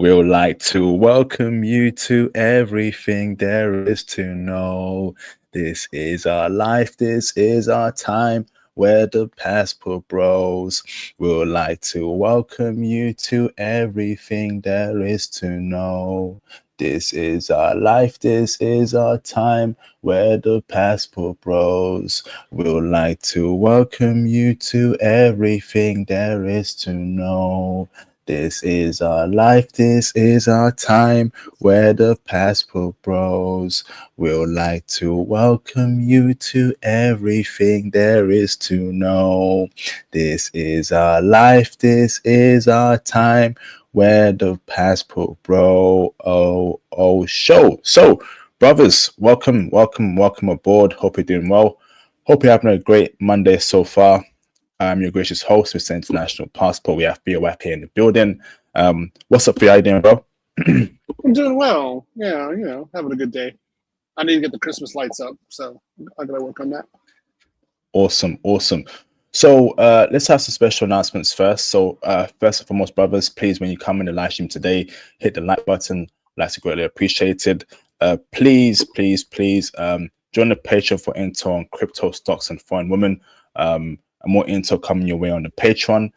We'd like to welcome you to everything there is to know. This is our life, this is our time. Where the passport bros. We'd like to welcome you to everything there is to know. This is our life, this is our time. Where the passport bros. We'd like to welcome you to everything there is to know. This is our life, this is our time. Where the passport bros. We'd like to welcome you to everything there is to know. This is our life, this is our time. Where the passport bro show. So, brothers, welcome aboard. Hope you're doing well. Hope you're having a great Monday so far. I'm your gracious host, Mr. International Passport. We have BOF here in the building. What's up for you? How you doing, bro? I'm doing well. Yeah, having a good day. I need to get the Christmas lights up, so I gotta work on that. Awesome. So let's have some special announcements first. So first and foremost, brothers, please, when you come in the live stream today, hit the like button. That's greatly appreciated. Please, join the Patreon for intel on crypto, stocks, and foreign women. And more intel coming your way on the Patreon.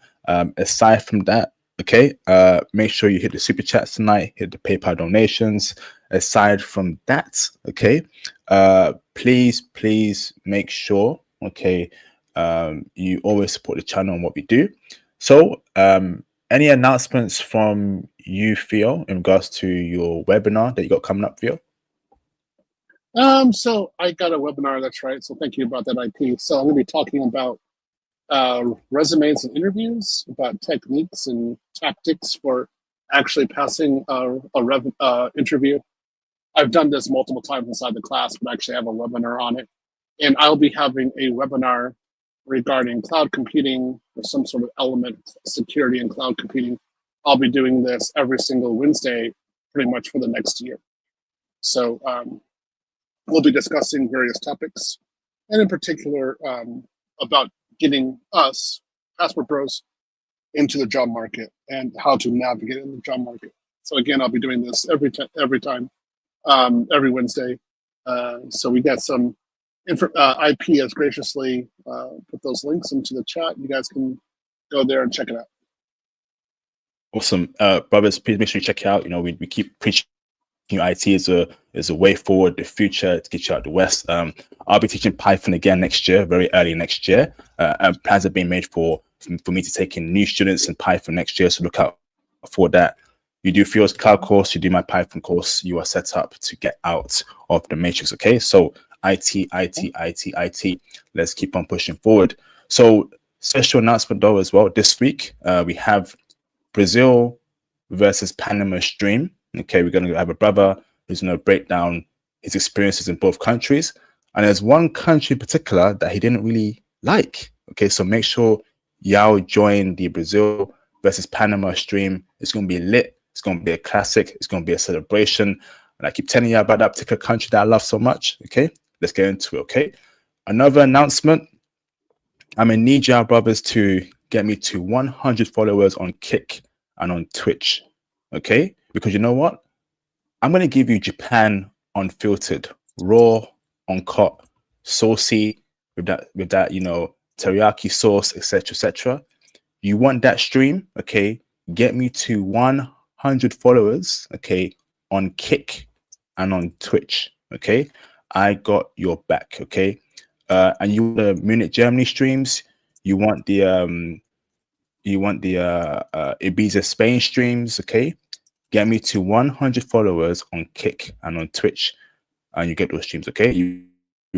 Aside from that, okay, make sure you hit the super chats tonight, hit the PayPal donations. Aside from that, okay, please make sure, okay, you always support the channel and what we do. So, any announcements from you, Theo, in regards to your webinar that you got coming up, Theo? So I got a webinar, that's right. So thank you about that IP. So I'm gonna be talking about resumes and interviews, about techniques and tactics for actually passing a interview. I've done this multiple times inside the class, but I actually have a webinar on it. And I'll be having a webinar regarding cloud computing or some sort of element, security and cloud computing. I'll be doing this every single Wednesday, pretty much for the next year. So we'll be discussing various topics, and in particular about getting us, passport bros, into the job market and how to navigate in the job market. So again, I'll be doing this every Wednesday. So we got some IP has graciously put those links into the chat. You guys can go there and check it out. Awesome, brothers. Please make sure you check it out. You know, we keep preaching IT is a way forward, the future to get you out the West. I'll be teaching Python again next year, very early next year. And plans have been made for me to take in new students in Python next year. So look out for that. You do Theo's cloud course, you do my Python course, you are set up to get out of the matrix. Okay, so IT. Let's keep on pushing forward. So special announcement though as well. This week we have Brazil versus Panama stream. Okay, we're going to have a brother who's going to break down his experiences in both countries. And there's one country in particular that he didn't really like. Okay, so make sure y'all join the Brazil versus Panama stream. It's going to be lit. It's going to be a classic. It's going to be a celebration. And I keep telling you about that particular country that I love so much. Okay, let's get into it. Okay, another announcement. I'm going to need y'all brothers to get me to 100 followers on Kick and on Twitch. Okay, because you know what? I'm going to give you Japan unfiltered, raw, uncut, saucy, with that, you know, teriyaki sauce, etc. You want that stream? Okay, get me to 100 followers, okay, on Kick and on Twitch. Okay, I got your back. Okay, and you want the Munich, Germany streams? You want the Ibiza, Spain streams? Okay. Get me to 100 followers on Kick and on Twitch, and you get those streams. Okay, you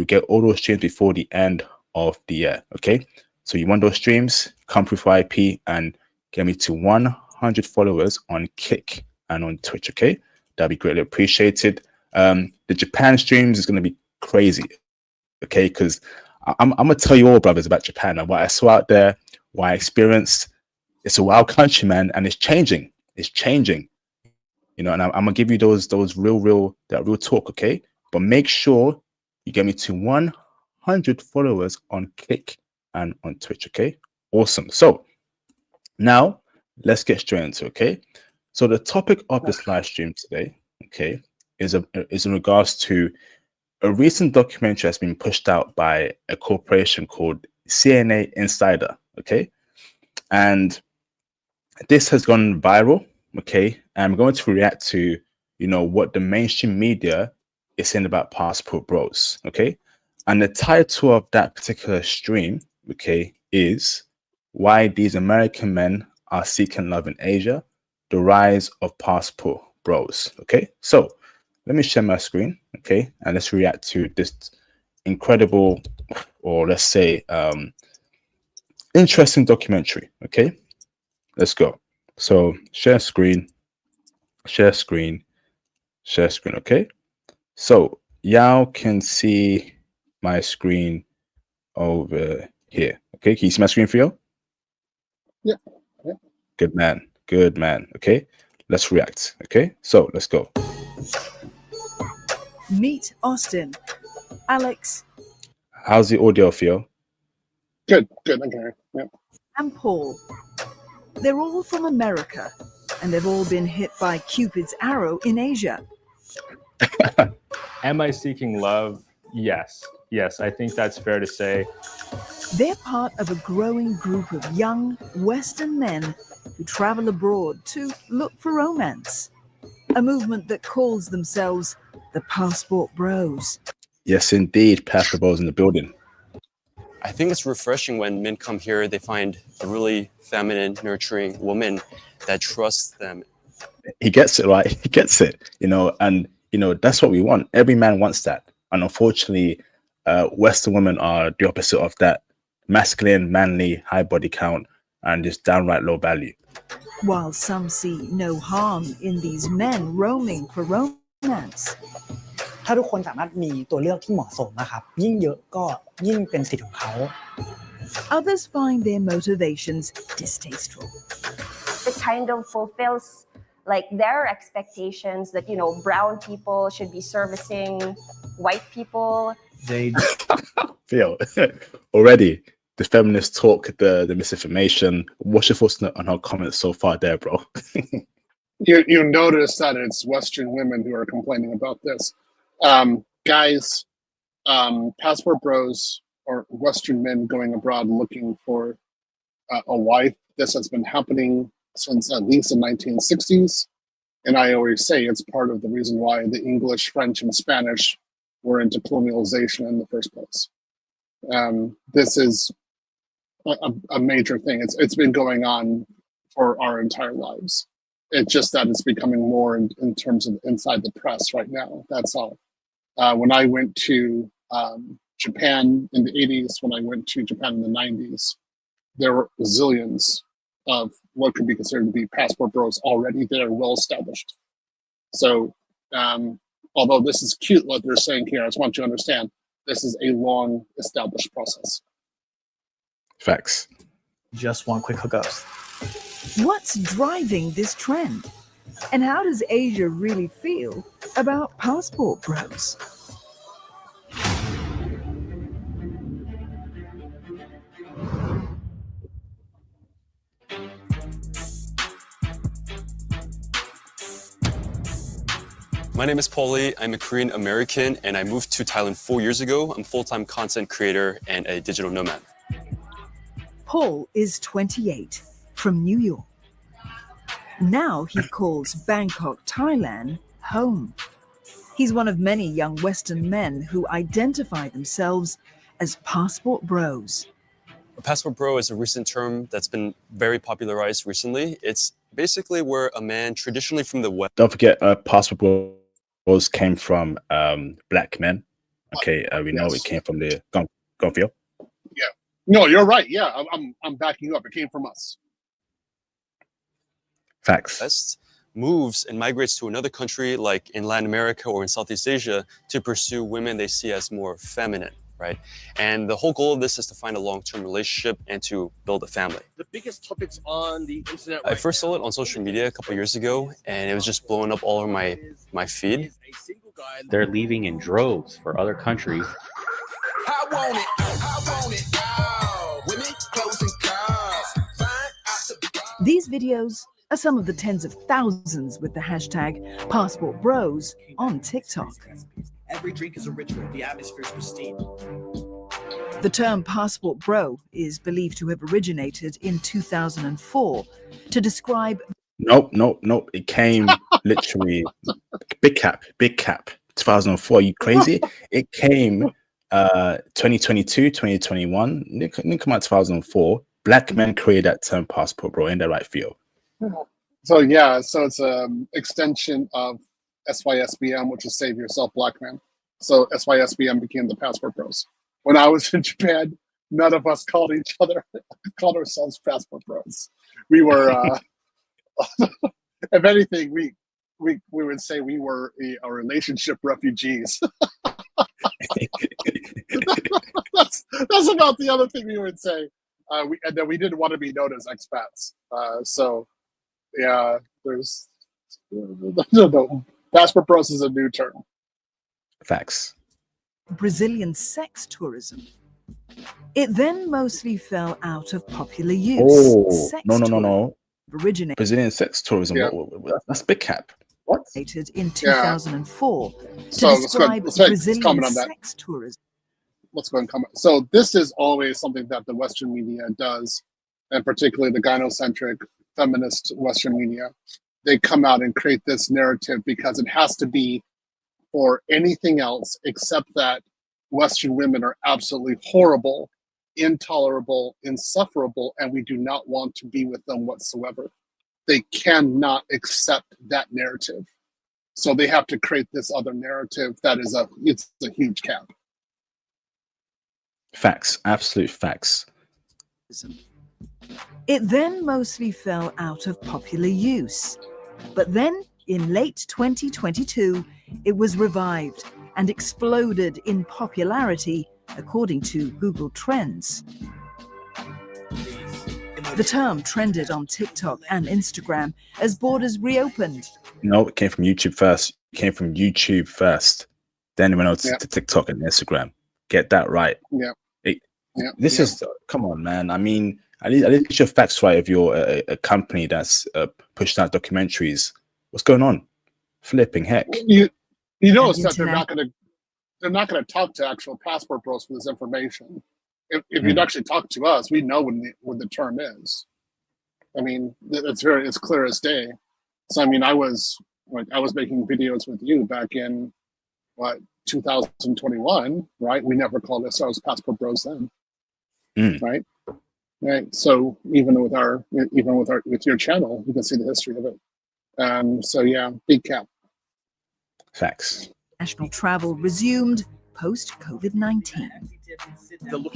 get all those streams before the end of the year. Okay, so you want those streams? Come through for IP and get me to 100 followers on Kick and on Twitch. Okay, that'd be greatly appreciated. The Japan streams is going to be crazy. Okay, because I'm gonna tell you all, brothers, about Japan and what I saw out there, what I experienced. It's a wild country, man, and it's changing. It's changing. You know, and I'm gonna give you those real talk, okay? But make sure you get me to 100 followers on Kick and on Twitch, okay? Awesome. So now let's get straight into it, okay? So the topic of this live stream today, okay, is in regards to a recent documentary that's been pushed out by a corporation called CNA Insider, okay? And this has gone viral, okay? And I'm going to react to, what the mainstream media is saying about passport bros, okay? And the title of that particular stream, okay, is Why These American Men Are Seeking Love in Asia, the Rise of Passport Bros, okay? So let me share my screen, okay? And let's react to this incredible, or let's say, interesting documentary, okay? Let's go. So share screen, okay? So y'all can see my screen over here, okay? Can you see my screen for you? Yeah. Good man, okay? Let's react, okay? So let's go. Meet Austin, Alex. How's the audio feel? Good. Okay. Yeah. And Paul. They're all from America, and they've all been hit by Cupid's arrow in Asia. Am I seeking love? Yes, I think that's fair to say. They're part of a growing group of young Western men who travel abroad to look for romance. A movement that calls themselves the Passport Bros. Yes, indeed, Passport Bros in the building. I think it's refreshing when men come here, they find a really feminine, nurturing woman that trusts them. He gets it, right? He gets it, and, that's what we want. Every man wants that. And unfortunately, Western women are the opposite of that. Masculine, manly, high body count, and just downright low value. While some see no harm in these men roaming for romance. ถ้าทุกคนสามารถมีตัวเลือกที่เหมาะสมนะครับยิ่งเยอะก็ยิ่งเป็นสิทธิ์ของเขา Others find their motivations distasteful. It kind of fulfills like their expectations that brown people should be servicing white people. They feel already the feminist talk, the misinformation. What's your thoughts on her comments so far there, bro? You notice that it's Western women who are complaining about this. Guys, passport bros or Western men going abroad looking for a wife. This has been happening since at least the 1960s. And I always say it's part of the reason why the English, French, and Spanish were into colonialization in the first place. This is a major thing. It's been going on for our entire lives. It's just that it's becoming more in terms of inside the press right now. That's all. When I went to Japan in the 80s, when I went to Japan in the 90s, there were zillions of what could be considered to be passport bros already there, well established. So although this is cute what they're saying here, I just want you to understand this is a long established process. Facts. just want quick hookups. What's driving this trend? And how does Asia really feel about passport bros? My name is Paulie. I'm a Korean American and I moved to Thailand 4 years ago. I'm a full-time content creator and a digital nomad. Paul is 28, from New York. Now he calls Bangkok, Thailand, home. He's one of many young Western men who identify themselves as passport bros. A passport bro is a recent term that's been very popularized recently. It's basically where a man traditionally from the West. Don't forget, passport bros came from black men. Okay, we know it came from the Gonfio. Yeah, no, you're right. Yeah, I'm backing you up. It came from us. Facts. West moves and migrates to another country like in Latin America or in Southeast Asia to pursue women they see as more feminine, right? And the whole goal of this is to find a long-term relationship and to build a family. The biggest topics on the internet I first saw it on social media a couple of years ago, and it was just blowing up all over my feed. They're leaving in droves for other countries. I want it now. Women, clothes, and cars. These videos are some of the tens of thousands with the hashtag Passport Bros on TikTok. Every drink is a ritual. The atmosphere is pristine. The term passport bro is believed to have originated in 2004 to describe... Nope. It came literally big cap, 2004. Are you crazy? It came 2022, 2021. Didn't come out 2004. Black men created that term passport bro in the right field. So yeah, so it's an extension of SYSBM, which is Save Yourself Black Man. So SYSBM became the Passport Bros. When I was in Japan, none of us called ourselves Passport Bros. We were, if anything, we would say we were a relationship refugees. that's about the other thing we would say. And then we didn't want to be known as expats. So yeah, there's no, Passport Bros is a new term. Facts. Brazilian sex tourism. It then mostly fell out of popular use. Oh, no. Originated Brazilian sex tourism. Yeah. That's big cap. What? in 2004 to So describe let's Brazilian comment on that. sex tourism. Let's go and comment. So this is always something that the Western media does, and particularly the gynocentric feminist Western media. They come out and create this narrative because it has to be for anything else except that Western women are absolutely horrible, intolerable, insufferable, and we do not want to be with them whatsoever. They cannot accept that narrative. So they have to create this other narrative that is it's a huge cap. Facts, absolute facts. It then mostly fell out of popular use. But then, in late 2022, it was revived and exploded in popularity, according to Google Trends. The term trended on TikTok and Instagram as borders reopened. No, it came from YouTube first. Then it went on to TikTok and Instagram. Get that right. Yeah. This is, come on, man. I mean, I need to get your facts right if you're a company that's pushing out documentaries. What's going on? Flipping heck. You notice that they're not gonna talk to actual Passport Bros for this information. If you'd actually talk to us, we know what the term is. I mean, it's clear as day. So I mean, I was making videos with you back in 2021, right? We never called ourselves Passport Bros then, right? So even with your channel, you can see the history of it. So yeah, big cap. Facts. National travel resumed post-COVID-19.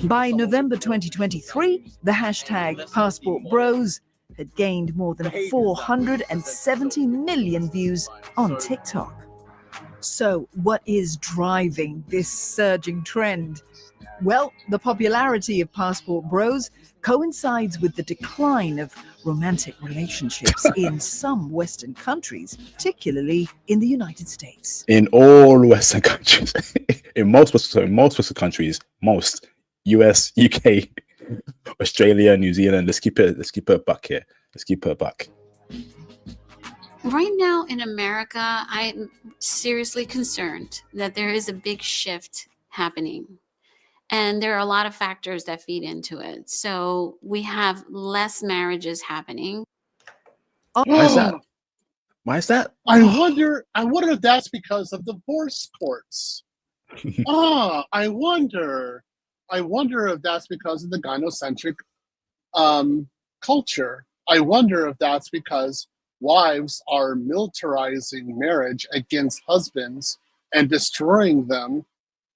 By November 2023, the hashtag Passport Bros had gained more than 470 million views on TikTok. So what is driving this surging trend? Well, the popularity of Passport Bros coincides with the decline of romantic relationships in some Western countries, particularly in the United States. In all Western countries, in most Western countries, most US, UK, Australia, New Zealand. Let's keep it a buck here. Let's keep it a buck. Right now in America, I'm seriously concerned that there is a big shift happening. And there are a lot of factors that feed into it. So we have less marriages happening. Why is that? Why is that? I wonder if that's because of divorce courts. I wonder if that's because of the gynocentric culture. I wonder if that's because wives are militarizing marriage against husbands and destroying them,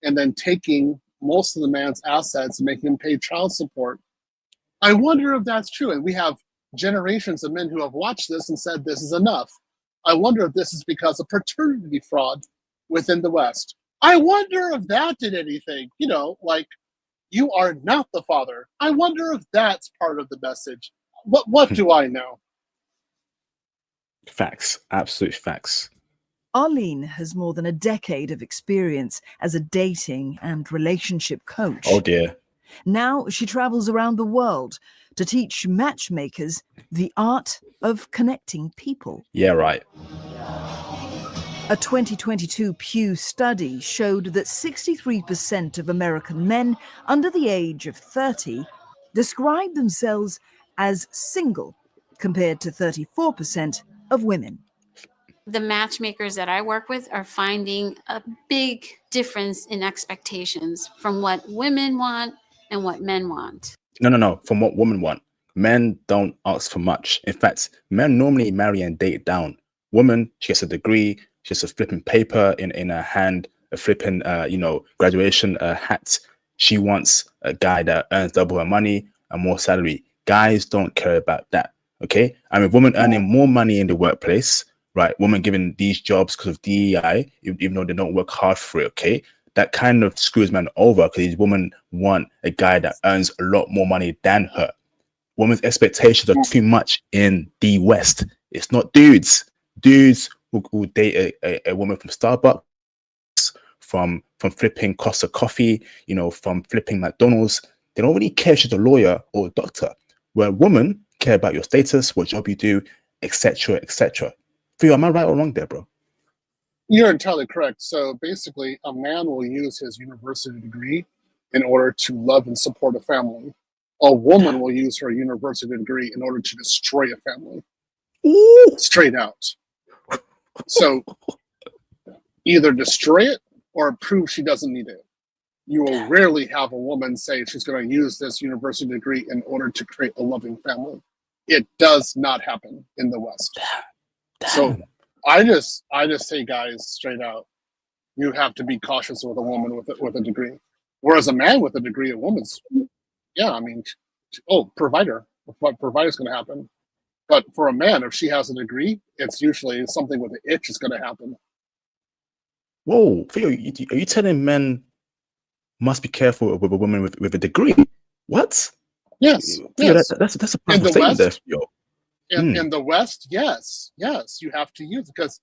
and then taking most of the man's assets and making him pay child support. I wonder if that's true. And we have generations of men who have watched this and said this is enough. I wonder if this is because of paternity fraud within the West. I wonder if that did anything, like you are not the father. I wonder if that's part of the message. What do I know? Facts, absolute facts. Arlene has more than a decade of experience as a dating and relationship coach. Oh dear. Now she travels around the world to teach matchmakers the art of connecting people. Yeah, right. A 2022 Pew study showed that 63% of American men under the age of 30 describe themselves as single, compared to 34% of women. The matchmakers that I work with are finding a big difference in expectations from what women want and what men want. No. From what women want. Men don't ask for much. In fact, men normally marry and date down. Woman, she gets a degree, she gets a flipping paper in her hand, a flipping, graduation hat. She wants a guy that earns double her money and more salary. Guys don't care about that. Okay, I mean, women earning more money in the workplace, right? Women given these jobs because of DEI, even though they don't work hard for it. Okay, that kind of screws men over because these women want a guy that earns a lot more money than her. Women's expectations are too much in the West. It's not dudes. Dudes will date a woman from Starbucks, from flipping Costa Coffee, from flipping McDonald's. They don't really care if she's a lawyer or a doctor. Where women care about your status, what job you do, etc., etc. Theo, am I right or wrong there, bro? You're entirely correct. So basically, a man will use his university degree in order to love and support a family. A woman will use her university degree in order to destroy a family. Ooh. Straight out. So either destroy it or prove she doesn't need it. You will rarely have a woman say she's going to use this university degree in order to create a loving family. It does not happen in the West. So I just say, guys, straight out, you have to be cautious with a woman with a degree. Whereas a man with a degree, a woman's, provider. What provider's going to happen? But for a man, if she has a degree, it's usually something with an itch is going to happen. Whoa, Theo, are you telling men must be careful with a woman with a degree? What? Yes. Theo, yes. That's a powerful statement there, Theo. In the West, yes, you have to use it because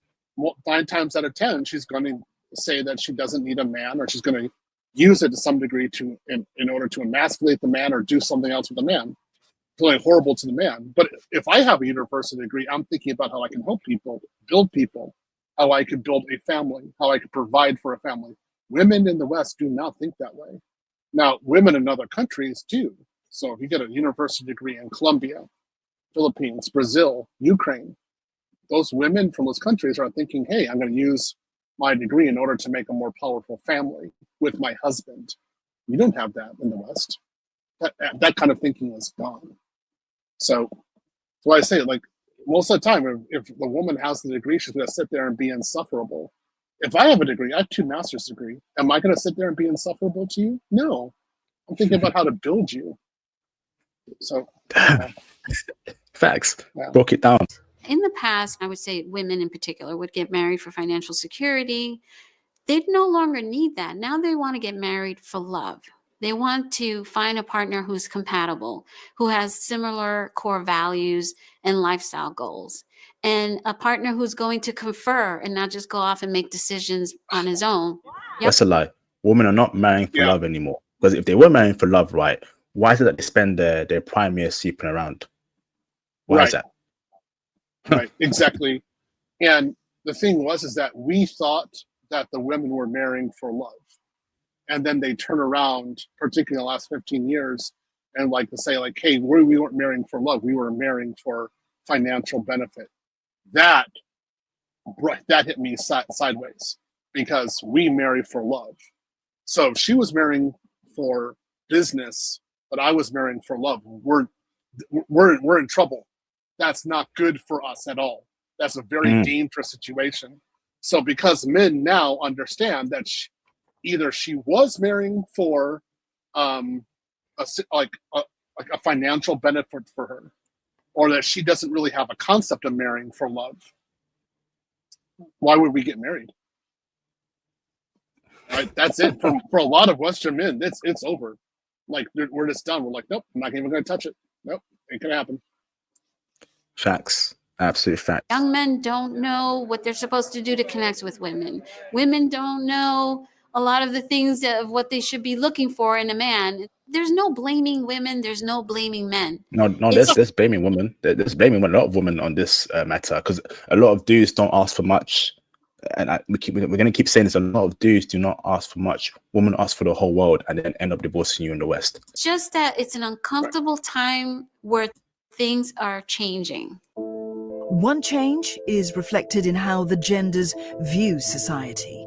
9 times out of 10, she's going to say that she doesn't need a man, or she's going to use it to some degree in order to emasculate the man or do something else with the man, feeling horrible to the man. But if I have a university degree, I'm thinking about how I can help people, build people, how I could build a family, how I could provide for a family. Women in the West do not think that way. Now, women in other countries do. So if you get a university degree in Colombia, Philippines, Brazil, Ukraine, those women from those countries are thinking, hey, I'm going to use my degree in order to make a more powerful family with my husband. You don't have that in the West. That kind of thinking is gone. So I say, like, most of the time, if the woman has the degree, she's going to sit there and be insufferable. If I have a degree, I have 2 master's degrees. Am I going to sit there and be insufferable to you? No. I'm thinking about how to build you. So, facts. Yeah. Broke it down. In the past, I would say women in particular would get married for financial security. They no longer need that. Now they want to get married for love. They want to find a partner who's compatible, who has similar core values and lifestyle goals, and a partner who's going to confer and not just go off and make decisions on his own. Yep. That's a lie. Women are not marrying for love anymore. Because if they were marrying for love, right, why is it that they spend their prime years sleeping around? Why is that? Right, exactly. And the thing is that we thought that the women were marrying for love. And then they turn around, particularly in the last 15 years, and like to say, like, hey, we weren't marrying for love. We were marrying for financial benefit. That hit me sideways because we marry for love. So if she was marrying for business, but I was marrying for love, we're in trouble. That's not good for us at all. That's a very dangerous situation. So because men now understand that either she was marrying for a financial benefit for her, or that she doesn't really have a concept of marrying for love, why would we get married? Right? That's it. For a lot of Western men, it's over. Like, we're just done. We're like, nope, I'm not even going to touch it. Nope, ain't going to happen. Facts. Absolute facts. Young men don't know what they're supposed to do to connect with women. Women don't know a lot of the things of what they should be looking for in a man. There's no blaming women. There's no blaming men. No, there's blaming women. There's blaming a lot of women on this matter, because a lot of dudes don't ask for much, and we're going to keep saying this. A lot of dudes do not ask for much. Women ask for the whole world and then end up divorcing you in the West. Just that it's an uncomfortable time where things are changing. One change is reflected in how the genders view society.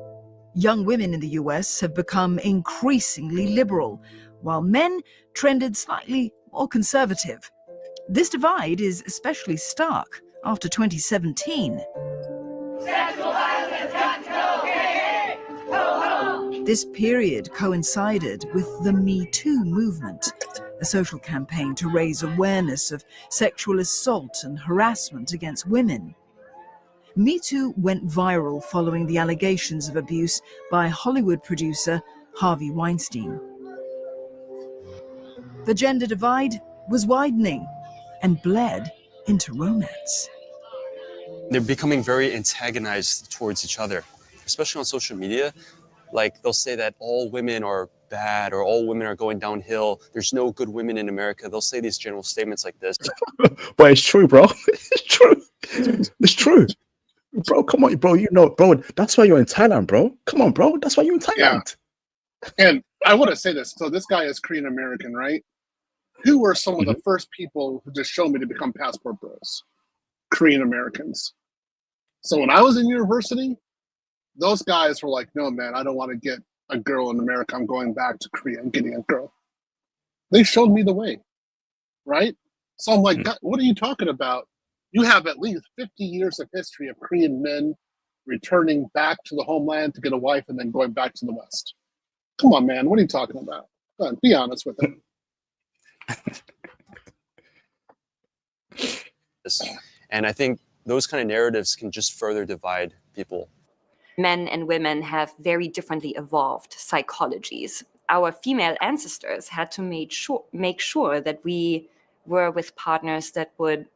Young women in the US have become increasingly liberal, while men trended slightly more conservative. This divide is especially stark after 2017. This period coincided with the Me Too movement, a social campaign to raise awareness of sexual assault and harassment against women. Me Too went viral following the allegations of abuse by Hollywood producer Harvey Weinstein. The gender divide was widening and bled into romance. They're becoming very antagonized towards each other, especially on social media. Like, they'll say that all women are bad or all women are going downhill. There's no good women in America. They'll say these general statements like this. But it's true, bro. It's true. It's true. Bro, come on, bro. You know, bro, that's why you're in Thailand, bro. Come on, bro. That's why you're in Thailand. Yeah. And I want to say this. So this guy is Korean American, right? Who were some of the first people who just showed me to become passport bros? Korean Americans. So when I was in university, those guys were like, no, man, I don't want to get a girl in America. I'm going back to Korea and getting a girl. They showed me the way, right? So I'm like, God, what are you talking about? You have at least 50 years of history of Korean men returning back to the homeland to get a wife and then going back to the West. Come on, man. What are you talking about? Come on, be honest with him. And I think those kind of narratives can just further divide people. Men and women have very differently evolved psychologies. Our female ancestors had to make sure that we were with partners that would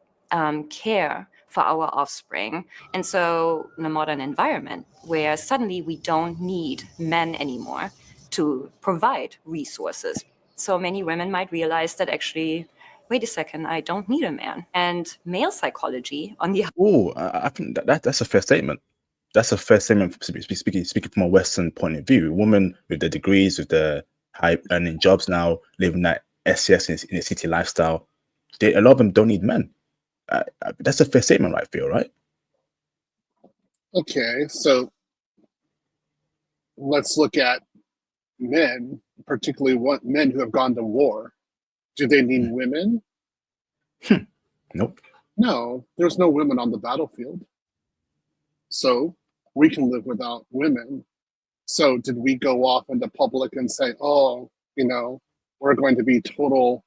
care for our offspring. And so in a modern environment where suddenly we don't need men anymore to provide resources. So many women might realize that actually, wait a second, I don't need a man. And male psychology on the I think that's a fair statement. That's a fair statement, speaking from a Western point of view. Women with their degrees, with their high earning jobs now, living that SES in a city lifestyle, a lot of them don't need men. That's a fair statement, I feel, right? Okay, so let's look at men, particularly men who have gone to war. Do they need women? Nope. No, there's no women on the battlefield. So we can live without women. So did we go off into public and say, oh, we're going to be total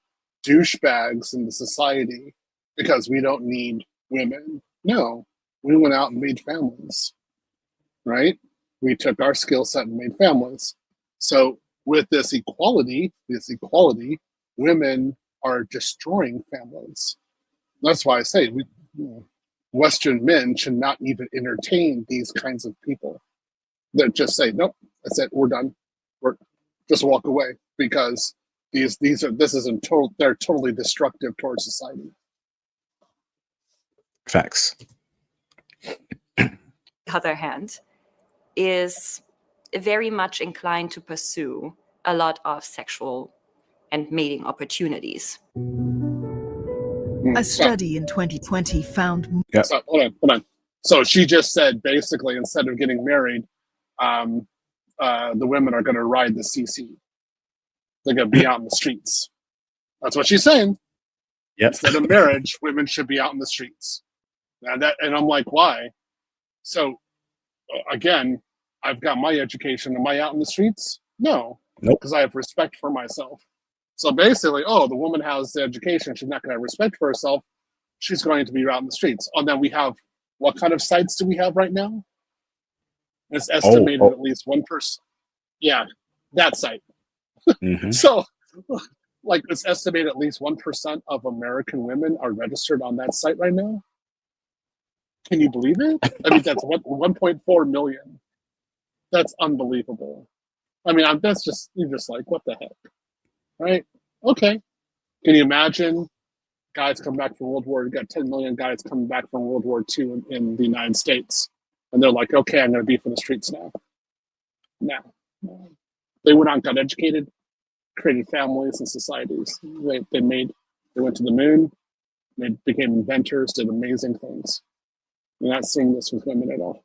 douchebags in the society because we don't need women? No, we went out and made families, right? We took our skill set and made families. So with this equality, women are destroying families. That's why I say Western men should not even entertain these kinds of people that just say, nope, that's it, we're done. We're just walk away, because they're totally destructive towards society. Facts. The other hand, is very much inclined to pursue a lot of sexual and mating opportunities. A study in 2020 found... So, hold on. So she just said, basically, instead of getting married, the women are going to ride the CC. They're going to be out in the streets. That's what she's saying. Yep. Instead of marriage, women should be out in the streets. And I'm like, why? So, again, I've got my education. Am I out in the streets? No. Nope. Because I have respect for myself. So basically, the woman has the education. She's not going to have respect for herself. She's going to be out in the streets. And then we have, what kind of sites do we have right now? It's estimated at least 1%. Yeah, that site. Mm-hmm. So, like, it's estimated at least 1% of American women are registered on that site right now. Can you believe it? I mean, that's 1.4 million. That's unbelievable. I mean, you're just like, what the heck, right? Okay. Can you imagine guys come back from World War? You got 10 million guys coming back from World War II in the United States, and they're like, okay, I'm going to be for the streets now. No, they went out, got educated, created families and societies. They went to the moon, they became inventors, did amazing things. You're not seeing this with women at all.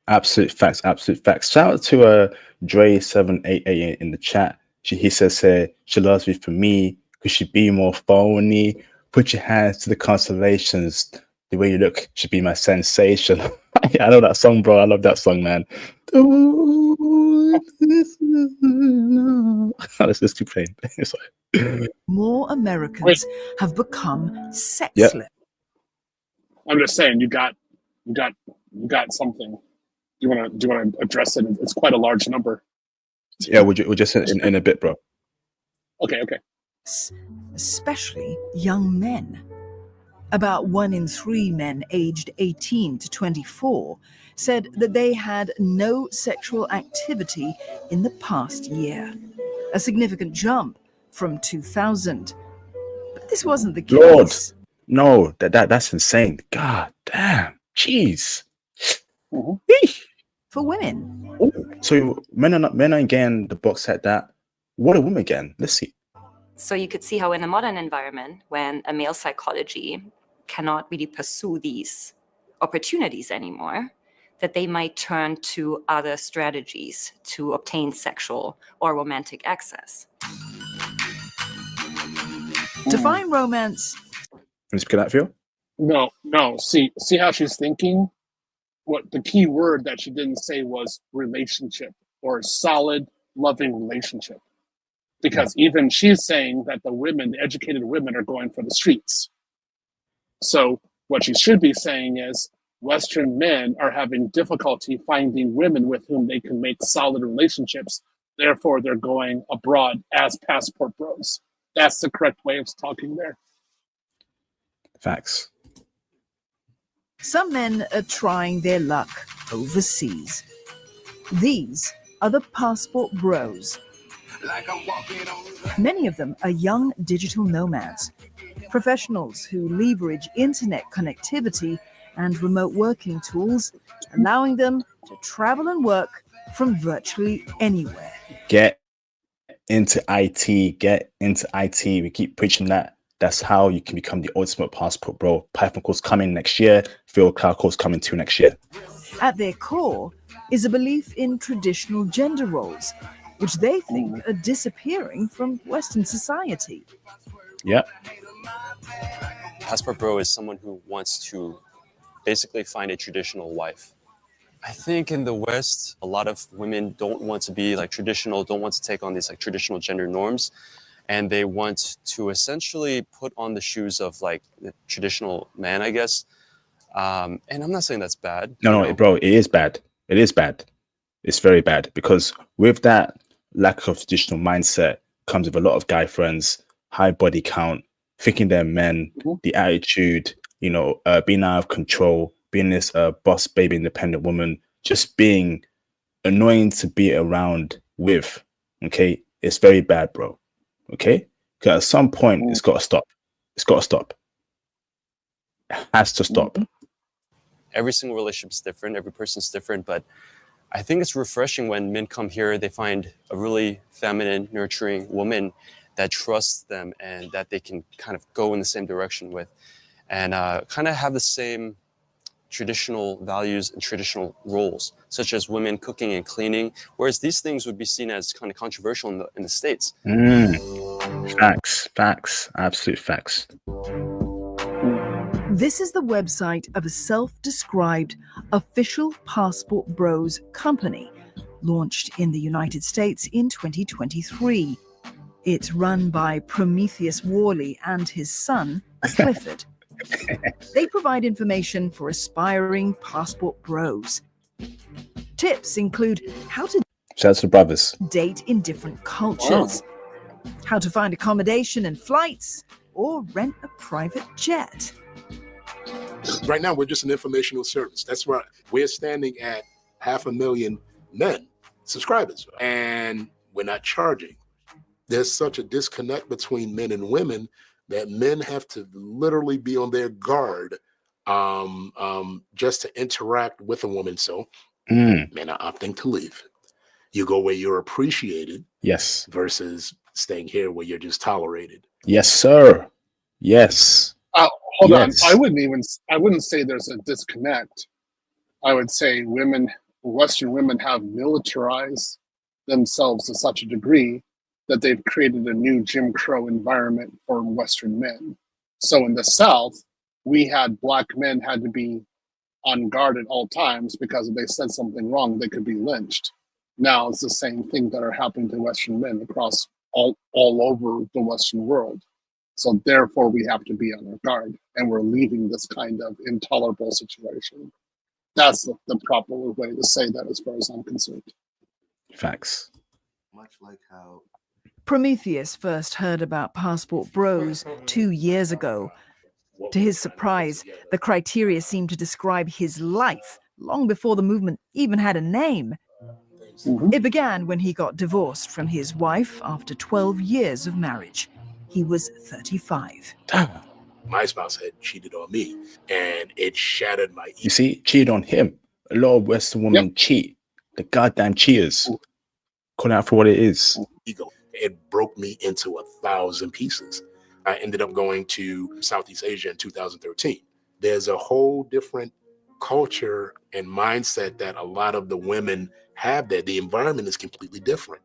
Absolute facts, absolute facts. Shout out to Dre788 in the chat. He says she loves me for me. Could she be more phony? Put your hands to the constellations. The way you look should be my sensation. Yeah, I know that song, bro. I love that song, man. Let's just keep playing. More Americans have become sexless. I'm just saying, you got something. Do you want to address it? It's quite a large number. Yeah, we'll just in a bit, bro. Okay. Especially young men. About 1 in 3 men aged 18 to 24 said that they had no sexual activity in the past year, a significant jump from 2000. But this wasn't the case. Lord, no, that's insane. God damn, jeez. For women. So men are getting the box set that. What are women again? Let's see. So you could see how in a modern environment, when a male psychology cannot really pursue these opportunities anymore, that they might turn to other strategies to obtain sexual or romantic access. To find romance. Can you speak of that, Phil? No. See how she's thinking? What the key word that she didn't say was relationship, or solid, loving relationship. Because even she's saying that the educated women are going for the streets. So what she should be saying is Western men are having difficulty finding women with whom they can make solid relationships. Therefore, they're going abroad as passport bros. That's the correct way of talking there. Facts. Some men are trying their luck overseas. These are the passport bros. Many of them are young digital nomads, professionals who leverage internet connectivity and remote working tools, allowing them to travel and work from virtually anywhere. Get into IT. We keep preaching that. That's how you can become the ultimate passport bro. Python course coming next year. Field Cloud course coming too next year. At their core is a belief in traditional gender roles, which they think are disappearing from Western society. Yeah. Passport bro is someone who wants to basically find a traditional wife. I think in the West, a lot of women don't want to be like traditional, don't want to take on these like traditional gender norms. And they want to essentially put on the shoes of like the traditional man, I guess. And I'm not saying that's bad. No, bro, it is bad. It is bad. It's very bad, because with that lack of traditional mindset comes with a lot of guy friends, high body count, thinking they're men, the attitude, being out of control, being this boss baby independent woman, just being annoying to be around with. Okay, it's very bad, bro. Okay, because at some point it's got to stop. It's got to stop. It has to stop. Every single relationship is different. Every person's different, but I think it's refreshing when men come here, they find a really feminine, nurturing woman that trusts them and that they can kind of go in the same direction with, and kind of have the same traditional values and traditional roles, such as women cooking and cleaning, whereas these things would be seen as kind of controversial in the States. Facts, absolute facts. This is the website of a self-described official passport bros company, launched in the United States in 2023. It's run by Prometheus Worley and his son, Clifford. They provide information for aspiring passport bros. Tips include how to Shout out to the brothers. Date in different cultures, how to find accommodation and flights, or rent a private jet. Right now, we're just an informational service. That's why we're standing at 500,000 men. subscribers, and we're not charging. There's such a disconnect between men and women that men have to literally be on their guard just to interact with a woman. So men are opting to leave. You go where you're appreciated. Yes. Versus staying here where you're just tolerated. Yes, sir. Yes. Hold on. I wouldn't say there's a disconnect. I would say Western women have militarized themselves to such a degree that they've created a new Jim Crow environment for Western men. So in the South, we had black men had to be on guard at all times because if they said something wrong, they could be lynched. Now it's the same thing that are happening to Western men across all over the Western world. So therefore, we have to be on our guard, and we're leaving this kind of intolerable situation. That's the proper way to say that, as far as I'm concerned. Facts. Much like how Prometheus first heard about passport bros 2 years ago. To his surprise, the criteria seemed to describe his life long before the movement even had a name. It began when he got divorced from his wife after 12 years of marriage. He was 35. My spouse had cheated on me, and it shattered my ego. You see, cheated on him. A lot of Western women cheat. The goddamn cheaters. Call out for what it is. Ego. It broke me into 1,000 pieces. I ended up going to Southeast Asia in 2013. There's a whole different culture and mindset that a lot of the women have there. The environment is completely different.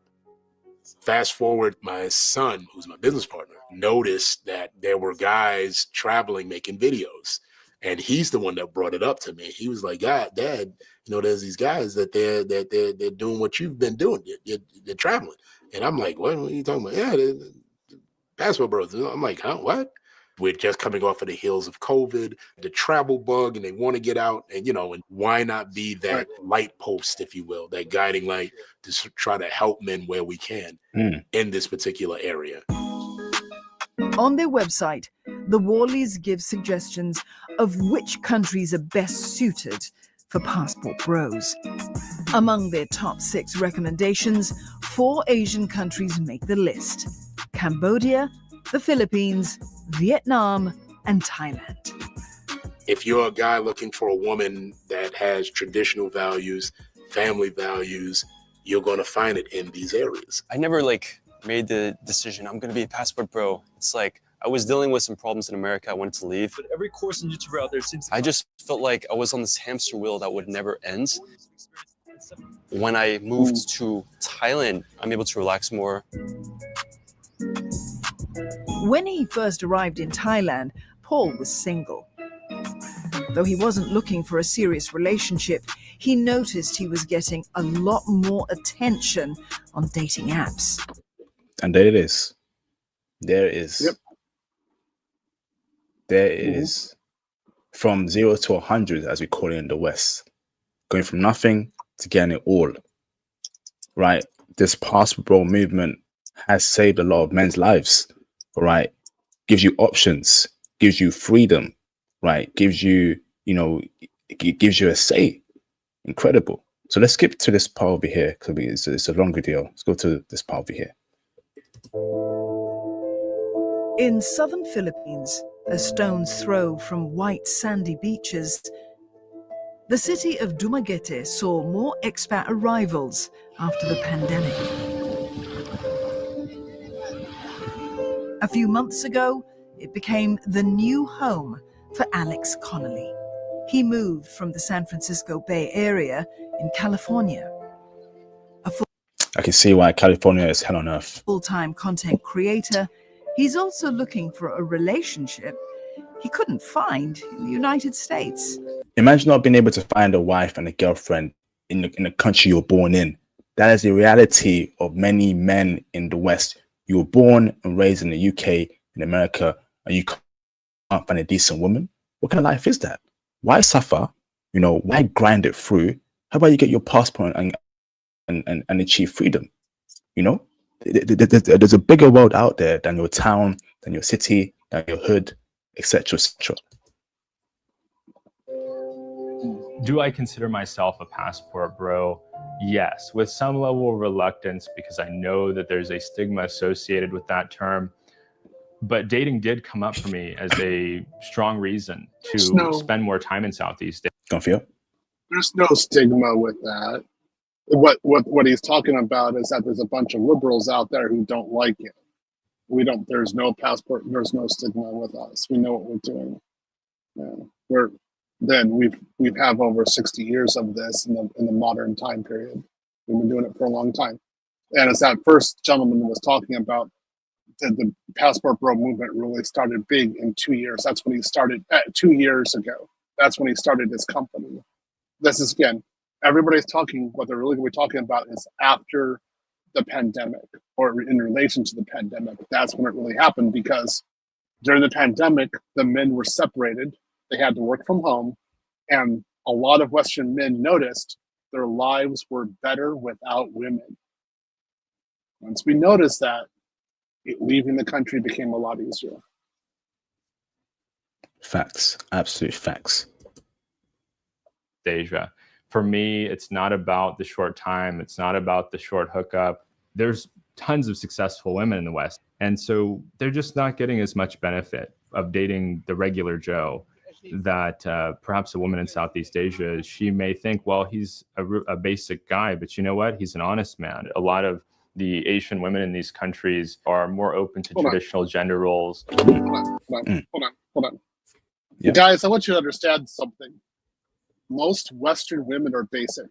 Fast forward, my son, who's my business partner, noticed that there were guys traveling, making videos. And he's the one that brought it up to me. He was like, God, Dad, there's these guys that they're doing what you've been doing. They're traveling. And I'm like, what are you talking about? Yeah, they're passport bros. I'm like, huh, what? We're just coming off of the heels of COVID, the travel bug, and they want to get out. And, and why not be that light post, if you will, that guiding light to try to help men where we can in this particular area. On their website, the Worleys give suggestions of which countries are best suited for passport bros. Among their top 6 recommendations, 4 Asian countries make the list: Cambodia, the Philippines, Vietnam, and Thailand. If you're a guy looking for a woman that has traditional values, family values, you're going to find it in these areas. I never made the decision, I'm going to be a passport bro. It's like I was dealing with some problems in America. I wanted to leave. But every course and YouTuber out there seems I just felt like I was on this hamster wheel that would never end. When I moved to Thailand, I'm able to relax more. When he first arrived in Thailand, Paul was single. Though he wasn't looking for a serious relationship, he noticed he was getting a lot more attention on dating apps. And there it is. There it is. Yep. There it is. From 0 to 100, as we call it in the West. Going from nothing to getting it all. Right? This passport bro movement has saved a lot of men's lives. Right? Gives you options. Gives you freedom. Right? Gives you, it gives you a say. Incredible. So let's skip to this part over here because it's a long video. Let's go to this part over here. In southern Philippines, a stone's throw from white sandy beaches, the city of Dumaguete saw more expat arrivals after the pandemic. A few months ago, it became the new home for Alex Connolly. He moved from the San Francisco Bay Area in California. I can see why California is hell on earth. Full-time content creator, he's also looking for a relationship he couldn't find in the United States. Imagine not being able to find a wife and a girlfriend in the country you're born in. That is the reality of many men in the West. You were born and raised in the UK, in America, and you can't find a decent woman. What kind of life is that? Why suffer? Why grind it through? How about you get your passport and achieve freedom? There's a bigger world out there than your town, than your city, than your hood, etc., etc. Do I consider myself a passport bro? yes, with some level of reluctance, because I know that there's a stigma associated with that term. But dating did come up for me as a strong reason to spend more time in Southeast Asia. There's no stigma with that. What he's talking about is that there's a bunch of liberals out there who don't like it. There's no passport, there's no stigma with us. We know what we're doing. We've have over 60 years of this in the modern time period. We've been doing it for a long time. And as that first gentleman was talking about, the passport bro movement really started big in 2 years. That's when he started 2 years ago. That's when he started his company. This is, again, everybody's talking, what they're really going to be talking about is after the pandemic or in relation to the pandemic. That's when it really happened, because during the pandemic, the men were separated. They had to work from home. And a lot of Western men noticed their lives were better without women. Once we noticed that, leaving the country became a lot easier. Facts, absolute facts. Asia. For me, it's not about the short time. It's not about the short hookup. There's tons of successful women in the West. And so they're just not getting as much benefit of dating the regular Joe that perhaps a woman in Southeast Asia, she may think, well, he's a basic guy, but you know what? He's an honest man. A lot of the Asian women in these countries are more open to traditional gender roles. Hold on. Yep. Guys, I want you to understand something. Most Western women are basic.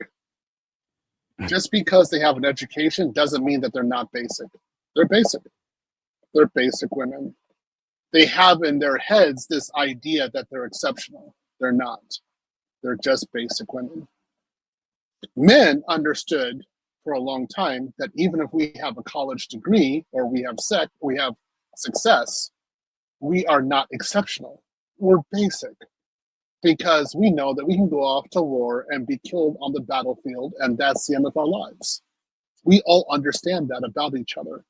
Just because they have an education doesn't mean that they're not basic. They're basic. They're basic women. They have in their heads this idea that they're exceptional. They're not. They're just basic women. Men understood for a long time that even if we have a college degree or we have success, we are not exceptional. We're basic, because we know that we can go off to war and be killed on the battlefield, and that's the end of our lives. We all understand that about each other.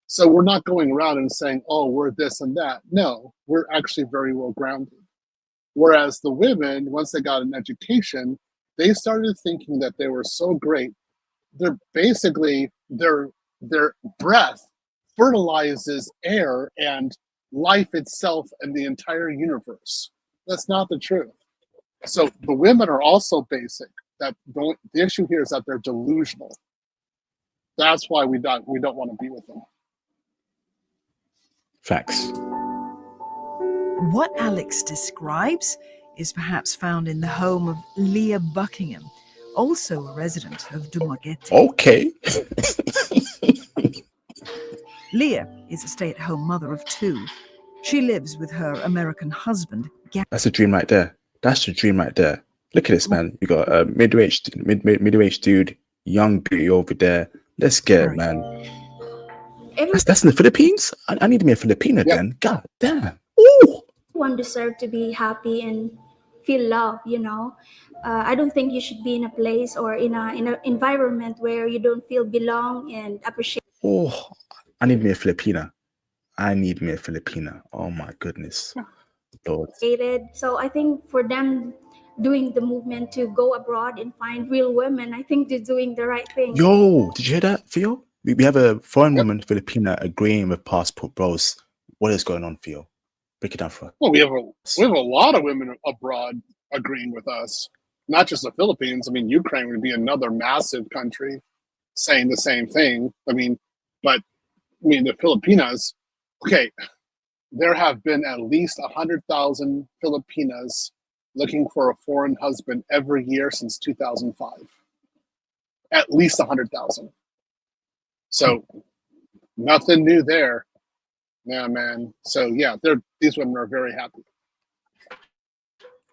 So we're not going around and saying, oh, we're this and that. No, we're actually very well grounded. Whereas the women, once they got an education, they started thinking that they were so great. They're basically, their breath fertilizes air and life itself and the entire universe. That's not the truth. So the women are also basic. The issue here is that they're delusional. That's why we don't want to be with them. Facts. What Alex describes is perhaps found in the home of Leah Buckingham, also a resident of Dumaguete. Okay. Leah is a stay-at-home mother of 2. She lives with her American husband. That's a dream right there. That's the dream right there. Look at this, man. You got a middle-aged dude, young beauty over there. Let's get it, man. That's in the Philippines? I need to be a Filipino then. God damn. Ooh. One deserves to be happy and feel love, you know. I don't think you should be in a place or in an environment where you don't feel belong and appreciate. Oh, I need me a Filipina. Oh my goodness. Lord. So I think for them doing the movement to go abroad and find real women, I think they're doing the right thing. Yo, did you hear that, Theo? We have a foreign woman, Filipina, agreeing with passport bros. What is going on, Theo? Break it down for us. Well, we have a lot of women abroad agreeing with us. Not just the Philippines. I mean, Ukraine would be another massive country saying the same thing. But the Filipinas, okay, there have been at least 100,000 Filipinas looking for a foreign husband every year since 2005. At least 100,000. So nothing new there. Yeah, man. So yeah, these women are very happy.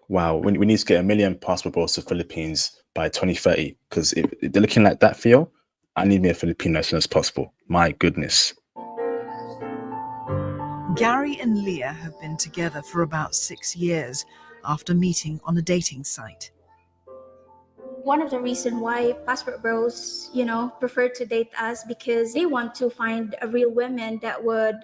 Wow, we need to get 1 million passport bros to Philippines by 2030. Because if they're looking like that, Theo, I need me a Filipino as soon as possible. My goodness. Gary and Leah have been together for about 6 years after meeting on a dating site. one of the reasons why passport bros, prefer to date us, because they want to find a real woman that would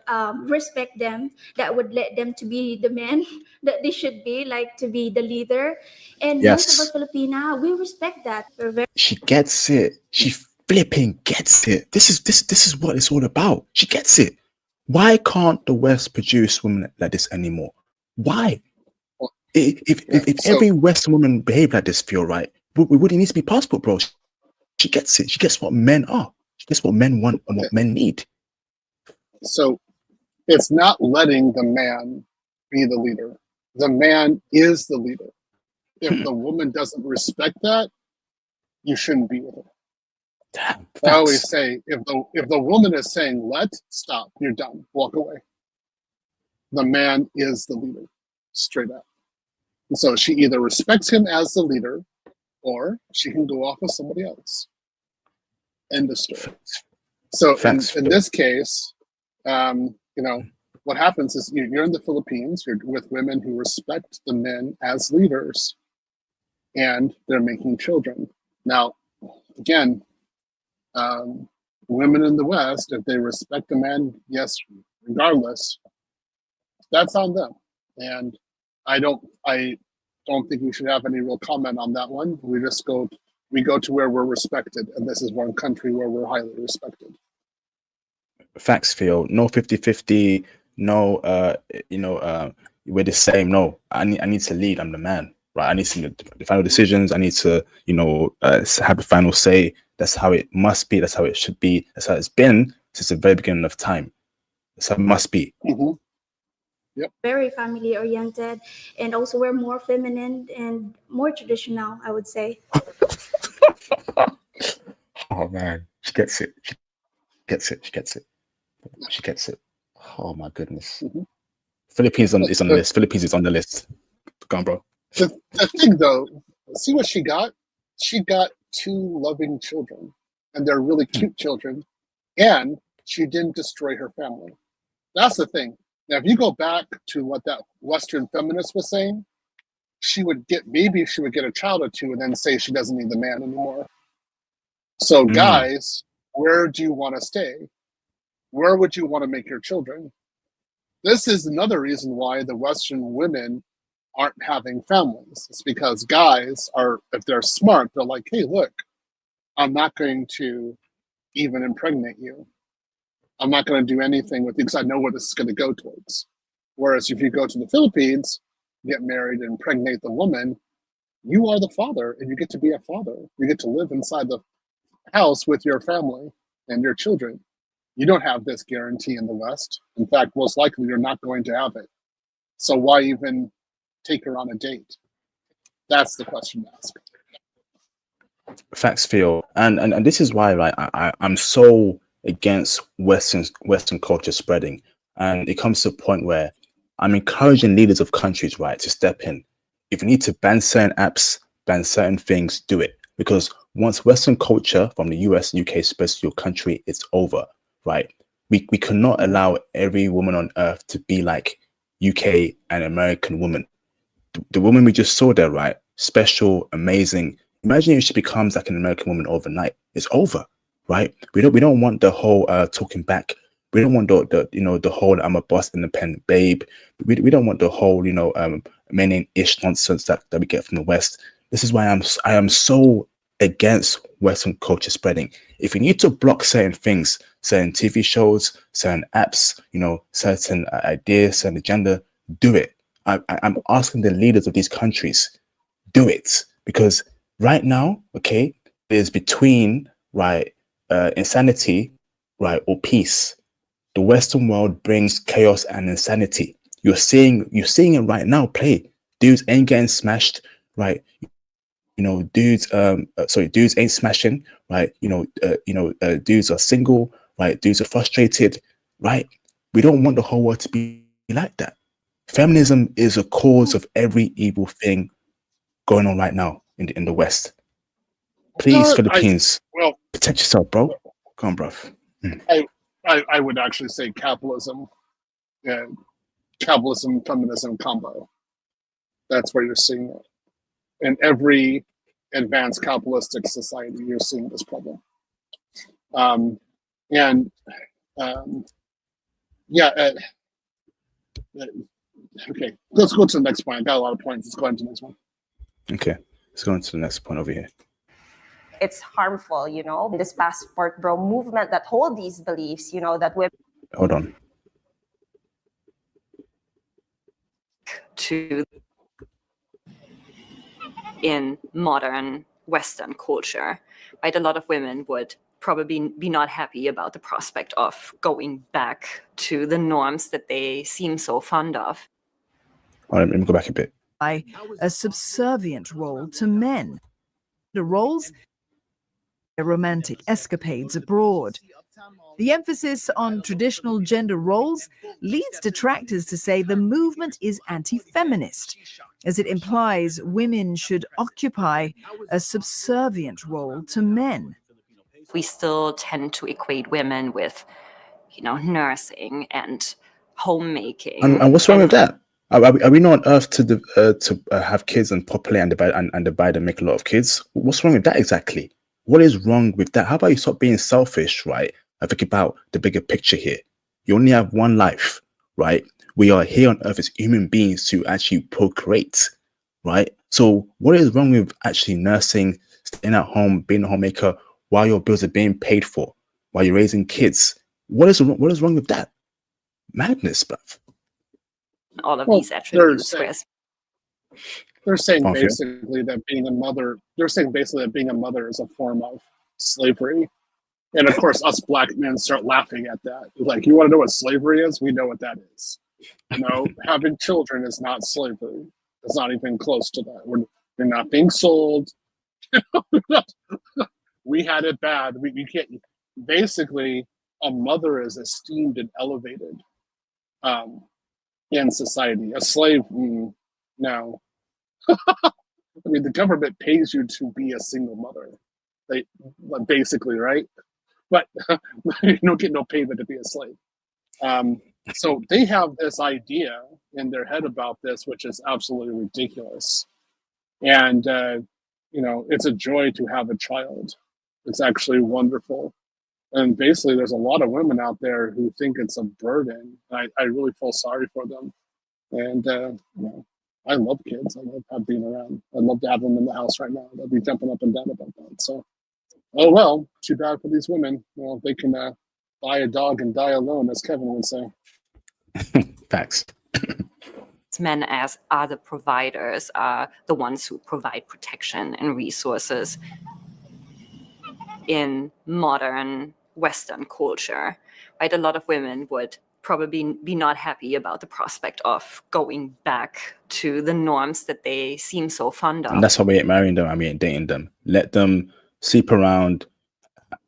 respect them, that would let them to be the man that they should be, like to be the leader. And most of us Filipina, we respect that. We're very She gets it. She flipping gets it. This is what it's all about. She gets it. Why can't the West produce women like this anymore? Why? If every Western woman behaved like this, feel right, we wouldn't need to be passport bros. She gets it. She gets what men are. She gets what men want and what men need. So it's not letting the man be the leader. The man is the leader. If the woman doesn't respect that, you shouldn't be with her. Damn, I always say, if the woman is saying stop, you're done, walk away. The man is the leader, straight up. And so she either respects him as the leader, or she can go off with somebody else. End of story. So in this case, what happens is you're in the Philippines, you're with women who respect the men as leaders, and they're making children. Now, again, women in the West, if they respect a man, yes, regardless, that's on them. And I don't think we should have any real comment on that one. We go to where we're respected, and this is one country where we're highly respected. Facts, Phil. No 50-50. No, we're the same. No, I need to lead. I'm the man, right? I need to make the final decisions. I need to, have the final say. That's how it must be. That's how it should be. That's how it's been since the very beginning of time. That's how it must be. Mm-hmm. Yep. Very family oriented, and also we're more feminine and more traditional, I would say. Oh man, she gets it. She gets it. She gets it. She gets it. Oh my goodness. Mm-hmm. Philippines is on the list. Philippines is on the list. Go on, bro. The thing though, see what she got? She got 2 loving children, and they're really cute children, and she didn't destroy her family. That's the thing. Now, if you go back to what that Western feminist was saying, she would get a child or 2 and then say she doesn't need the man anymore. So guys, where do you want to stay? Where would you want to make your children? This is another reason why the Western women aren't having families. It's because guys are, if they're smart, they're like, hey, look, I'm not going to even impregnate you. I'm not going to do anything with you because I know where this is going to go towards. Whereas if you go to the Philippines, get married and impregnate the woman, you are the father and you get to be a father. You get to live inside the house with your family and your children. You don't have this guarantee in the West. In fact, most likely you're not going to have it. So why even take her on a date? That's the question to ask. Facts, Phil. And this is why, right, I'm so against Western culture spreading. And it comes to a point where I'm encouraging leaders of countries, right, to step in. If you need to ban certain apps, ban certain things, do it. Because once Western culture from the US and UK spreads to your country, it's over, right? We cannot allow every woman on earth to be like UK and American woman. The woman we just saw there, right? Special, amazing. Imagine if she becomes like an American woman overnight. It's over, right? We don't want the whole talking back. We don't want the whole I'm a boss independent babe. We don't want the whole men ain't ish nonsense that we get from the West. This is why I am so against Western culture spreading. If you need to block certain things, certain TV shows, certain apps, certain ideas, certain agenda, do it. I'm asking the leaders of these countries, do it. Because right now, okay, there's between, right, insanity, right, or peace. The Western world brings chaos and insanity. You're seeing it right now play. Dudes ain't getting smashed, right? Dudes ain't smashing, right? Dudes are single, right? Dudes are frustrated, right? We don't want the whole world to be like that. Feminism is a cause of every evil thing going on right now in the West. Please, Philippines, protect yourself, bro. Come on, bro. I would actually say capitalism, feminism combo. That's where you're seeing it. In every advanced capitalistic society, you're seeing this problem. Okay, let's go to the next point. I got a lot of points. Let's go on to the next one. Okay, let's go on to the next point over here. It's harmful, this passport bro movement that hold these beliefs, that women. Hold on. To in modern Western culture, right? A lot of women would probably be not happy about the prospect of going back to the norms that they seem so fond of. All right, let me go back a bit. By a subservient role to men. The roles, their romantic escapades abroad. The emphasis on traditional gender roles leads detractors to say the movement is anti-feminist, as it implies women should occupy a subservient role to men. We still tend to equate women with, nursing and homemaking. And what's wrong with that? Are we not on Earth to have kids and populate and divide and make a lot of kids? What's wrong with that exactly? What is wrong with that? How about you stop being selfish, right? I think about the bigger picture here. You only have one life, right? We are here on Earth as human beings to actually procreate, right? So what is wrong with actually nursing, staying at home, being a homemaker while your bills are being paid for, while you're raising kids? What is wrong with that? Madness, bruv. All of these attributes. They're saying basically that being a mother. They're saying basically that being a mother is a form of slavery. And of course, us black men start laughing at that. Like, you want to know what slavery is? We know what that is. Having children is not slavery. It's not even close to that. We're not being sold. We had it bad. We can't. Basically, a mother is esteemed and elevated in society. A slave, no. I mean, the government pays you to be a single mother. Basically, right? But you don't get no payment to be a slave. So they have this idea in their head about this, which is absolutely ridiculous. And, it's a joy to have a child. It's actually wonderful. And basically, there's a lot of women out there who think it's a burden. I really feel sorry for them. And, I love kids. I love being around. I'd love to have them in the house right now. I'd be jumping up and down about that. So, oh well, too bad for these women. Well, they can buy a dog and die alone, as Kevin would say. Facts. Men as other providers are the ones who provide protection and resources in modern Western culture, right? A lot of women would probably be not happy about the prospect of going back to the norms that they seem so fond of. And that's why we ain't marrying them. We ain't dating them. Let them sleep around,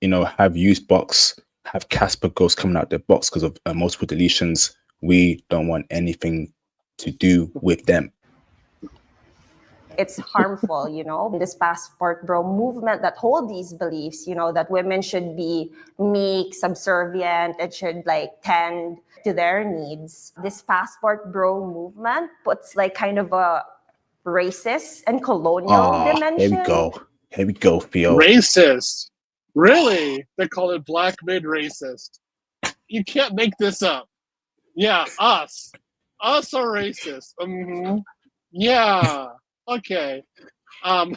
have used box, have Casper ghosts coming out their box because of multiple deletions. We don't want anything to do with them. It's harmful, this passport bro movement that hold these beliefs, that women should be meek, subservient, and should tend to their needs. This passport bro movement puts kind of a racist and colonial dimension. Here we go, Theo. Racist? Really? They call it black men racist. You can't make this up. Yeah, us. Us are racist. Mm-hmm. Yeah. Okay. You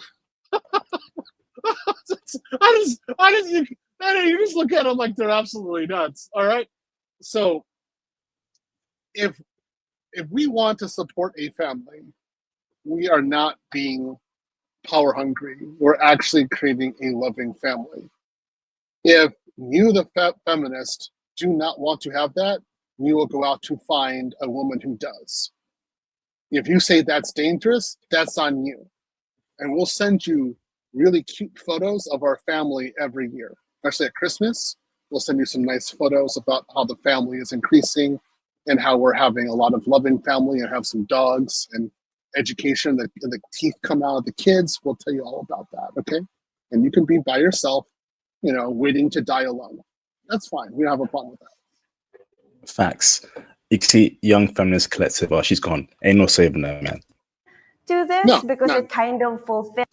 just look at them like they're absolutely nuts. All right. So if we want to support a family, we are not being power hungry. We're actually creating a loving family. If you, the feminist, do not want to have that, we will go out to find a woman who does. If you say that's dangerous, that's on you. And we'll send you really cute photos of our family every year. Especially at Christmas, we'll send you some nice photos about how the family is increasing and how we're having a lot of loving family and have some dogs and education. The teeth come out of the kids. We'll tell you all about that, okay? And you can be by yourself, waiting to die alone. That's fine. We don't have a problem with that. Facts. You can see Young Feminist Collective. Oh, she's gone. Ain't no saving her, man. Do this because it kind of fulfills.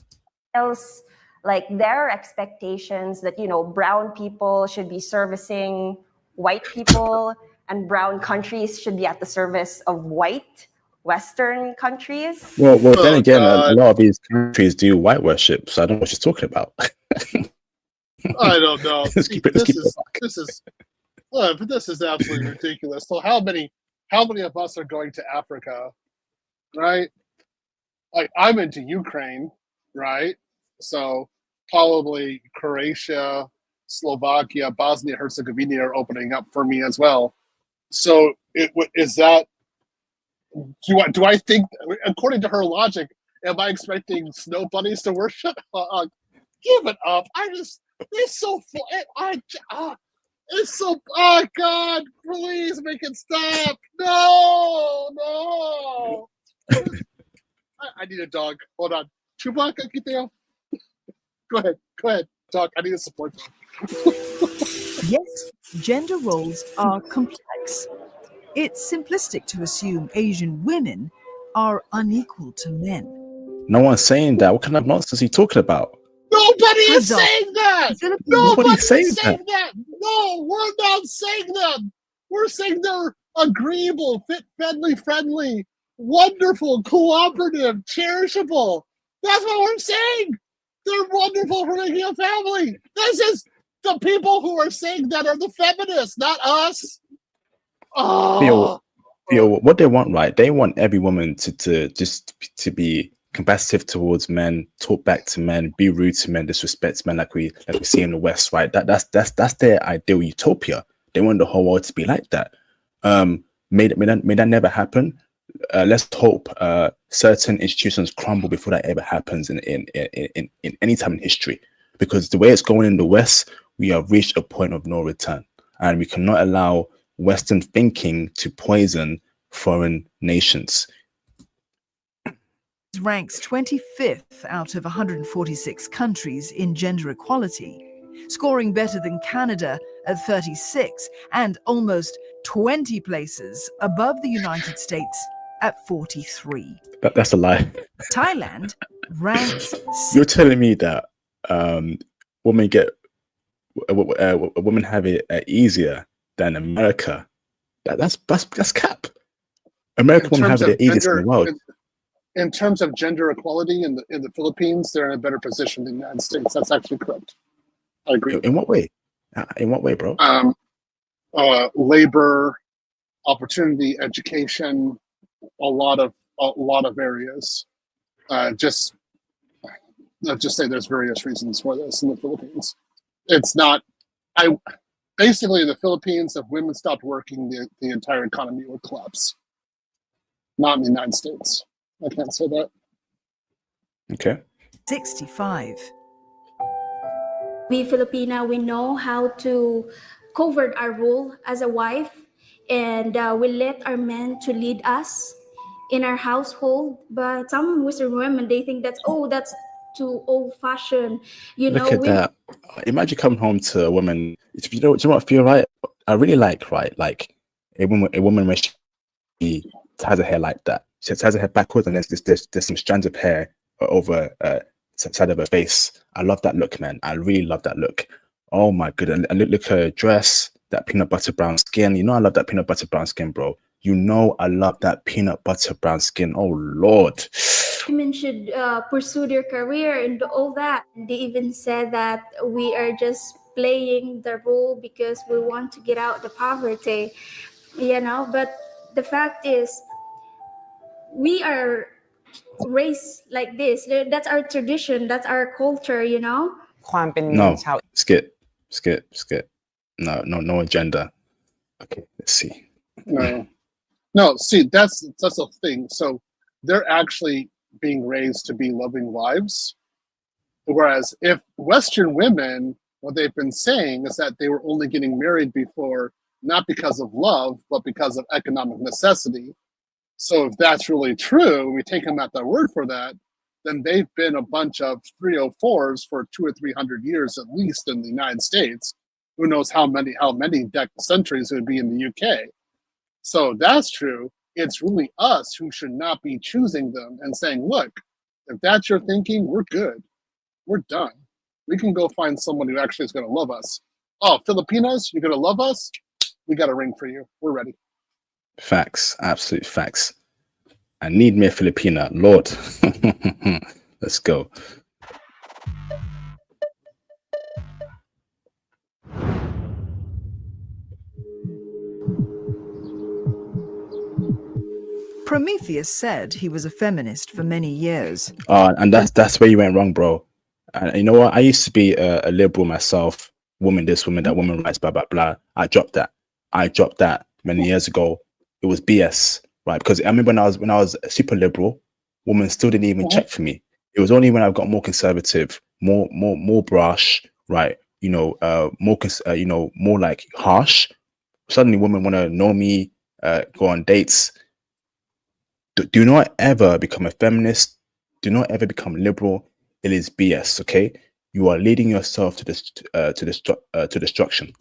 else, like their expectations that, you know, brown people should be servicing white people and brown countries should be at the service of white Western countries. Well, then again, a lot of these countries do white worship, so I don't know what she's talking about. I don't know. Let's keep it- let's keep it This is absolutely ridiculous. So how many of us are going to Africa, right? Like, I'm into Ukraine, right? So probably Croatia, Slovakia, Bosnia Herzegovina are opening up for me as well. So is that? Do I think, according to her logic, am I expecting snow bunnies to worship? Give it up! It's so it's so. Oh God! Please make it stop! No! I need a dog. Hold on, Chewbacca, Kiteo. Go ahead, dog. I need a support dog. Yes, gender roles are complex. It's simplistic to assume Asian women are unequal to men. No one's saying that. What kind of nonsense are you talking about? Nobody For is example, saying that. Philippines- Nobody Nobody's is saying saying that. No, we're not saying that. We're saying they're agreeable, friendly, wonderful, cooperative, cherishable. That's what we're saying. They're wonderful for making a family. This is the people who are saying that are the feminists, not us. Oh, Theo, what they want, right? They want every woman to just to be combative towards men, talk back to men, be rude to men, disrespect men, like we see in the West, right? That's their ideal utopia. They want the whole world to be like that. May that never happen. Let's hope certain institutions crumble before that ever happens in any time in history. Because the way it's going in the West, we have reached a point of no return, and we cannot allow Western thinking to poison foreign nations. Ranks 25th out of 146 countries in gender equality, scoring better than Canada at 36 and almost 20 places above the United States at 43. That's a lie. Thailand ranks You're telling me that women have it easier than America? That's cap. American women have it easiest in the world. In terms of gender equality in the Philippines, they're in a better position than the United States. That's actually correct. I agree. In what way? In what way, bro? Labor, opportunity, education, a lot of areas. Let's just say there's various reasons for this in the Philippines. It's not. Basically, in the Philippines, if women stopped working, the entire economy would collapse. Not in the United States. I can't say that. Okay. 65. We Filipina, we know how to cover our role as a wife, and we let our men to lead us in our household. But some Western women, they think that's too old-fashioned. Look at that. Imagine coming home to a woman. Do you know what I feel, right? I really like a woman when she ties her hair like that. She ties her hair backwards, and there's some strands of hair over side of her face. I love that look, man. I really love that look. Oh my goodness. And look at her dress, that peanut butter brown skin. You know I love that peanut butter brown skin, bro. You know I love that peanut butter brown skin. Oh Lord. Women should pursue their career and all that. They even said that we are just playing the role because we want to get out the poverty, But the fact is, we are raised like this. That's our tradition. That's our culture, No, skip. No agenda. Okay, let's see. No. See, that's the thing. So they're actually being raised to be loving wives, whereas if Western women, what they've been saying is that they were only getting married before, not because of love, but because of economic necessity. So if that's really true, we take them at their word for that, then they've been a bunch of 304s for 200 or 300 years at least in the United States. Who knows how many centuries it would be in the UK. So if that's true. It's really us who should not be choosing them and saying, look, if that's your thinking, we're good. we're done. We can go find someone who actually is going to love us. Oh, Filipinas, you're going to love us? We got a ring for you. We're ready. Facts, absolute facts. I need me a Filipina, Lord. Let's go. Prometheus said he was a feminist for many years. And that's where you went wrong, bro. And you know what? I used to be a liberal myself. Woman this, woman that, woman rights, blah blah blah. I dropped that many years ago. It was BS, right? Because I remember when I was super liberal, women still didn't even check for me. It was only when I got more conservative, more brash, right? More like harsh. Suddenly, women want to know me, go on dates. Do not ever become a feminist. Do not ever become liberal. It is BS. Okay, you are leading yourself to destruction.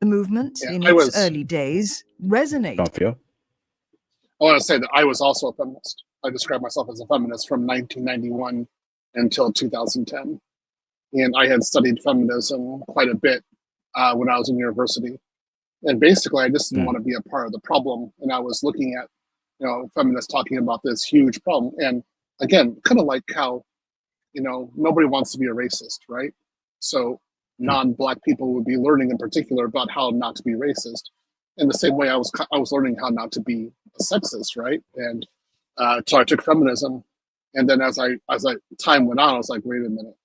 The movement in its early days resonated. Don't feel? I want to say that I was also a feminist. I describe myself as a feminist from 1991 until 2010. And I had studied feminism quite a bit when I was in university. And basically, I just didn't want to be a part of the problem. And I was looking at, feminists talking about this huge problem. And again, kind of like how, nobody wants to be a racist, right? So non-Black people would be learning in particular about how not to be racist. In the same way, I was learning how not to be a sexist, right? And so I took feminism, and then as time went on, I was like, wait a minute,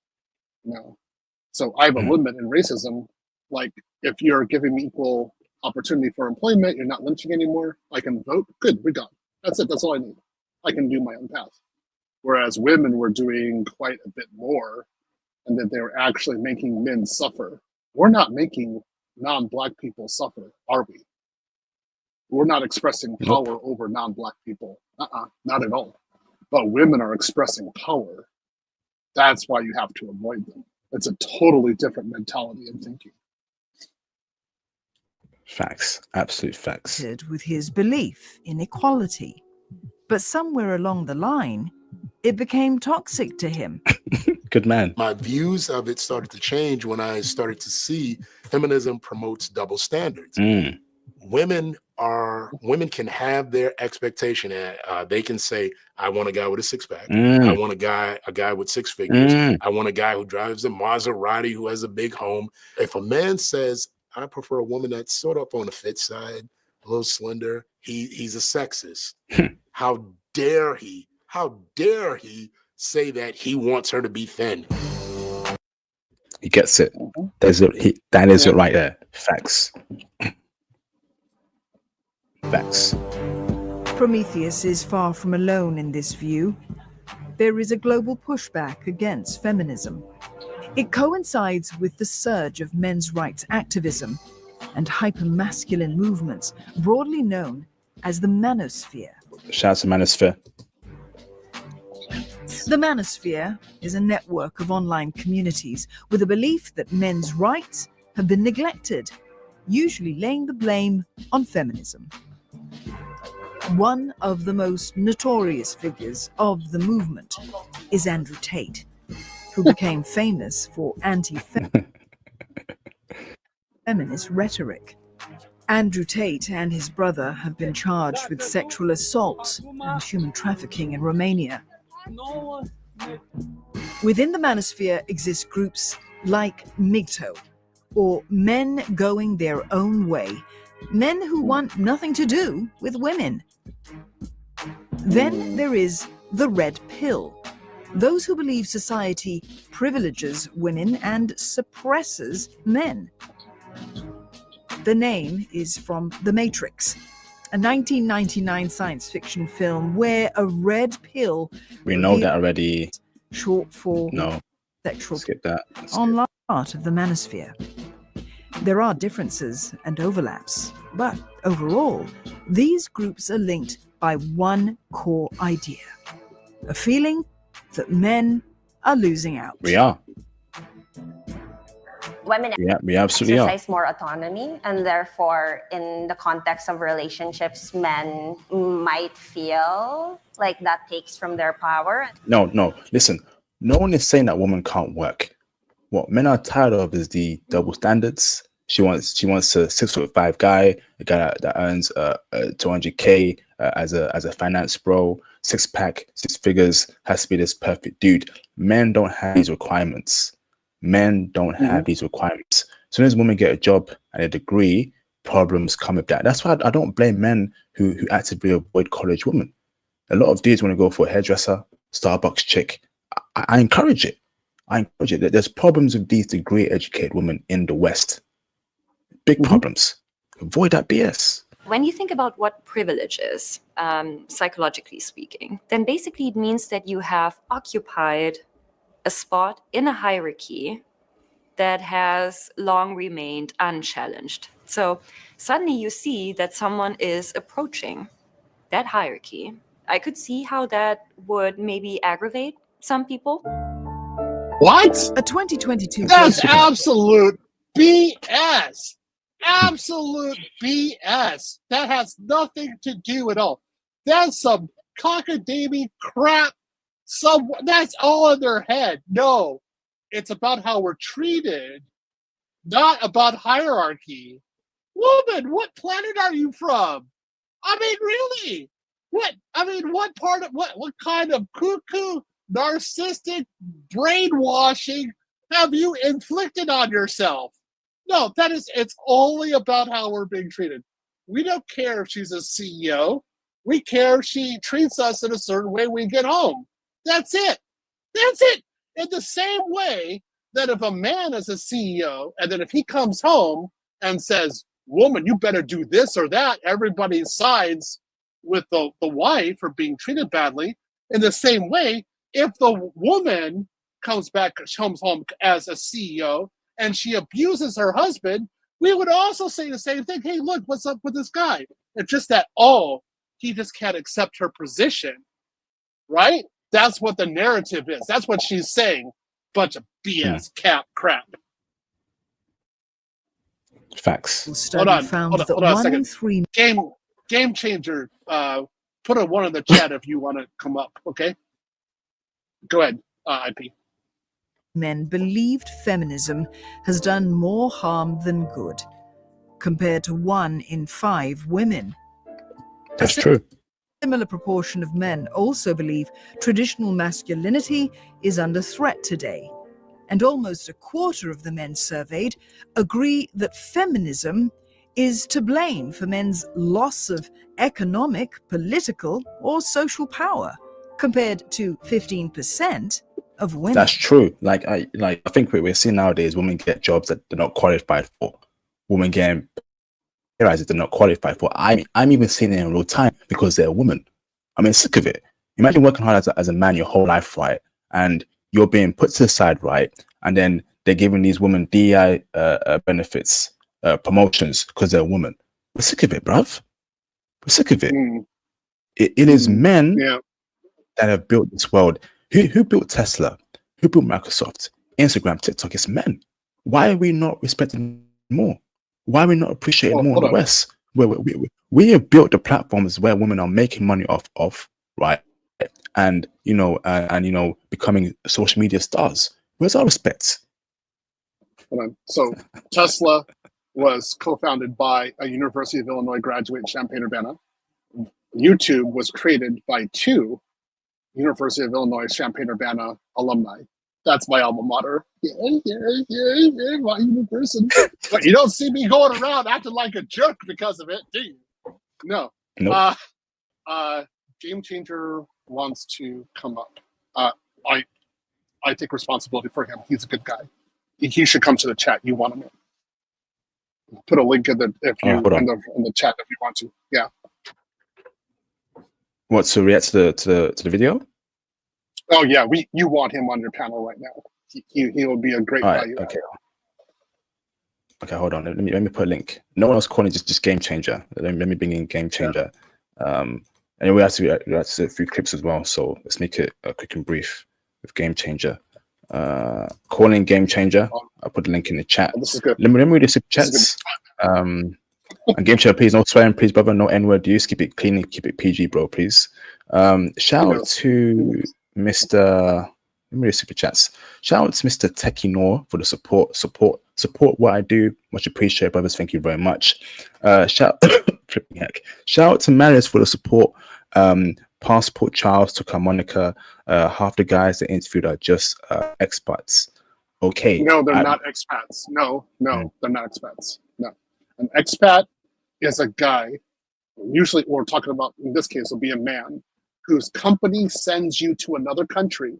So I have a limit in racism. Like, if you're giving me equal opportunity for employment, you're not lynching anymore, I can vote. Good, we're done. That's it. That's all I need. I can do my own path. Whereas women were doing quite a bit more, and that they were actually making men suffer. We're not making non-Black people suffer, are we? We're not expressing power over non-Black people. Not at all. But women are expressing power. That's why you have to avoid them. It's a totally different mentality and thinking. Facts, absolute facts. With his belief in equality. But somewhere along the line, it became toxic to him. Good man. My views of it started to change when I started to see feminism promotes double standards. Women can have their expectation. They can say, I want a guy with a six-pack. I want a guy with six figures. I want a guy who drives a Maserati, who has a big home. If a man says, I prefer a woman that's sort of on the fit side, a little slender, he's a sexist. How dare he say that he wants her to be thin? He gets it. That is it right there. Facts. Facts. Prometheus is far from alone in this view. There is a global pushback against feminism. It coincides with the surge of men's rights activism and hypermasculine movements, broadly known as the manosphere. Shout out to manosphere. The manosphere is a network of online communities with a belief that men's rights have been neglected, usually laying the blame on feminism. One of the most notorious figures of the movement is Andrew Tate, who became famous for anti-feminist rhetoric. Andrew Tate and his brother have been charged with sexual assault and human trafficking in Romania. Within the manosphere exist groups like MGTOW, or Men Going Their Own Way, men who want nothing to do with women. Then there is the Red Pill, those who believe society privileges women and suppresses men. The name is from The Matrix, a 1999 science fiction film where a red pill... We know that already. Short for sexual... Skip that. On part of the manosphere. There are differences and overlaps, but overall, these groups are linked by one core idea. A feeling that men are losing out. We are. Women we absolutely exercise more autonomy, and therefore, in the context of relationships, men might feel like that takes from their power. No. Listen, no one is saying that women can't work. What men are tired of is the double standards. She wants a 6'5" guy, a guy that earns 200K as a finance bro, 6-pack, 6 figures, has to be this perfect dude. Men don't have these requirements. Men don't have these requirements. As soon as women get a job and a degree, problems come with that. That's why I don't blame men who actively avoid college women. A lot of dudes want to go for a hairdresser, Starbucks chick. I encourage it. I encourage it. There's problems with these degree educated women in the West. Big problems. Avoid that BS. When you think about what privilege is, psychologically speaking, then basically it means that you have occupied a spot in a hierarchy that has long remained unchallenged. So suddenly you see that someone is approaching that hierarchy. I could see how that would maybe aggravate some people. What? A 2022. That's absolute BS. Absolute BS. That has nothing to do at all. That's some cockadamie crap. That's all in their head. No, it's about how we're treated, not about hierarchy. Woman, what planet are you from? I mean, really? What kind of cuckoo, narcissistic brainwashing have you inflicted on yourself? No, it's only about how we're being treated. We don't care if she's a CEO. We care if she treats us in a certain way when we get home. That's it. That's it. In the same way that if a man is a CEO and then if he comes home and says, woman, you better do this or that, everybody sides with the wife for being treated badly. In the same way, if the woman comes home as a CEO and she abuses her husband, we would also say the same thing. Hey, look, what's up with this guy? It's just that, he just can't accept her position, right? That's what the narrative is. That's what she's saying. Bunch of BS crap. Facts. Hold on a second. Game changer. Put a 1 in the chat if you want to come up. Okay. Go ahead, IP. Men believed feminism has done more harm than good, compared to 1 in 5 women. That's true. A similar proportion of men also believe traditional masculinity is under threat today, and almost a quarter of the men surveyed agree that feminism is to blame for men's loss of economic, political, or social power, compared to 15% of women. That's true. I think we're seeing nowadays women get jobs that they're not qualified for. Women getting rises they're not qualified for. I'm even seeing it in real time because they're a woman. I mean, sick of it. Imagine working hard as a man your whole life, right? And you're being put to the side, right? And then they're giving these women DEI benefits, promotions because they're a woman. We're sick of it, bruv. We're sick of it. It is men that have built this world. Who built Tesla? Who built Microsoft? Instagram, TikTok? It's men. Why are we not respecting more? Why are we not appreciating more in the West? We have built the platforms where women are making money off, right? And becoming social media stars. Where's our respect? Hold on. So Tesla was co-founded by a University of Illinois graduate, Champaign-Urbana. YouTube was created by 2 University of Illinois Champaign-Urbana alumni. That's my alma mater. Yeah, my university. But you don't see me going around acting like a jerk because of it, do you? No. Nope. Game Changer wants to come up. I take responsibility for him. He's a good guy. He should come to the chat. You want him in. Put a link in the chat if you want to. Yeah. What, to react to the video? Oh yeah, you want him on your panel right now. He will be a great value. Okay. Okay, hold on. Let me put a link. No one else calling, just Game Changer. Let me bring in Game Changer. And we have to do a few clips as well. So let's make it quick and brief with Game Changer. Calling Game Changer. I'll put the link in the chat. This is good. Let me read the super chats. And Game Changer, please, no swearing, please, brother. No N-word use. Keep it clean. Keep it PG, bro, please. Shout out to Mr. Let me read super chats. Shout out to Mr. Techie Noor for the support what I do. Much appreciated, brothers. Thank you very much. Shout out to Marius for the support. Passport Charles, to Monica. Half the guys that interviewed are just expats. Okay. No, they're not expats. No, they're not expats. No. An expat is a guy, usually we're talking about, in this case, will be a man, whose company sends you to another country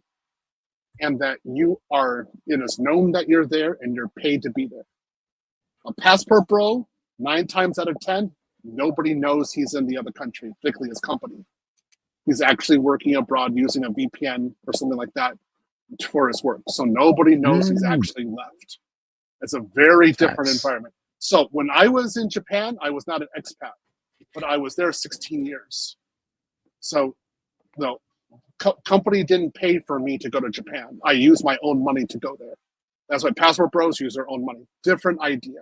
and that it is known that you're there and you're paid to be there. A passport bro, 9 times out of 10, nobody knows he's in the other country, particularly his company. He's actually working abroad using a VPN or something like that for his work. So nobody knows he's actually left. It's a very different environment. So when I was in Japan, I was not an expat, but I was there 16 years. So the company didn't pay for me to go to Japan. I used my own money to go there. That's why passport bros use their own money. Different idea.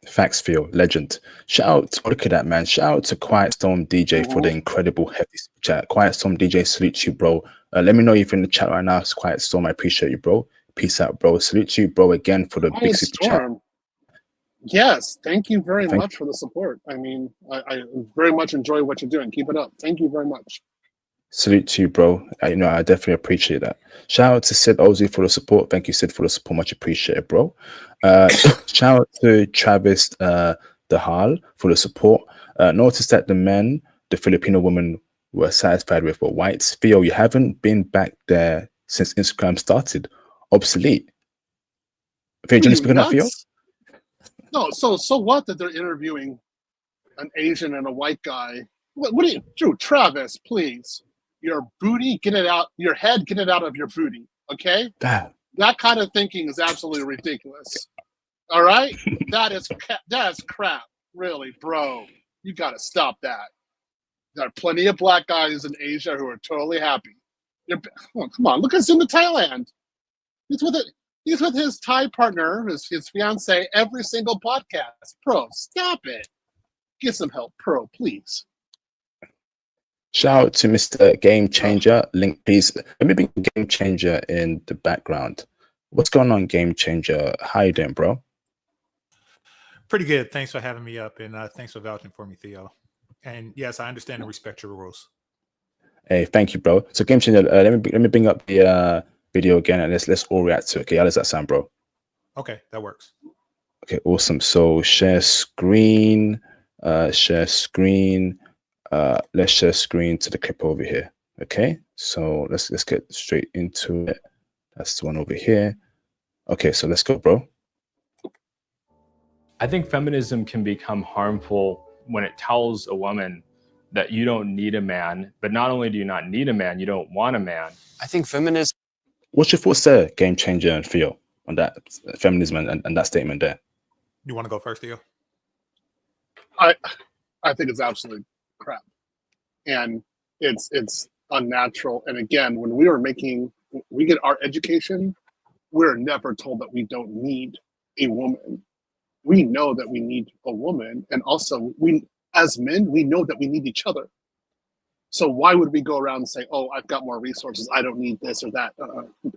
Facts, feel legend. Shout out, look at that, man. Shout out to Quiet Storm DJ for the incredible heavy chat. Quiet Storm DJ, salute you, bro. Let me know if you're in the chat right now. It's Quiet Storm. I appreciate you, bro. Peace out, bro. Salute you, bro, again for the big super chat. Yes, thank you very much for the support. I mean, I very much enjoy what you're doing. Keep it up. Thank you very much. Salute to you, bro. I definitely appreciate that. Shout out to Sid Ozzy for the support. Thank you, Sid, for the support. Much appreciated, bro. Shout out to Travis Dahal for the support. Notice that the men, the Filipino women, were satisfied with what whites. Theo, you haven't been back there since Instagram started. Obsolete. Theo, do you want to speak on that, Theo? No, so what that they're interviewing an Asian and a white guy? What do you do, Travis? Please, your booty, get it out. Your head, get it out of your booty. Okay, that kind of thinking is absolutely ridiculous. All right, that's crap. Really, bro, you got to stop that. There are plenty of black guys in Asia who are totally happy. Come on, look at him in Thailand. He's with his Thai partner, his fiance, every single podcast. Bro, stop it. Get some help, bro, please. Shout out to Mr. Game Changer. Link, please. Let me bring Game Changer in the background. What's going on, Game Changer? How you doing, bro? Pretty good. Thanks for having me up, and thanks for vouching for me, Theo. And yes, I understand and respect your rules. Hey, thank you, bro. So, Game Changer, let me bring up the video again, and let's all react to it. Okay, how does that sound, bro? Okay, that works. Okay, awesome. So, share screen. Let's share screen to the clip over here. Okay, so let's get straight into it. That's the one over here. Okay, so let's go, bro. I think feminism can become harmful when it tells a woman that you don't need a man, but not only do you not need a man, you don't want a man. I think feminism. What's your thoughts there, Game Changer and Theo, on that feminism and that statement there? You want to go first, Theo? I think it's absolutely crap, and it's unnatural. And again, when we get our education, we're never told that we don't need a woman. We know that we need a woman, and also we, as men, we know that we need each other. So why would we go around and say, "Oh, I've got more resources. I don't need this or that"?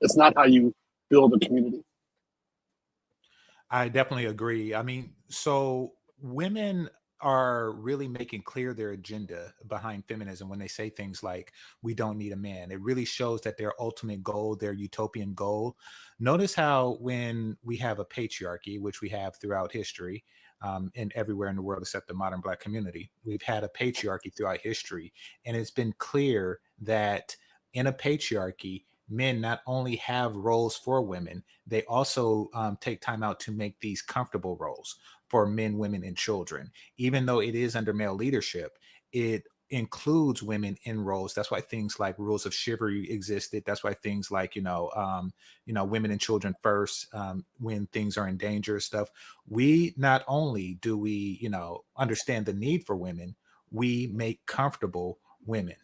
It's not how you build a community. I definitely agree. I mean, so women are really making clear their agenda behind feminism when they say things like, we don't need a man. It really shows that their ultimate goal, their utopian goal. Notice how when we have a patriarchy, which we have throughout history, and everywhere in the world except the modern Black community, we've had a patriarchy throughout history. And it's been clear that in a patriarchy, men not only have roles for women, they also take time out to make these comfortable roles for men, women, and children. Even though it is under male leadership, it includes women in roles. That's why things like rules of chivalry existed. That's why things like, women and children first, when things are in danger stuff. We not only do we, understand the need for women, we make comfortable women.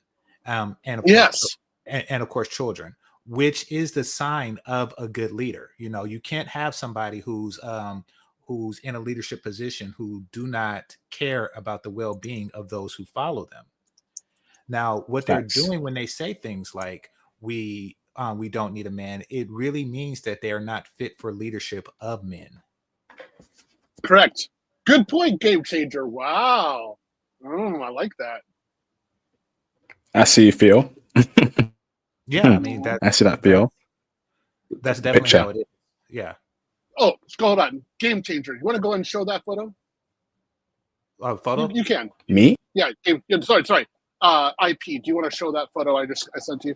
And of course, children, which is the sign of a good leader. You can't have somebody who's in a leadership position who do not care about the well-being of those who follow them. Now, what they're doing when they say things like, we don't need a man, it really means that they are not fit for leadership of men. Correct. Good point, Game Changer. Wow. I like that. I see you, Phil. Yeah, I mean I see that, Phil. That's definitely Picture. how it is. Yeah. Oh, hold on. Game Changer. You want to go ahead and show that photo? Photo? You can. Me? Yeah. Sorry. IP. Do you want to show that photo I sent you?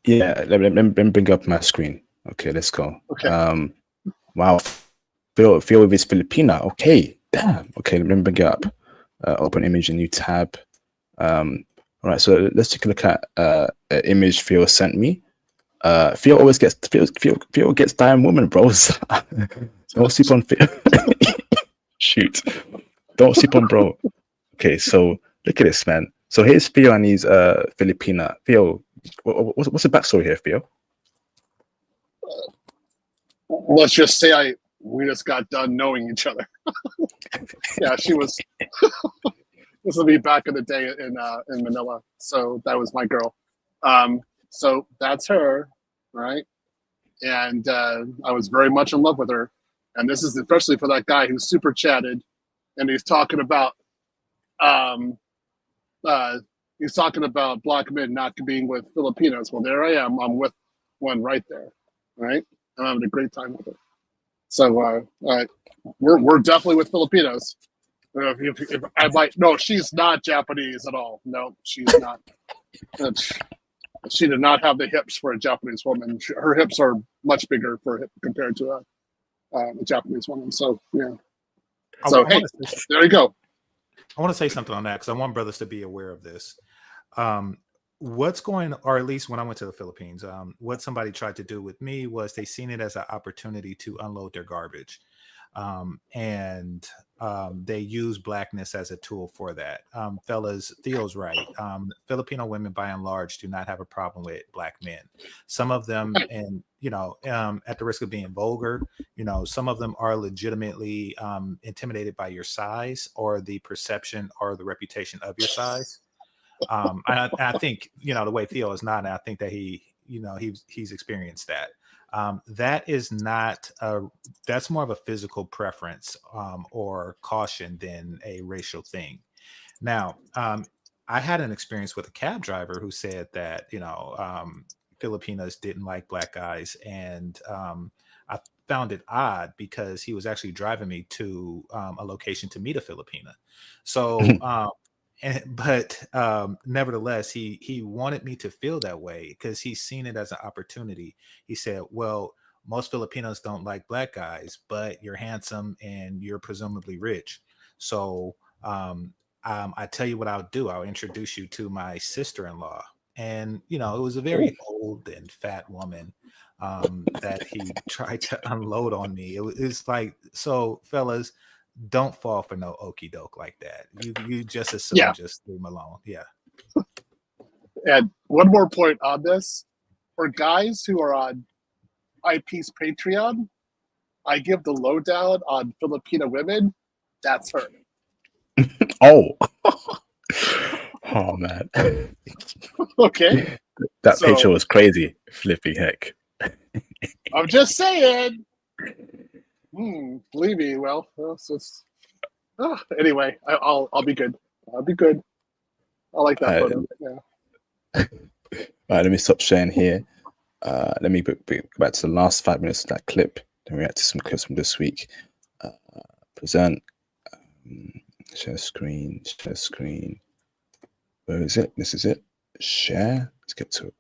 Yeah. Let me bring up my screen. Okay, let's go. Okay. Wow. Phil with his Filipina. Okay. Damn. Okay, let me bring it up. Open image, a new tab. All right. So let's take a look at an image Phil sent me. Phil always gets Phil gets Diamond Woman, bro. Don't sleep on Phil. Shoot. Don't sleep on bro. Okay, so look at this, man. So here's Phil and he's Filipina. Phil, what's the backstory here, Phil? Let's just say we just got done knowing each other. Yeah, she was. This will be back in the day in Manila. So that was my girl. So that's her, right? And I was very much in love with her. And this is especially for that guy who's super chatted, and he's talking about black men not being with Filipinos. Well, there I am. I'm with one right there, right? I'm having a great time with her. So we're definitely with Filipinos. If I might, no, she's not Japanese at all. No, she's not. She did not have the hips for a Japanese woman. Her hips are much bigger compared to a Japanese woman. So yeah. So hey, there you go. I want to say something on that because I want brothers to be aware of this. What's going, or at least when I went to the Philippines, what somebody tried to do with me was they seen it as an opportunity to unload their garbage. And they use blackness as a tool for that. Fellas, Theo's right. Filipino women, by and large, do not have a problem with black men. Some of them, and at the risk of being vulgar, some of them are legitimately intimidated by your size or the perception or the reputation of your size. I think the way Theo is not, and I think that he's experienced that. That is not that's more of a physical preference or caution than a racial thing. Now, I had an experience with a cab driver who said that Filipinas didn't like black guys, and I found it odd because he was actually driving me to a location to meet a Filipina. So but nevertheless, he wanted me to feel that way because he's seen it as an opportunity. He said, well, most Filipinos don't like black guys, but you're handsome and you're presumably rich. So I tell you what I'll do. I'll introduce you to my sister-in-law. And, it was a very old and fat woman that he tried to unload on me. It's like, so fellas, don't fall for no okie doke like that. You just assume, just leave him alone. Yeah. And one more point on this. For guys who are on IP's Patreon, I give the lowdown on Filipina women. That's her. Oh man. Okay. That picture was crazy. Flipping heck. I'm just saying. Believe me. Well, anyway, I'll be good. I'll be good. I like that photo. Yeah. All right, let me stop sharing here. Let me go back to the last 5 minutes of that clip. Then react to some clips from this week. Present. Share screen. Share screen. Where is it? This is it. Share. Let's get to it.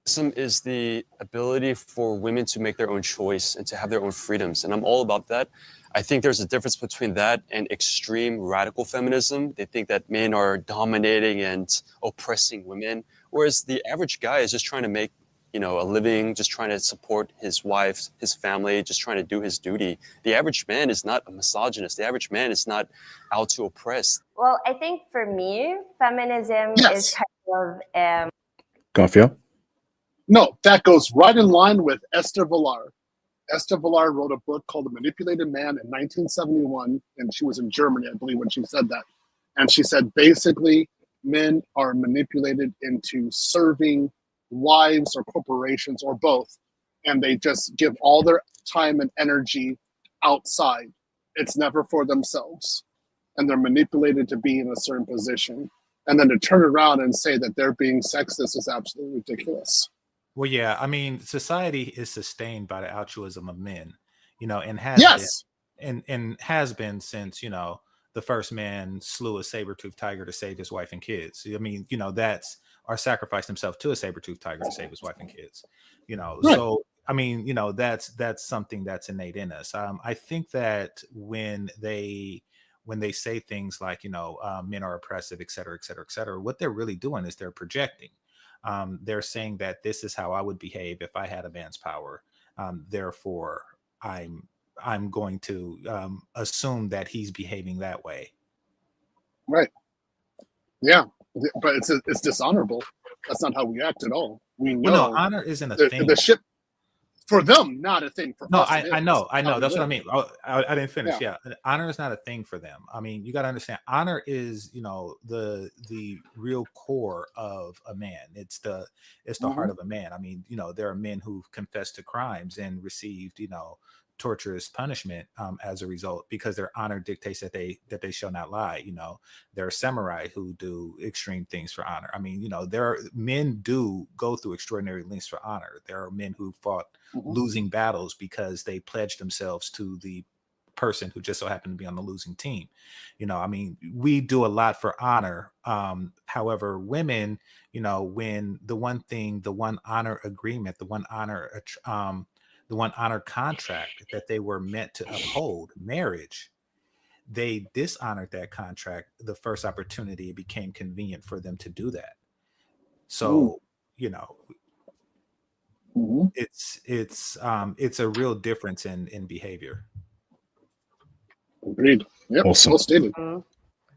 Feminism is the ability for women to make their own choice and to have their own freedoms. And I'm all about that. I think there's a difference between that and extreme radical feminism. They think that men are dominating and oppressing women, whereas the average guy is just trying to make, a living, just trying to support his wife, his family, just trying to do his duty. The average man is not a misogynist. The average man is not out to oppress. Well, I think for me, feminism is kind of... Go on, Phil. No, that goes right in line with Esther Villar. Esther Villar wrote a book called The Manipulated Man in 1971, and she was in Germany, I believe, when she said that. And she said, basically, men are manipulated into serving wives or corporations or both, and they just give all their time and energy outside. It's never for themselves, and they're manipulated to be in a certain position, and then to turn around and say that they're being sexist is absolutely ridiculous. Well, yeah, I mean, society is sustained by the altruism of men, and has been, and has been since, the first man slew a saber-toothed tiger to save his wife and kids. I mean, that's, or sacrificed himself to a saber-toothed tiger to save his wife and kids. Right. So I mean, that's something that's innate in us. I think that when they say things like, men are oppressive, et cetera, et cetera, et cetera, what they're really doing is they're projecting. They're saying that this is how I would behave if I had a man's power. Therefore, I'm going to assume that he's behaving that way. Right. Yeah, but it's dishonorable. That's not how we act at all. We know Well, no, honor isn't a thing. The ship for them, not a thing for No, us. I know. That's what I mean. I didn't finish. Yeah. Yeah. Honor is not a thing for them. I mean, you got to understand, honor is, the real core of a man. It's the heart of a man. I mean, there are men who've confessed to crimes and received, torturous punishment as a result, because their honor dictates that they shall not lie. There are samurai who do extreme things for honor. I mean, there are men do go through extraordinary lengths for honor. There are men who fought losing battles because they pledged themselves to the person who just so happened to be on the losing team. I mean, we do a lot for honor. However, women, when the one honor agreement, the one honor contract that they were meant to uphold, marriage, they dishonored that contract the first opportunity it became convenient for them to do that. So, it's a real difference in behavior. Agreed. Yep. Awesome. Well stated.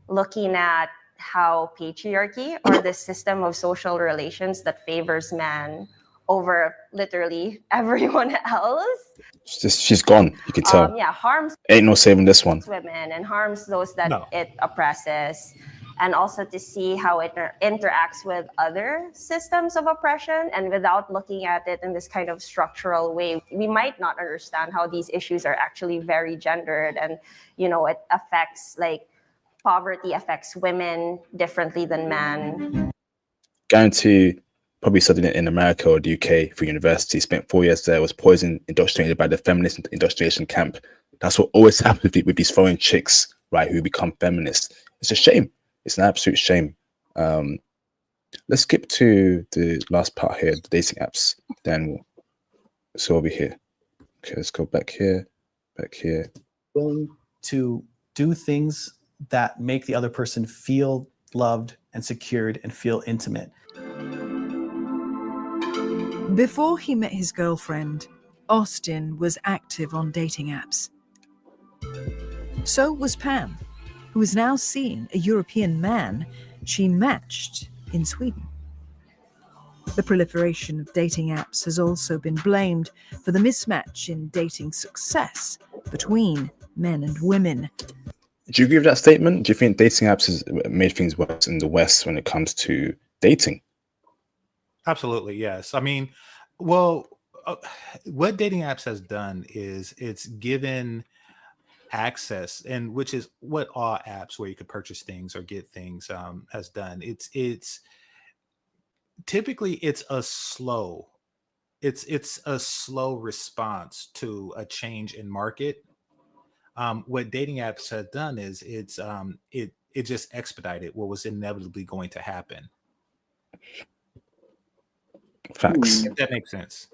Looking at how patriarchy, or the system of social relations that favors man over literally everyone else, She's gone. You can tell. harms Ain't no saving this one. women and harms those that it oppresses, and also to see how it interacts with other systems of oppression. And without looking at it in this kind of structural way, we might not understand how these issues are actually very gendered, and it affects, like, poverty affects women differently than men. Guarantee probably studied it in America or the UK for university, spent 4 years there, was poisoned, indoctrinated by the feminist indoctrination camp. That's what always happens with these foreign chicks, right, who become feminists. It's a shame. It's an absolute shame. Let's skip to the last part here, the dating apps. Then so over here. Okay, let's go back here. Willing to do things that make the other person feel loved and secured and feel intimate. Before he met his girlfriend, Austin was active on dating apps. So was Pam, who is now seeing a European man she matched in Sweden. The proliferation of dating apps has also been blamed for the mismatch in dating success between men and women. Do you agree with that statement? Do you think dating apps has made things worse in the West when it comes to dating? Absolutely, yes. I mean, well, what dating apps has done is it's given access, and which is what all apps where you could purchase things or get things has done. It's typically it's a slow response to a change in market. What dating apps have done is it just expedited what was inevitably going to happen. Facts. If that makes sense.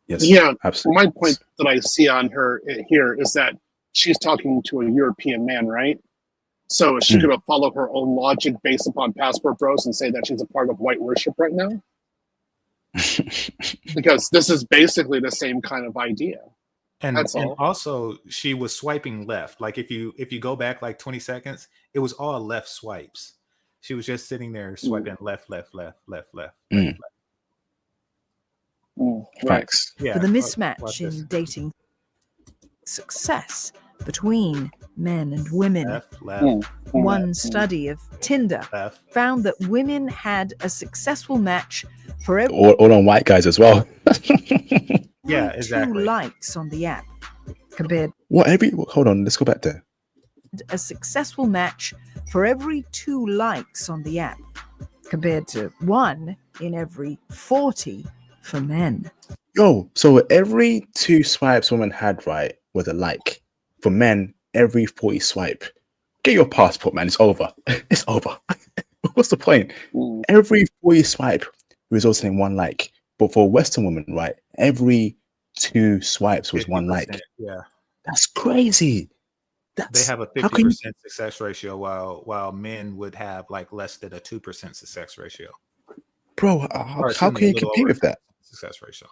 Yes. Yeah. Absolutely. My point that I see on her here is that she's talking to a European man, right? So she could follow her own logic based upon Passport Bros and say that she's a part of white worship right now. Because this is basically the same kind of idea. And, That's all. And also she was swiping left. Like if you go back like 20 seconds, it was all left swipes. She was just sitting there swiping left. Facts. For the mismatch in dating success between men and women. Left. One study of Tinder found that women had a successful match for every All on white guys as well. Yeah, 2 exactly. likes on the app, compared Hold on, let's go back there. a successful match for every 2 likes on the app, compared to 1 in every 40 for men. Yo, so every 2 swipes women had, right, was a like. For men, every 40 swipe. Get your passport, man. It's over. It's over. What's the point? Every 40 swipe resulted in 1 like. But for Western women, right, every 2 swipes was 1 like. Yeah. That's crazy. They have a 50% success ratio, while men would have like less than a 2% success ratio. Bro, how can you compete with that? Success ratio.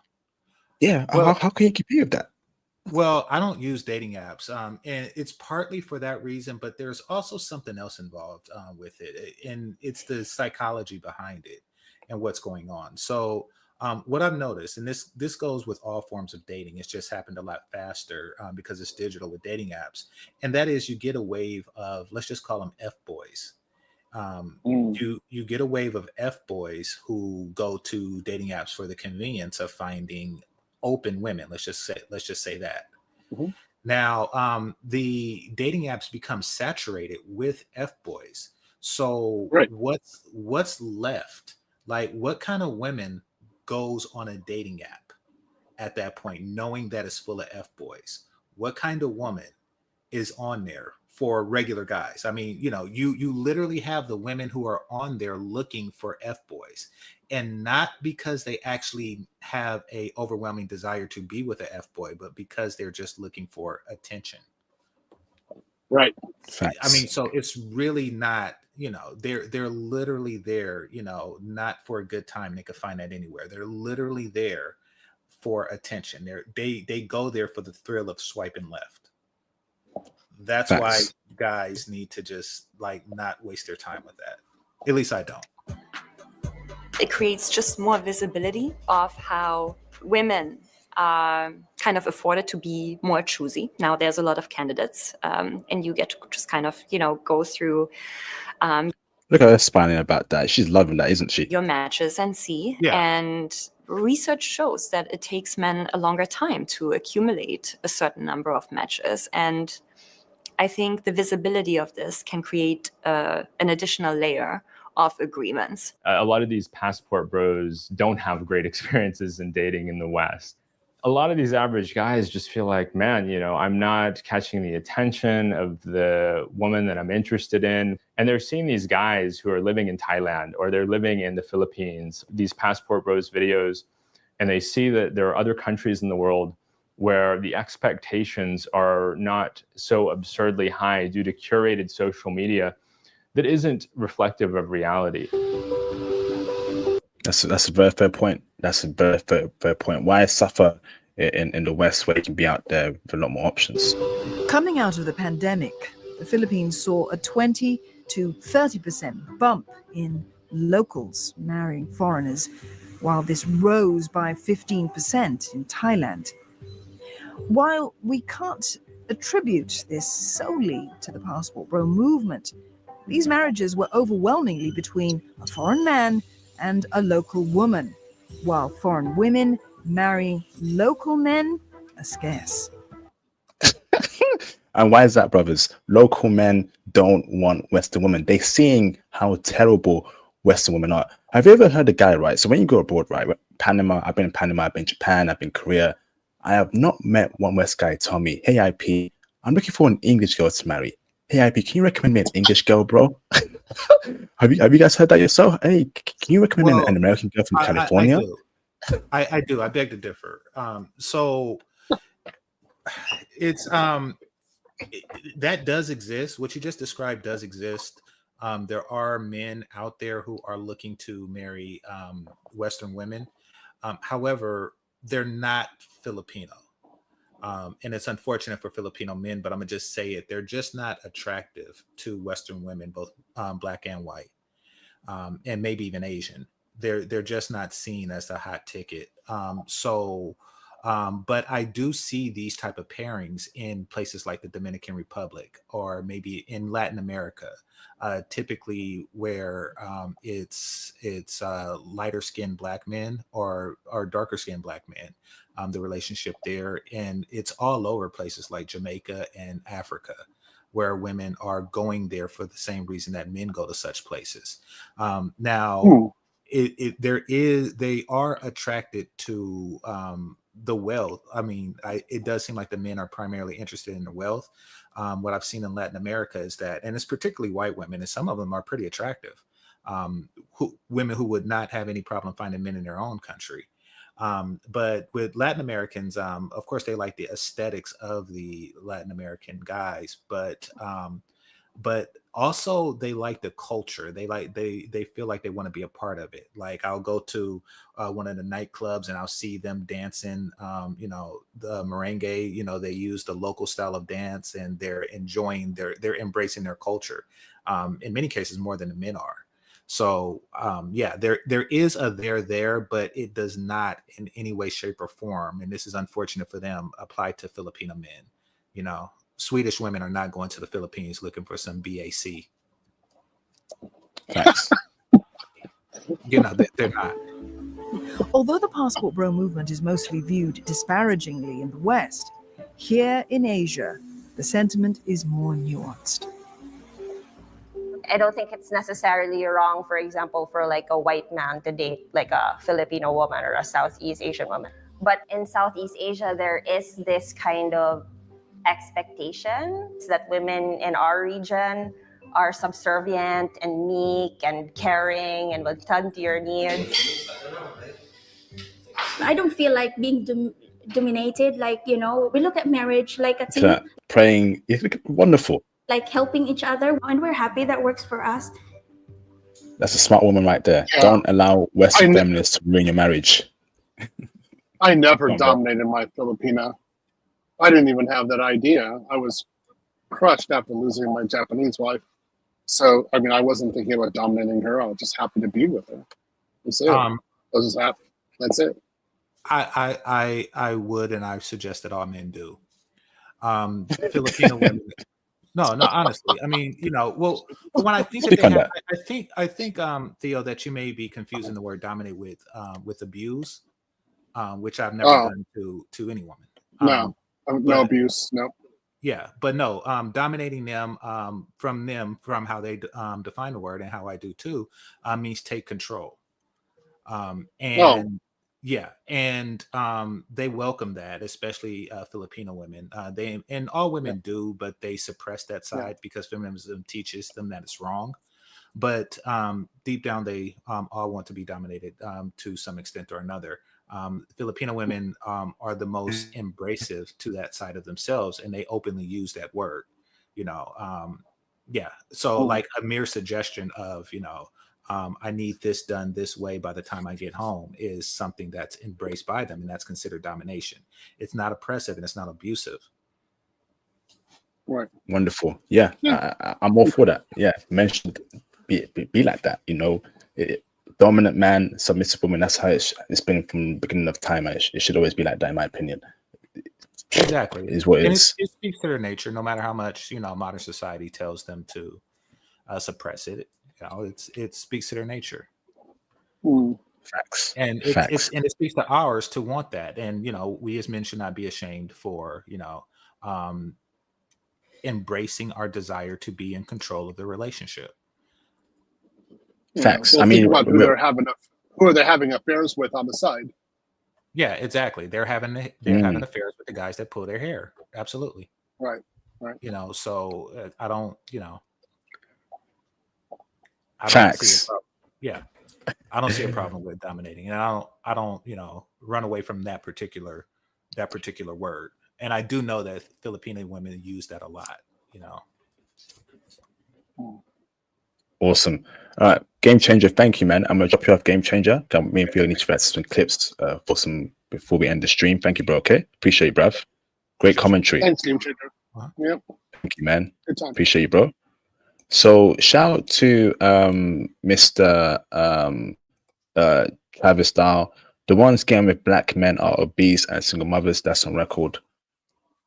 Yeah, Well, how can you compete with that? Well, I don't use dating apps, and it's partly for that reason, but there's also something else involved with it, and it's the psychology behind it and what's going on. So, what I've noticed, and this goes with all forms of dating, it's just happened a lot faster because it's digital with dating apps, and that is you get a wave of, let's just call them F boys. You get a wave of F boys who go to dating apps for the convenience of finding open women. Let's just say that. Now, the dating apps become saturated with F boys. So what's left? Like, what kind of women goes on a dating app at that point, knowing that it's full of F boys? What kind of woman is on there for regular guys? I mean, you literally have the women who are on there looking for F boys, and not because they actually have a overwhelming desire to be with a F boy, but because they're just looking for attention. Right. Facts. I mean, so it's really not, they're literally there, not for a good time. They could find that anywhere. They're literally there for attention. They go there for the thrill of swiping left. That's why guys need to just not waste their time with that. At least I don't. It creates just more visibility of how women are kind of afforded to be more choosy. Now there's a lot of candidates, and you get to just kind of, go through. Look at her smiling about that. She's loving that, isn't she? Your matches and see. Yeah. And research shows that it takes men a longer time to accumulate a certain number of matches. And I think the visibility of this can create an additional layer of agreements. A lot of these passport bros don't have great experiences in dating in the West. A lot of these average guys just feel like, man, I'm not catching the attention of the woman that I'm interested in. And they're seeing these guys who are living in Thailand or they're living in the Philippines, these passport bros videos, and they see that there are other countries in the world where the expectations are not so absurdly high due to curated social media that isn't reflective of reality. That's a very fair point. That's a very fair point. Why suffer in the West where you can be out there with a lot more options? Coming out of the pandemic, the Philippines saw a 20 to 30% bump in locals marrying foreigners, while this rose by 15% in Thailand. While we can't attribute this solely to the passport bro movement, these marriages were overwhelmingly between a foreign man and a local woman, while foreign women marrying local men are scarce. And why is that, brothers? Local men don't want Western women. They're seeing how terrible Western women are. Have you ever heard a guy, right? So when you go abroad, right? Panama, I've been in Panama, I've been in Japan, I've been in Korea. I have not met one West guy tell me, hey, IP, I'm looking for an English girl to marry. Hey, IP, can you recommend me an English girl, bro? Have you guys heard that yourself? Hey, can you recommend an American girl from California? I do. I beg to differ. So it's that does exist. What you just described does exist. There are men out there who are looking to marry Western women. However, they're not Filipino. And it's unfortunate for Filipino men, but I'm gonna just say it. They're just not attractive to Western women, both black and white, and maybe even Asian. They're just not seen as a hot ticket. So But I do see these type of pairings in places like the Dominican Republic or maybe in Latin America, typically where it's lighter skinned black men or darker skinned black men, the relationship there. And it's all over places like Jamaica and Africa, where women are going there for the same reason that men go to such places. Now, they are attracted to the wealth. I mean, it does seem like the men are primarily interested in the wealth. What I've seen in Latin America is that, and it's particularly white women, and some of them are pretty attractive. Women who would not have any problem finding men in their own country. But with Latin Americans, of course, they like the aesthetics of the Latin American guys, but also they like the culture. They feel like they want to be a part of it. Like I'll go to one of the nightclubs and I'll see them dancing, the merengue, they use the local style of dance and they're enjoying they're embracing their culture. In many cases more than the men are. So there is a there, but it does not in any way, shape, or form, and this is unfortunate for them, apply to Filipino men. Swedish women are not going to the Philippines looking for some BAC. Thanks. They're not. Although the passport bro movement is mostly viewed disparagingly in the West, here in Asia, the sentiment is more nuanced. I don't think it's necessarily wrong, for example, for like a white man to date like a Filipino woman or a Southeast Asian woman. But in Southeast Asia, there is this kind of expectation that women in our region are subservient and meek and caring and will tend to your needs. I don't feel like being dominated. Like, we look at marriage like a team. Praying, wonderful. Like helping each other, and we're happy that works for us. That's a smart woman right there. Yeah. Don't allow Western feminists to ruin your marriage. I never dominated my Filipina. I didn't even have that idea. I was crushed after losing my Japanese wife. So, I mean, I wasn't thinking about dominating her. I was just happy to be with her. That's it. I was just happy. That's it. I would, and I suggest that all men do. Filipino women. No, honestly. I mean, well, when I think that I think, Theo, that you may be confusing the word dominate with abuse, which I've never done to any woman. No abuse, no. Yeah, but no, dominating them from how they define the word and how I do too, means take control. Yeah, and they welcome that, especially Filipino women. And all women do, but they suppress that side because feminism teaches them that it's wrong. But deep down, they all want to be dominated to some extent or another. Filipino women are the most embracive to that side of themselves, and they openly use that word. So like a mere suggestion of I need this done this way by the time I get home is something that's embraced by them, and that's considered domination. It's not oppressive and it's not abusive. Right. Wonderful. Yeah. I'm all for that. Yeah. Men should be like that. Dominant man, submissive woman. That's how it's been from the beginning of time. It should always be like that, in my opinion. Exactly. Is what it is. It speaks to their nature, no matter how much modern society tells them to suppress it. It speaks to their nature. Facts. And it speaks to ours to want that. And we as men should not be ashamed for embracing our desire to be in control of the relationship. Facts. Well, I mean, who are they having affairs with on the side? Yeah, exactly. They're having affairs with the guys that pull their hair. Absolutely. Right. So I don't Facts. I don't see a problem with dominating, and I don't run away from that particular word. And I do know that Filipino women use that a lot. Awesome. All right, Game Changer. Thank you, man. I'm gonna drop you off, Game Changer. Me and Theo need to write some clips before we end the stream. Thank you, bro. Okay, appreciate you, bruv. Great commentary. Thanks, Game Changer. Yep. Thank you, man. Good time. Appreciate you, bro. So shout out to Mr. Travis Dow. The ones getting with black men are obese and single mothers. That's on record.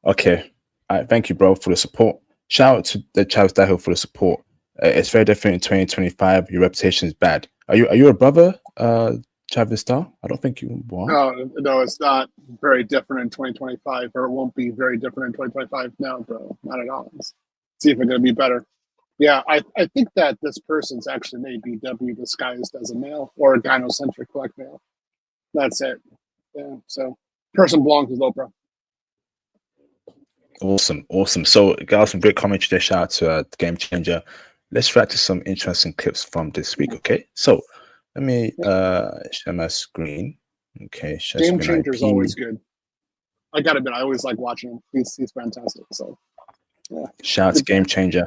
Okay. All right. Thank you, bro, for the support. Shout out to the Travis Dahill for the support. It's very different in 2025. Your reputation is bad. Are you a brother, Travis Star? I don't think you are. No, it's not very different in 2025, or it won't be very different in 2025. No, bro, not at all. Let's see if it's going to be better. Yeah, I think that this person's actually may be W disguised as a male or a gynocentric black male. That's it. Yeah, so person belongs with Oprah. Awesome. So, guys, some great commentary there. Shout out to Game Changer. Let's react to some interesting clips from this week. Okay, so let me share my screen. Okay, share Game screen Changer is always good. I gotta admit, I always like watching him. He's fantastic. So, yeah. Shout out to Game Changer.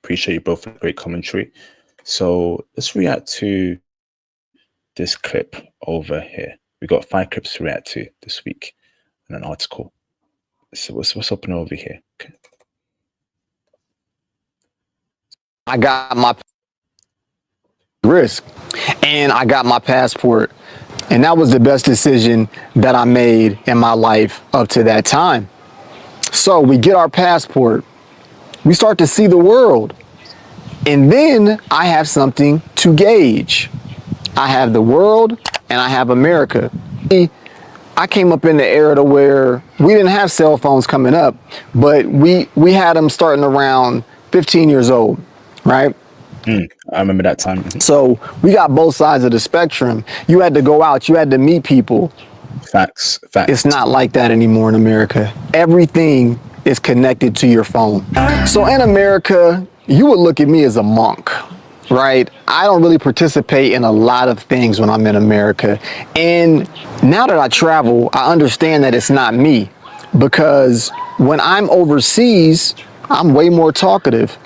Appreciate you both for great commentary. So let's react to this clip over here. We got 5 clips to react to this week and an article. So what's up over here? Okay. I got my risk and I got my passport, and that was the best decision that I made in my life up to that time. So we get our passport, we start to see the world, and then I have something to gauge. I have the world and I have America. I came up in the era to where we didn't have cell phones coming up, but we had them starting around 15 years old, right? I remember that time. So we got both sides of the spectrum. You had to go out, you had to meet people. Facts. It's not like that anymore in America. Everything is connected to your phone. So in America, you would look at me as a monk, right? I don't really participate in a lot of things when I'm in America. And now that I travel, I understand that it's not me, because when I'm overseas, I'm way more talkative.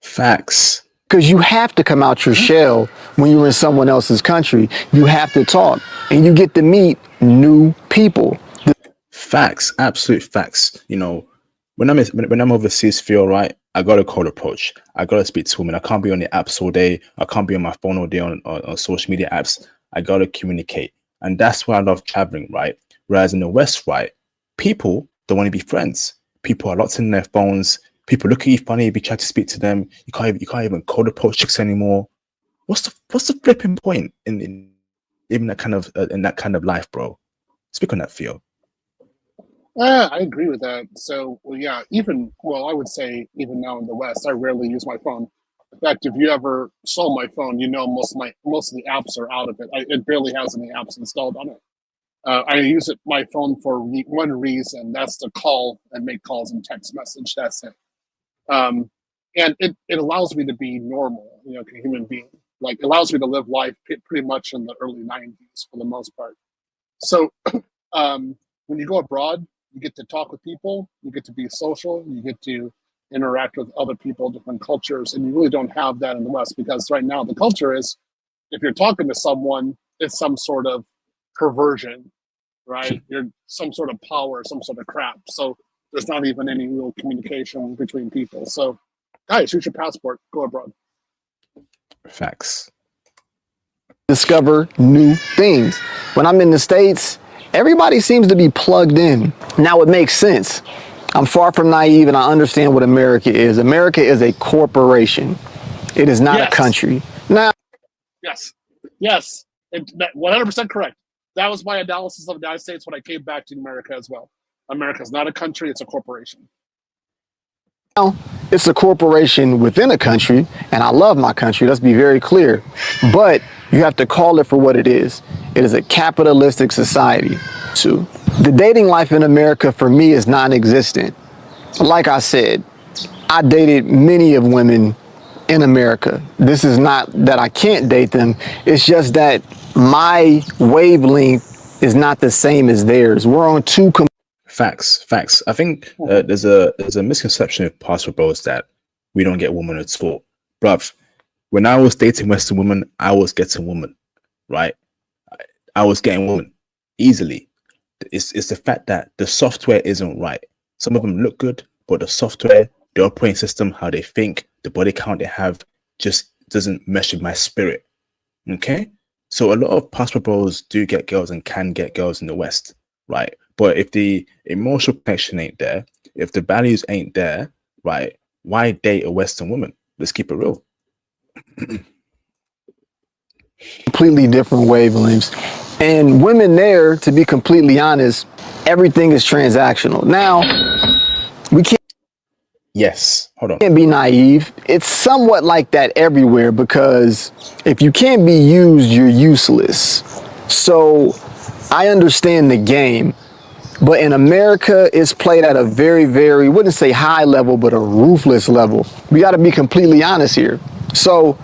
Facts. Because you have to come out your shell when you're in someone else's country. You have to talk and you get to meet new people. Facts, absolute facts. You know, when I'm overseas, feel right, I got a cold approach. I got to speak to women. I can't be on the apps all day. I can't be on my phone all day on social media apps. I got to communicate. And that's why I love traveling, right? Whereas in the West, right, people don't want to be friends. People are locked in their phones. People look at you funny if you try to speak to them. You can't even cold approach chicks anymore. What's the flipping point in even that kind of life, bro? Speak on that, Theo. I agree with that. So, yeah, I would say even now in the West, I rarely use my phone. In fact, if you ever saw my phone, you know most of the apps are out of it. It barely has any apps installed on it. I use my phone for one reason. That's to call and make calls and text message. That's it. And it allows me to be normal, like a human being. Like, it allows me to live life pretty much in the early 90s for the most part. So when you go abroad, you get to talk with people, you get to be social, you get to interact with other people, different cultures, and you really don't have that in the West, because right now the culture is, if you're talking to someone, it's some sort of perversion, right? You're some sort of power, some sort of crap. So there's not even any real communication between people. So, guys, shoot your passport, go abroad. Facts. Discover new things. When I'm in the States, everybody seems to be plugged in. Now it makes sense. I'm far from naive and I understand what America is. America is a corporation. It is not a country. Now, Yes, 100% correct. That was my analysis of the United States when I came back to America as well. America is not a country, it's a corporation. now it's a corporation within a country, and I love my country, let's be very clear. But you have to call it for what it is. It is a capitalistic society. So the dating life in America for me is non-existent. Like I said, I dated many of women in America. This is not that I can't date them. It's just that my wavelength is not the same as theirs. We're on two. Facts. I think there's a misconception of passport bros that we don't get women at all. Bruv, when I was dating Western women, I was getting women, right? I was getting women easily. It's the fact that the software isn't right. Some of them look good, but the software, the operating system, how they think, the body count they have just doesn't mesh with my spirit. Okay? So a lot of passport bros do get girls and can get girls in the West, right? But if the emotional connection ain't there, if the values ain't there, right, why date a Western woman? Let's keep it real. Completely different wavelengths. And women there, to be completely honest, everything is transactional. Now, we can't. Yes, hold on. Can't be naive. It's somewhat like that everywhere, because if you can't be used, you're useless. So I understand the game, but in America, it's played at a very, very, wouldn't say high level, but a ruthless level. We got to be completely honest here. So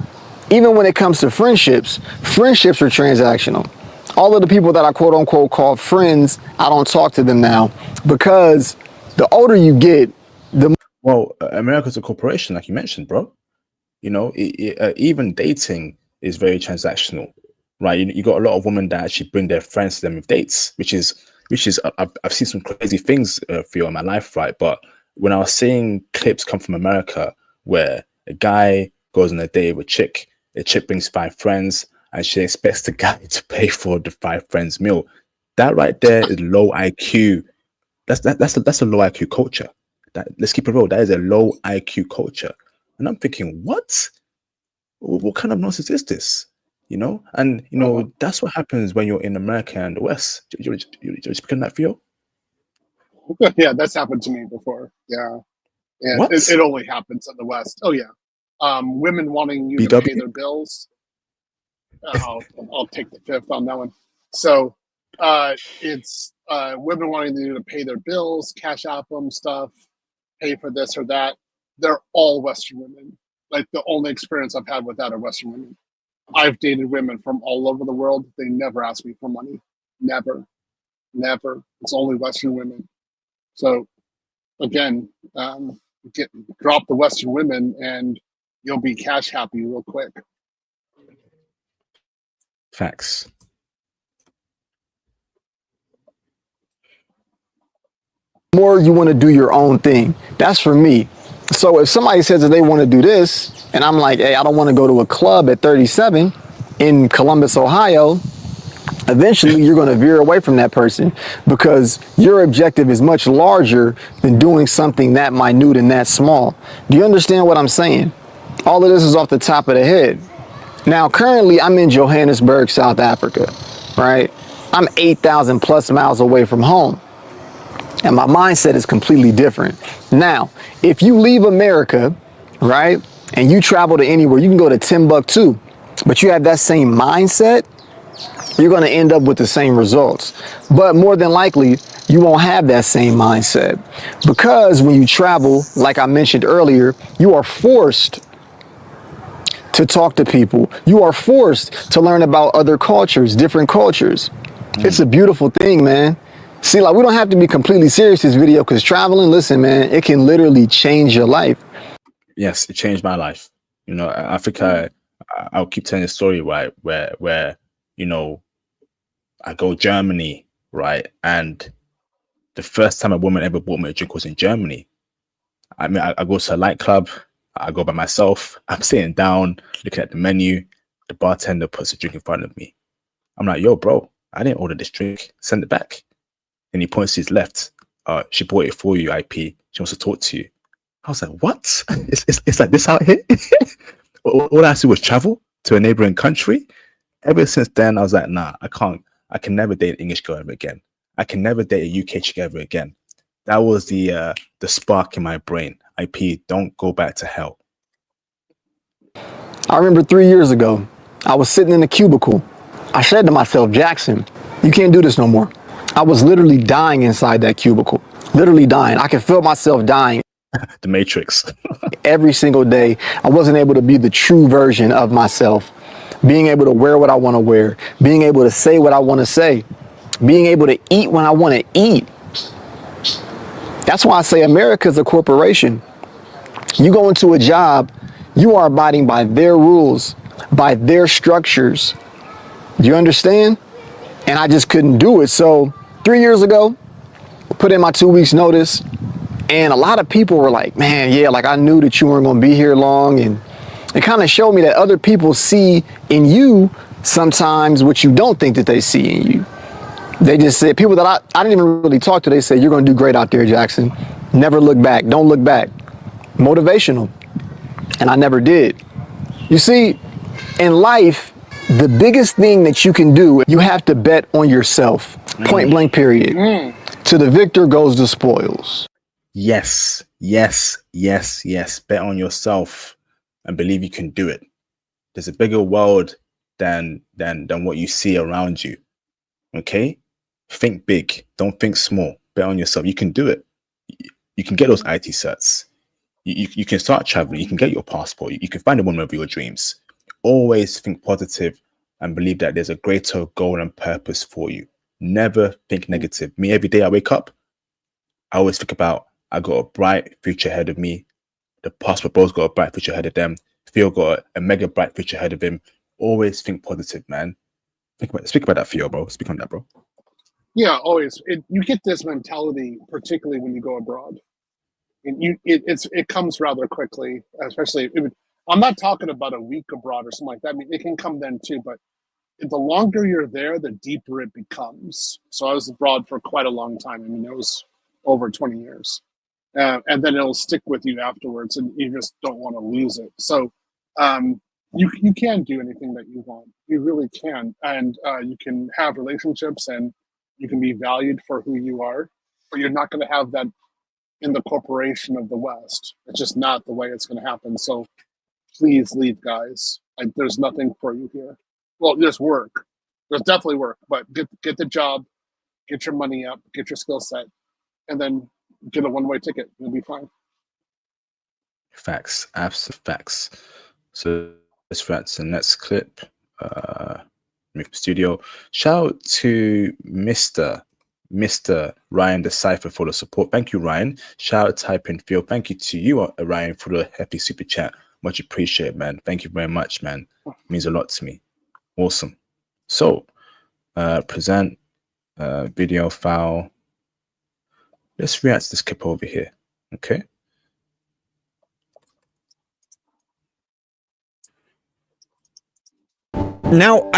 even when it comes to friendships are transactional. All of the people that I quote unquote call friends, I don't talk to them now, because the older you get, the well, America's a corporation, like you mentioned, bro. You know, even dating is very transactional, right? You got a lot of women that actually bring their friends to them with dates, which is I've seen some crazy things for you in my life, right? But when I was seeing clips come from America where a guy goes on a date with a chick brings 5 friends, and she expects the guy to pay for the 5 friends meal, that right there is low IQ. That's a low IQ culture. Let's keep it real. That is a low IQ culture. And I'm thinking, what kind of nonsense is this? You know, and you know, that's what happens when you're in America and the West. You're speaking that for you? Yeah, that's happened to me before. Yeah. And What? it only happens in the West. Oh yeah. Women wanting you to pay their bills. I'll take the fifth on that one. So it's women wanting you to pay their bills, cash out them stuff, pay for this or that. They're all Western women. Like, the only experience I've had with that are Western women. I've dated women from all over the world. They never ask me for money. Never. It's only Western women. So again, drop the Western women and you'll be cash happy real quick. Facts. more you want to do your own thing. That's for me. So if somebody says that they want to do this, and I'm like, hey, I don't want to go to a club at 37 in Columbus, Ohio, eventually you're going to veer away from that person, because your objective is much larger than doing something that minute and that small. Do you understand what I'm saying? All of this is off the top of the head. Now, currently I'm in Johannesburg, South Africa, right? I'm 8,000 plus miles away from home. And my mindset is completely different. Now, if you leave America, right, and you travel to anywhere, you can go to Timbuktu, but you have that same mindset, you're going to end up with the same results. But more than likely, you won't have that same mindset, because when you travel, like I mentioned earlier, you are forced to talk to people. You are forced to learn about other cultures, different cultures. It's a beautiful thing, man. See, like, we don't have to be completely serious this video, because traveling, listen, man, it can literally change your life. Yes, it changed my life. You know, Africa, I'll keep telling the story, right, where, you know, I go Germany, right, and the first time a woman ever bought me a drink was in Germany. I mean, I go to a nightclub, I go by myself, I'm sitting down, looking at the menu, the bartender puts a drink in front of me. I'm like, yo, bro, I didn't order this drink, send it back. And he points to his left. She bought it for you, IP. She wants to talk to you. I was like, what? It's like this out here? All I see was travel to a neighboring country. Ever since then, I was like, nah, I can never date an English girl ever again. I can never date a UK chick ever again. That was the spark in my brain. IP, don't go back to hell. I remember 3 years ago, I was sitting in a cubicle. I said to myself, Jackson, you can't do this no more. I was literally dying inside that cubicle. Literally dying. I could feel myself dying. The Matrix. Every single day, I wasn't able to be the true version of myself. Being able to wear what I want to wear. Being able to say what I want to say. Being able to eat when I want to eat. That's why I say America's a corporation. You go into a job, you are abiding by their rules, by their structures. Do you understand? And I just couldn't do it. So 3 years ago, put in my 2 weeks notice, and a lot of people were like, man, yeah, like, I knew that you weren't going to be here long. And it kind of showed me that other people see in you sometimes what you don't think that they see in you. They just say, people that I didn't even really talk to, they say, you're going to do great out there, Jackson. Never look back. Don't look back. Motivational. And I never did. You see, in life, the biggest thing that you can do, you have to bet on yourself. Point blank, period. To the victor goes the spoils. Yes, yes, yes, yes. Bet on yourself and believe you can do it. There's a bigger world than what you see around you. Okay? Think big. Don't think small. Bet on yourself. You can do it. You can get those IT certs. You can start traveling. You can get your passport. You can find the woman of your dreams. Always think positive and believe that there's a greater goal and purpose for you. Never think negative. Me, every day I wake up, I always think about, I got a bright future ahead of me. The passport bro's got a bright future ahead of them. Theo got a mega bright future ahead of him. Always think positive, man. Speak about that, Theo, bro. Speak on that, bro. Yeah, always. You get this mentality, particularly when you go abroad. And it comes rather quickly, especially. I'm not talking about a week abroad or something like that. I mean, it can come then too, but the longer you're there, the deeper it becomes. So I was abroad for quite a long time. I mean, it was over 20 years. And then it'll stick with you afterwards, and you just don't want to lose it. So you can do anything that you want. You really can. And you can have relationships, and you can be valued for who you are, but you're not going to have that in the corporation of the West. It's just not the way it's going to happen. So please leave, guys. There's nothing for you here. Well, there's work. There's definitely work, but get the job, get your money up, get your skill set, and then get a one-way ticket. You'll be fine. Facts. Absolute facts. So that's the next clip. Studio. Shout out to Mr. Ryan Decipher for the support. Thank you, Ryan. Shout out to Typing Field. Thank you to you, Ryan, for the hefty super chat. Much appreciated, man. Thank you very much, man. It means a lot to me. Awesome. So, present video file. Let's react to this clip over here. Okay. Now,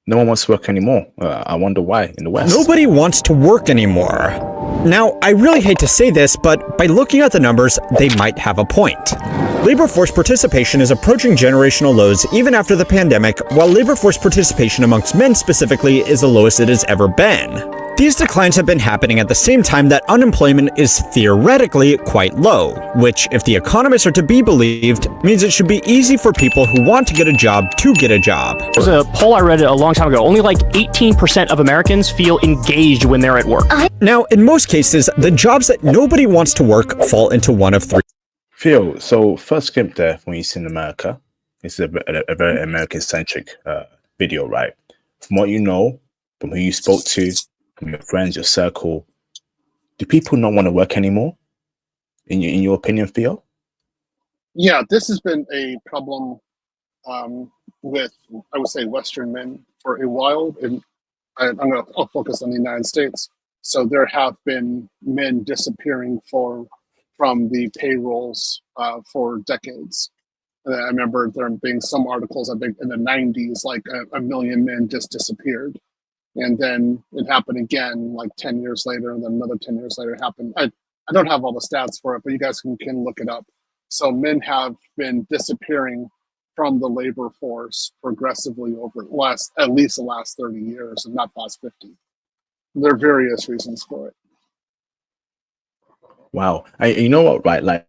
no one wants to work anymore. I wonder why in the West. Nobody wants to work anymore. Now, I really hate to say this, but by looking at the numbers, they might have a point. Labor force participation is approaching generational lows even after the pandemic, while labor force participation amongst men specifically is the lowest it has ever been. These declines have been happening at the same time that unemployment is theoretically quite low, which, if the economists are to be believed, means it should be easy for people who want to get a job to get a job. There's a poll I read a long time ago. Only like 18% of Americans feel engaged when they're at work. Now, in most cases, the jobs that nobody wants to work fall into one of three. Phil, so first clip there when you see in America, it's a very American-centric video, right? From what you know, from who you spoke to, from your friends, your circle, do people not want to work anymore? In your opinion, Theo? Yeah, this has been a problem with, I would say, Western men for a while, and I'll focus on the United States. So there have been men disappearing from the payrolls for decades. And I remember there being some articles, I think in the 90s, like a million men just disappeared. And then it happened again, like 10 years later, and then another 10 years later it happened. I don't have all the stats for it, but you guys can look it up. So men have been disappearing from the labor force progressively over at least the last 30 years, and not past 50. There are various reasons for it. Wow. You know what, right? Like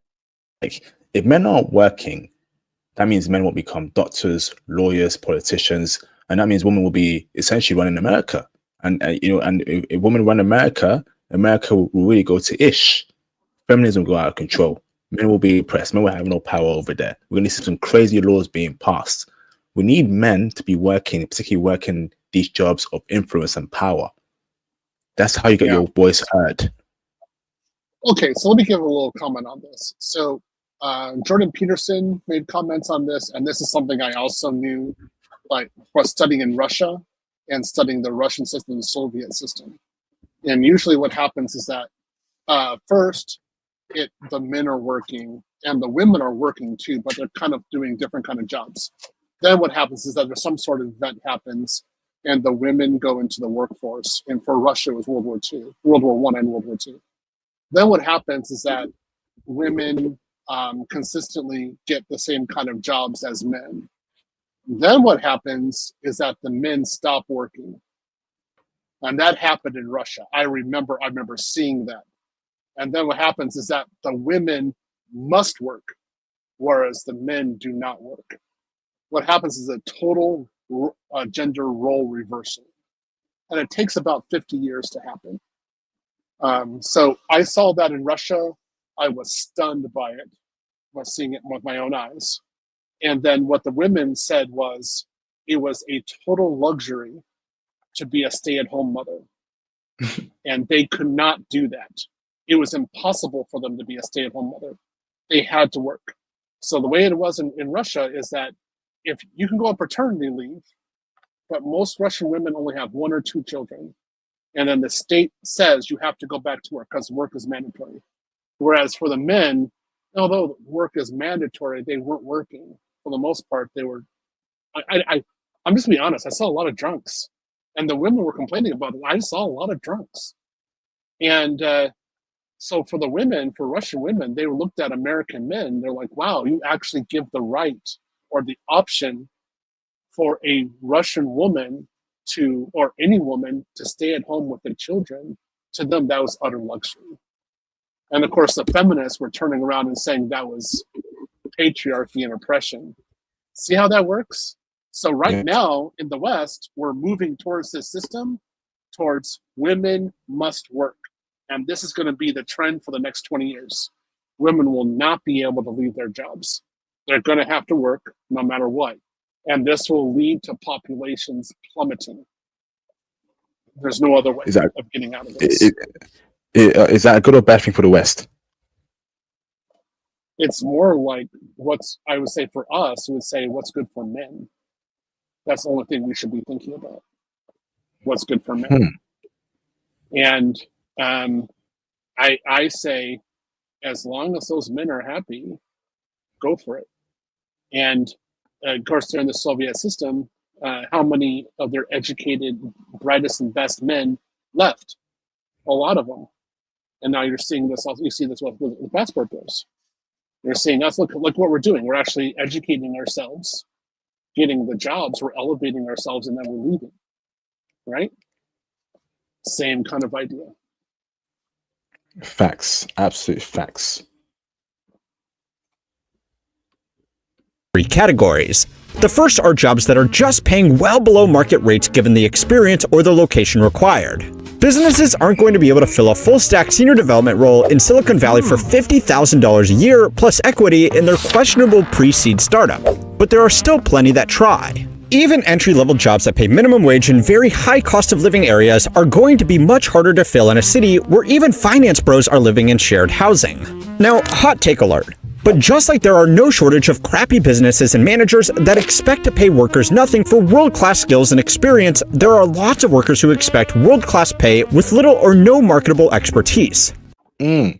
if men aren't working, that means men won't become doctors, lawyers, politicians, and that means women will be essentially running America. And if women run America will really go to ish. Feminism will go out of control. Men will be oppressed. Men will have no power over there. We're going to see some crazy laws being passed. We need men to be working, particularly working these jobs of influence and power. That's how you get your voice heard. Okay, so let me give a little comment on this. So Jordan Peterson made comments on this, and this is something I also knew, like, was studying in Russia and studying the Russian system and the Soviet system. And usually what happens is that first, the men are working and the women are working too, but they're kind of doing different kind of jobs. Then what happens is that there's some sort of event happens and the women go into the workforce. And for Russia, it was World War I and World War II. Then what happens is that women consistently get the same kind of jobs as men. Then what happens is that the men stop working. And that happened in Russia. I remember seeing that. And then what happens is that the women must work, whereas the men do not work. What happens is a total gender role reversal. And it takes about 50 years to happen. So I saw that in Russia. I was stunned by it, was seeing it with my own eyes. And then what the women said was, it was a total luxury to be a stay-at-home mother. And they could not do that. It was impossible for them to be a stay-at-home mother. They had to work. So the way it was in Russia is that if you can go on paternity leave, but most Russian women only have 1 or 2 children. And then the state says you have to go back to work because work is mandatory. Whereas for the men, although work is mandatory, they weren't working. For the most part, they were, I'm just being honest, I saw a lot of drunks. And the women were complaining about it. I saw a lot of drunks. And so for the women, for Russian women, they looked at American men. They're like, wow, you actually give the right or the option for a Russian woman to, or any woman, to stay at home with their children. To them, that was utter luxury. And of course, the feminists were turning around and saying that was patriarchy and oppression. See how that works? So right now in the West, we're moving towards this system, towards women must work. And this is going to be the trend for the next 20 years. Women will not be able to leave their jobs. They're going to have to work no matter what. And this will lead to populations plummeting. There's no other way of getting out of this. Is that a good or bad thing for the West? It's more like I would say for us, we would say what's good for men. That's the only thing we should be thinking about. What's good for men. And I say, as long as those men are happy, go for it. And of course, during the Soviet system, how many of their educated, brightest and best men left? A lot of them. And now you're seeing this also, you see this with the passport bills. You're seeing us, look what we're doing. We're actually educating ourselves, getting the jobs, we're elevating ourselves, and then we're leaving. Right? Same kind of idea. Facts, absolute facts. 3 categories. The first are jobs that are just paying well below market rates given the experience or the location required. Businesses aren't going to be able to fill a full-stack senior development role in Silicon Valley for $50,000 a year plus equity in their questionable pre-seed startup, but there are still plenty that try. Even entry-level jobs that pay minimum wage in very high cost of living areas are going to be much harder to fill in a city where even finance bros are living in shared housing. Now, hot take alert. But just like there are no shortage of crappy businesses and managers that expect to pay workers nothing for world-class skills and experience, there are lots of workers who expect world-class pay with little or no marketable expertise. Phil,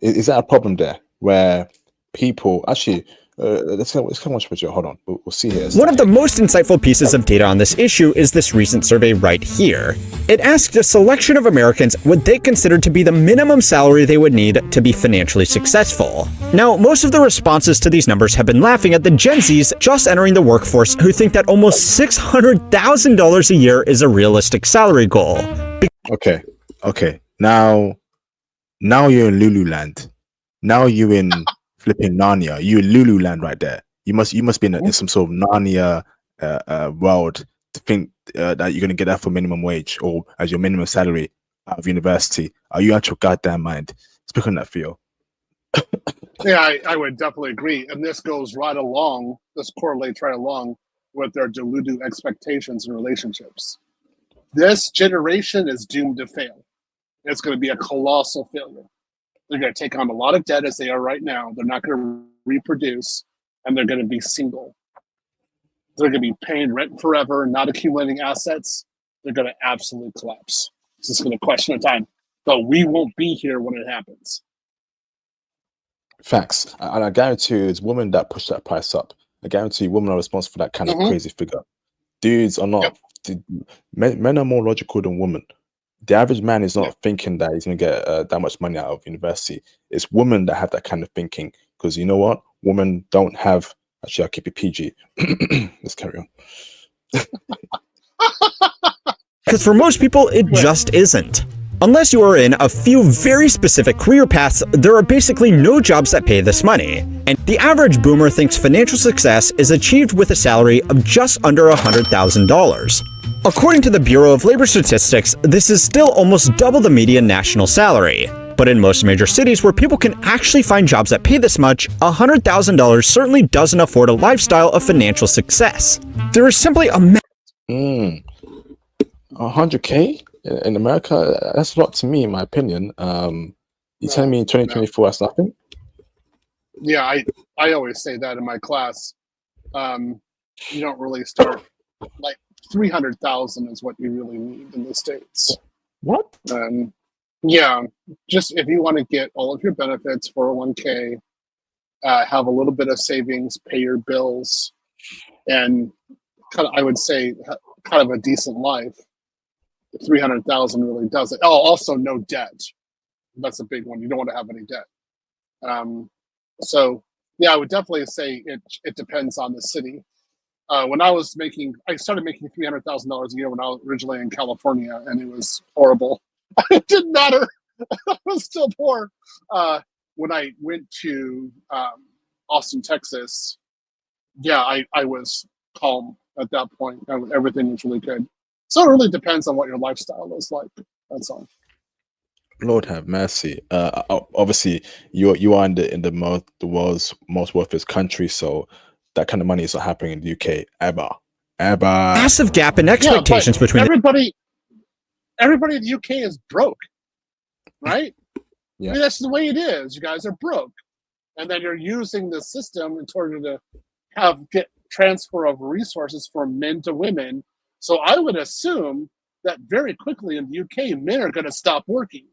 is that a problem there where people actually let's come watch video. Hold on, we'll see here. One of the most insightful pieces of data on this issue is this recent survey right here. It asked a selection of Americans what they considered to be the minimum salary they would need to be financially successful. Now, most of the responses to these numbers have been laughing at the Gen Zs just entering the workforce who think that almost $600,000 a year is a realistic salary goal. Okay. Now you're in Lululand. Now you're in flipping Narnia. You in Lululand right there. You must be in some sort of Narnia world to think that you're gonna get that for minimum wage or as your minimum salary out of university. Are you out your goddamn mind? Speak on that, Theo. Yeah, I would definitely agree. And this goes right along, this correlates right along with their deluded expectations in relationships. This generation is doomed to fail. It's going to be a colossal failure. They're going to take on a lot of debt as they are right now. They're not going to reproduce, and they're going to be single. They're going to be paying rent forever, not accumulating assets. They're going to absolutely collapse. It's just going to question of time. But we won't be here when it happens. Facts. And I guarantee you, it's women that push that price up. I guarantee women are responsible for that kind of Mhm. crazy figure. Dudes are not. Men are more logical than women. The average man is not thinking that he's going to get that much money out of university. It's women that have that kind of thinking. Because you know what? Women don't have. Actually, I'll keep it PG. Let's carry on. Because for most people, it just isn't. Unless you are in a few very specific career paths, there are basically no jobs that pay this money. And the average boomer thinks financial success is achieved with a salary of just under $100,000. According to the Bureau of Labor Statistics, this is still almost double the median national salary. But in most major cities where people can actually find jobs that pay this much, $100,000 certainly doesn't afford a lifestyle of financial success. There is simply a 100K in America, that's a lot to me, in my opinion. You telling me in 2024 that's nothing? Yeah, I always say that in my class. You don't really start like 300,000 is what you really need in the States. What? Yeah, just if you want to get all of your benefits, 401k, have a little bit of savings, pay your bills, and kind of, I would say, kind of a decent life. 300,000 really does it. Oh, also no debt. That's a big one. You don't want to have any debt. So yeah, I would definitely say it depends on the city. When I started making $300,000 a year when I was originally in California, and it was horrible. It didn't matter. I was still poor. When I went to Austin, Texas, yeah, I was calm at that point. Everything was really good. So it really depends on what your lifestyle is like. That's all. Lord have mercy. Obviously, you are in the world's most wealthiest country, so that kind of money is not happening in the UK ever. massive gap in expectations between everybody in the UK is broke, right? Yeah. I mean, that's the way it is. You guys are broke, and then you're using the system in order to get transfer of resources from men to women. So I would assume that very quickly in the UK, men are going to stop working.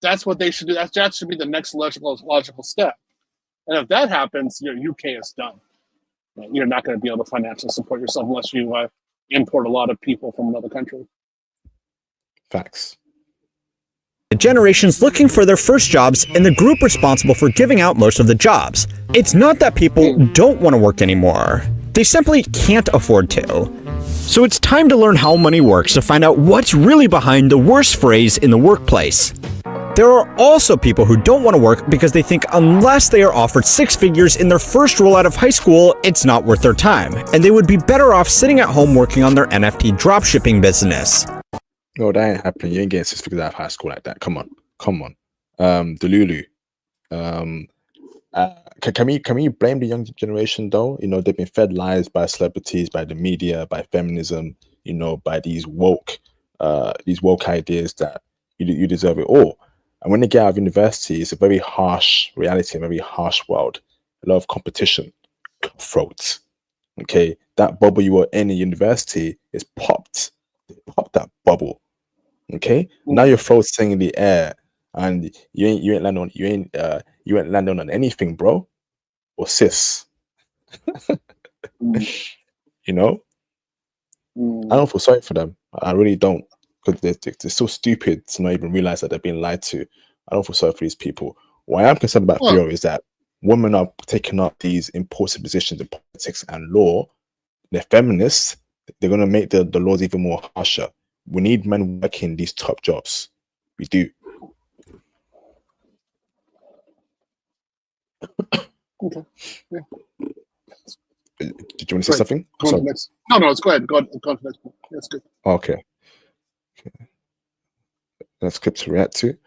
That's what they should do. That should be the next logical step. And if that happens, your UK is done. You're not going to be able to financially support yourself unless you import a lot of people from another country. Facts. generations looking for their first jobs and the group responsible for giving out most of the jobs. It's not that people don't want to work anymore. They simply can't afford to. So it's time to learn how money works to find out what's really behind the worst phrase in the workplace. There are also people who don't want to work because they think unless they are offered six figures in their first roll out of high school, it's not worth their time, and they would be better off sitting at home working on their NFT dropshipping business. No, that ain't happening. You ain't getting six figures out of high school like that. Come on. Delulu. Can we blame the young generation though? You know, they've been fed lies by celebrities, by the media, by feminism, you know, by these woke ideas that you deserve it all. And when they get out of university, it's a very harsh reality, a very harsh world. A lot of competition, cutthroats. Okay, that bubble you were in university is popped. They popped that bubble. Okay, now your throat's singing in the air, and you ain't landing on anything, bro, or sis. You know, I don't feel sorry for them. I really don't, because they're so stupid to not even realize that they're being lied to. I don't feel sorry for these people. What I'm concerned about, Theo, is that women are taking up these important positions in politics and law. They're feminists. They're going to make the laws even more harsher. We need men working these top jobs. We do. Okay. Yeah. Did you want to say something? Go on to next. No, it's go ahead. Go on to the next one. That's good. Okay. That's clip to react to.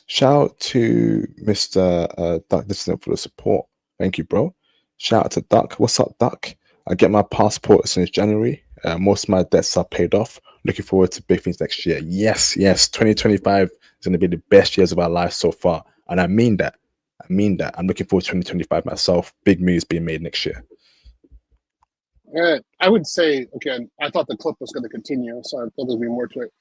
Shout out to Mr. Duck Dissident for the support. Thank you, bro. Shout out to Duck. What's up, Duck? I get my passport since January. Most of my debts are paid off. Looking forward to big things next year. Yes. 2025 is going to be the best years of our lives so far. And I mean that. I'm looking forward to 2025 myself. Big moves being made next year. I would say, again, I thought the clip was going to continue, so I thought there'd be more to it.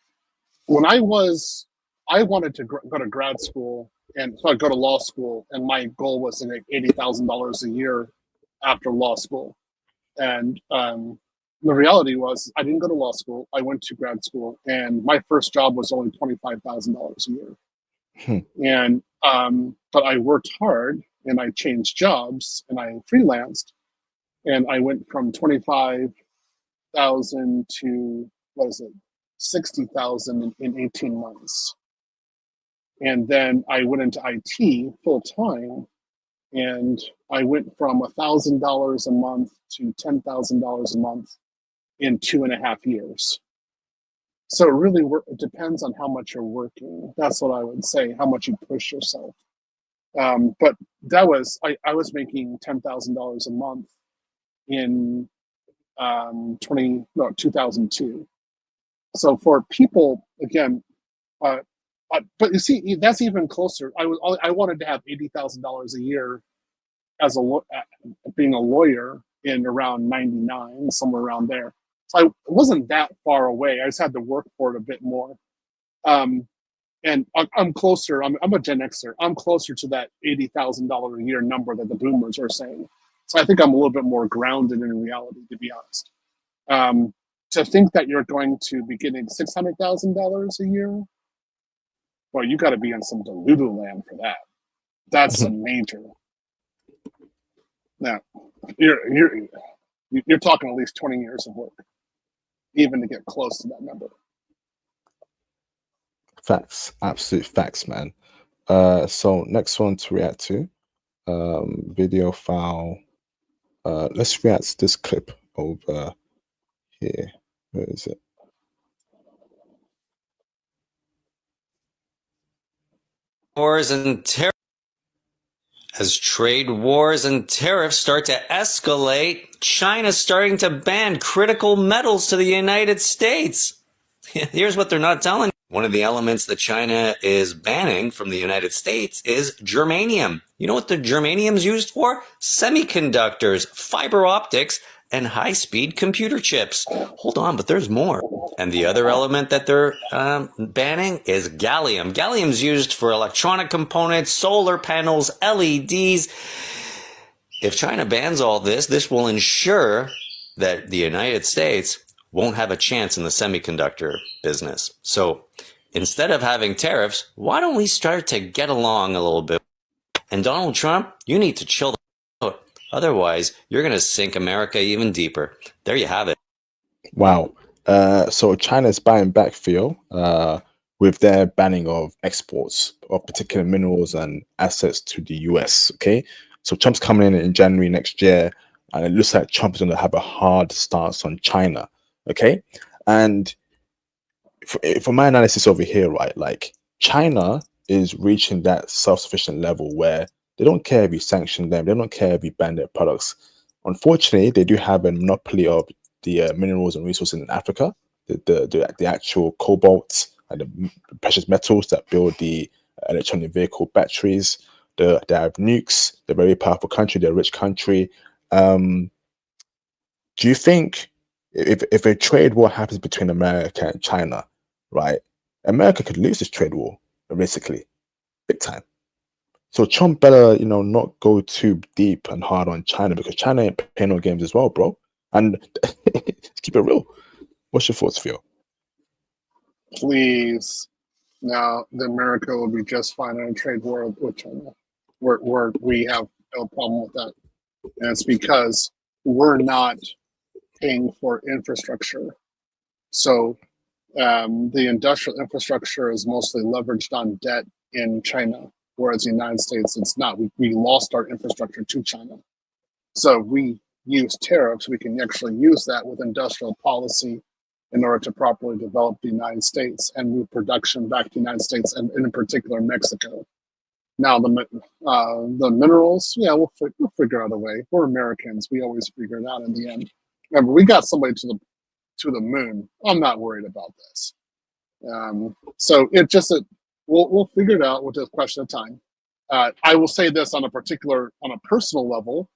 When I wanted to go to grad school And so I'd go to law school, and my goal was to make $80,000 a year after law school. And the reality was, I didn't go to law school. I went to grad school, and my first job was only $25,000 a year. And but I worked hard, and I changed jobs, and I freelanced, and I went from 25,000 to 60,000 in 18 months. And then I went into IT full time, and I went from $1,000 a month to $10,000 a month in 2.5 years. So it really it depends on how much you're working. That's what I would say, how much you push yourself. But that was, I was making $10,000 a month in 2002. So for people, again, but you see, that's even closer. I wanted to have $80,000 a year as being a lawyer in around 99, somewhere around there. So it wasn't that far away. I just had to work for it a bit more. And I'm closer. I'm a Gen Xer. I'm closer to that $80,000 a year number that the boomers are saying. So I think I'm a little bit more grounded in reality, to be honest. To think that you're going to be getting $600,000 a year, well, you got to be in some Delulu land for that. That's a major. Now, you're talking at least 20 years of work, even to get close to that number. Facts, absolute facts, man. So next one to react to, video file. Let's react to this clip over here. Where is it? Wars and tariffs. As trade wars and tariffs start to escalate, China's starting to ban critical metals to the United States. Here's what they're not telling you. One of the elements that China is banning from the United States is germanium. You know what the germanium's used for? Semiconductors, fiber optics, and high-speed computer chips. Hold on, but there's more. And the other element that they're banning is gallium. Gallium's used for electronic components, solar panels, LEDs. If China bans all this, this will ensure that the United States won't have a chance in the semiconductor business. So instead of having tariffs, why don't we start to get along a little bit? And Donald Trump, you need to chill the out. Otherwise, you're going to sink America even deeper. There you have it. Wow. So China's buying back fuel with their banning of exports of particular minerals and assets to the US. Okay. So Trump's coming in January next year, and it looks like Trump is going to have a hard stance on China. Okay. And for my analysis over here, right, like China is reaching that self-sufficient level where they don't care if you sanction them, they don't care if you ban their products. Unfortunately, they do have a monopoly of the minerals and resources in Africa, the actual cobalt and the precious metals that build the electronic vehicle batteries. They have nukes. They're a very powerful country. They're a rich country. Do you think if a trade war happens between America and China, right, America could lose this trade war, basically, big time? So Trump better, not go too deep and hard on China, because China ain't playing no games as well, bro. And let's keep it real. What's your thoughts, Phil? Please. Now, America will be just fine in a trade war with China. We have no problem with that. And it's because we're not paying for infrastructure. So the industrial infrastructure is mostly leveraged on debt in China, whereas the United States, it's not. We lost our infrastructure to China. So we use tariffs. We can actually use that with industrial policy in order to properly develop the United States and move production back to the United States, and in particular Mexico. Now the minerals, yeah, we'll figure out a way. We're Americans. We always figure it out in the end. Remember, we got somebody to the moon. I'm not worried about this. So it just we'll figure it out with just a question of time. I will say this on a personal level.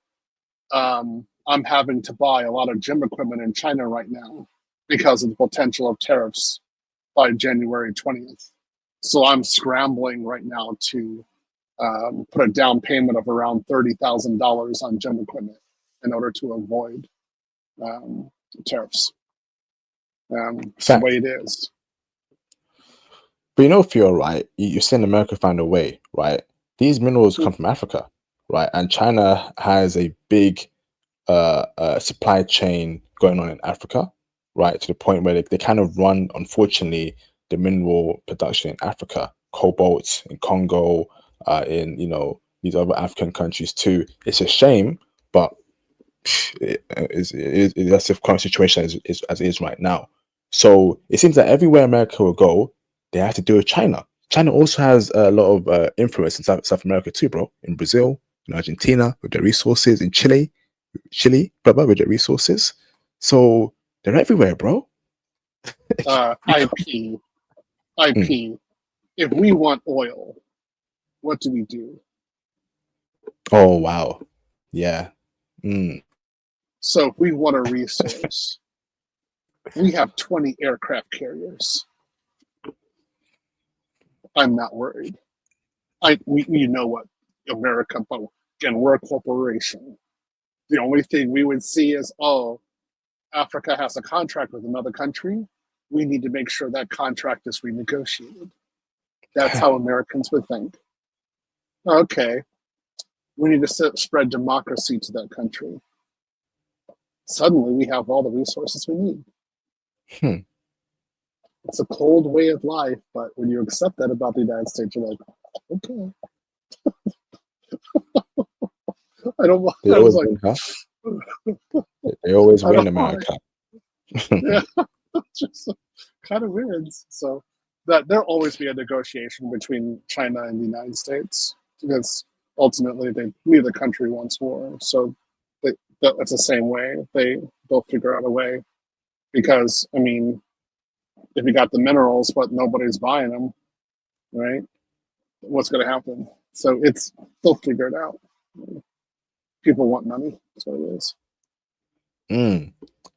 I'm having to buy a lot of gym equipment in China right now because of the potential of tariffs by January 20th. So I'm scrambling right now to put a down payment of around $30,000 on gym equipment in order to avoid tariffs. It's the way it is. But you know, Theo, right? You're saying America found a way, right? These minerals come from Africa, right? And China has a big supply chain going on in Africa, right? To the point where they kind of run, unfortunately, the mineral production in Africa, cobalt in Congo, in these other African countries too. It's a shame, but that's the current situation is as it is right now. So it seems that everywhere America will go, they have to do with China. China also has a lot of influence in South America too, bro. In Brazil, in Argentina, with their resources, in Chile, brother, with their resources. So they're everywhere, bro. IP. If we want oil, what do we do? Oh, wow. Yeah. So if we want a resource, we have 20 aircraft carriers. I'm not worried. We know what America, but again, we're a corporation. The only thing we would see is, Africa has a contract with another country. We need to make sure that contract is renegotiated. That's how Americans would think. Okay, we need to spread democracy to that country. Suddenly, we have all the resources we need. It's a cold way of life, but when you accept that about the United States, you're like, okay. I was like, they always win, America. Yeah, it's just kind of weird. So that there'll always be a negotiation between China and the United States because ultimately neither country wants war. So that's the same way. They'll figure out a way because I mean, if you got the minerals but nobody's buying them, right? What's going to happen? So they'll figure it out. People want money. That's what it is.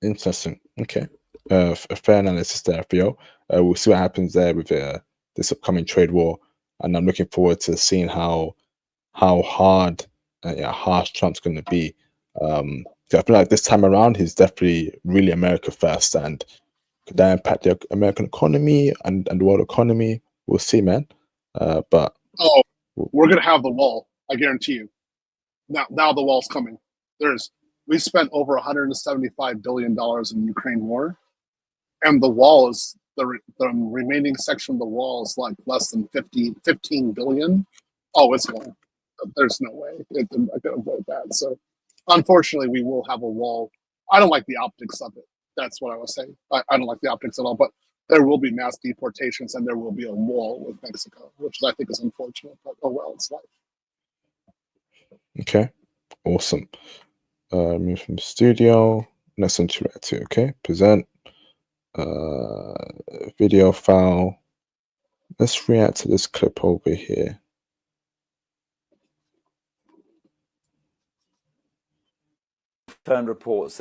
Interesting. Okay. A fair analysis there, Theo. We'll see what happens there with this upcoming trade war, and I'm looking forward to seeing how hard, harsh Trump's going to be. I feel like this time around, he's definitely really America first, and could that impact the American economy and the world economy? We'll see, man. But we're going to have the wall. I guarantee you. Now the wall's coming. We spent over $175 billion in the Ukraine war, and the wall is the remaining section of the wall is like less than 15 billion. It's going. There's no way I can avoid that. So, unfortunately, we will have a wall. I don't like the optics of it. That's what I was saying. I don't like the optics at all. But there will be mass deportations, and there will be a wall with Mexico, which I think is unfortunate. But it's life. Okay, awesome. Move from the studio. Let's interact to. Okay, present. Video file. Let's react to this clip over here. Confirmed reports.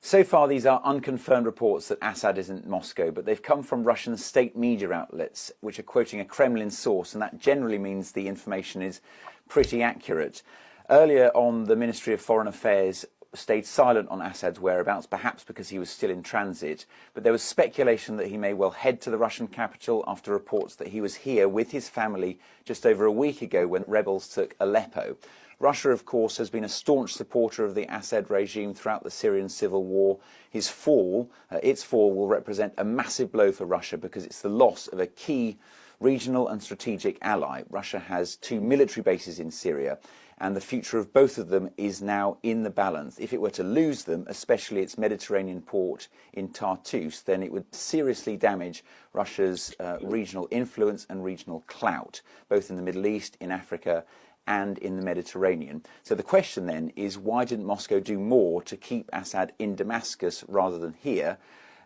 So far, these are unconfirmed reports that Assad isn't in Moscow, but they've come from Russian state media outlets, which are quoting a Kremlin source, and that generally means the information is pretty accurate. Earlier on, the Ministry of Foreign Affairs stayed silent on Assad's whereabouts, perhaps because he was still in transit, but there was speculation that he may well head to the Russian capital after reports that he was here with his family just over a week ago when rebels took Aleppo. Russia, of course, has been a staunch supporter of the Assad regime throughout the Syrian civil war. Its fall will represent a massive blow for Russia because it's the loss of a key regional and strategic ally. Russia has 2 military bases in Syria, and the future of both of them is now in the balance. If it were to lose them, especially its Mediterranean port in Tartus, then it would seriously damage Russia's regional influence and regional clout, both in the Middle East, in Africa, and in the Mediterranean. So the question then is, why didn't Moscow do more to keep Assad in Damascus rather than here?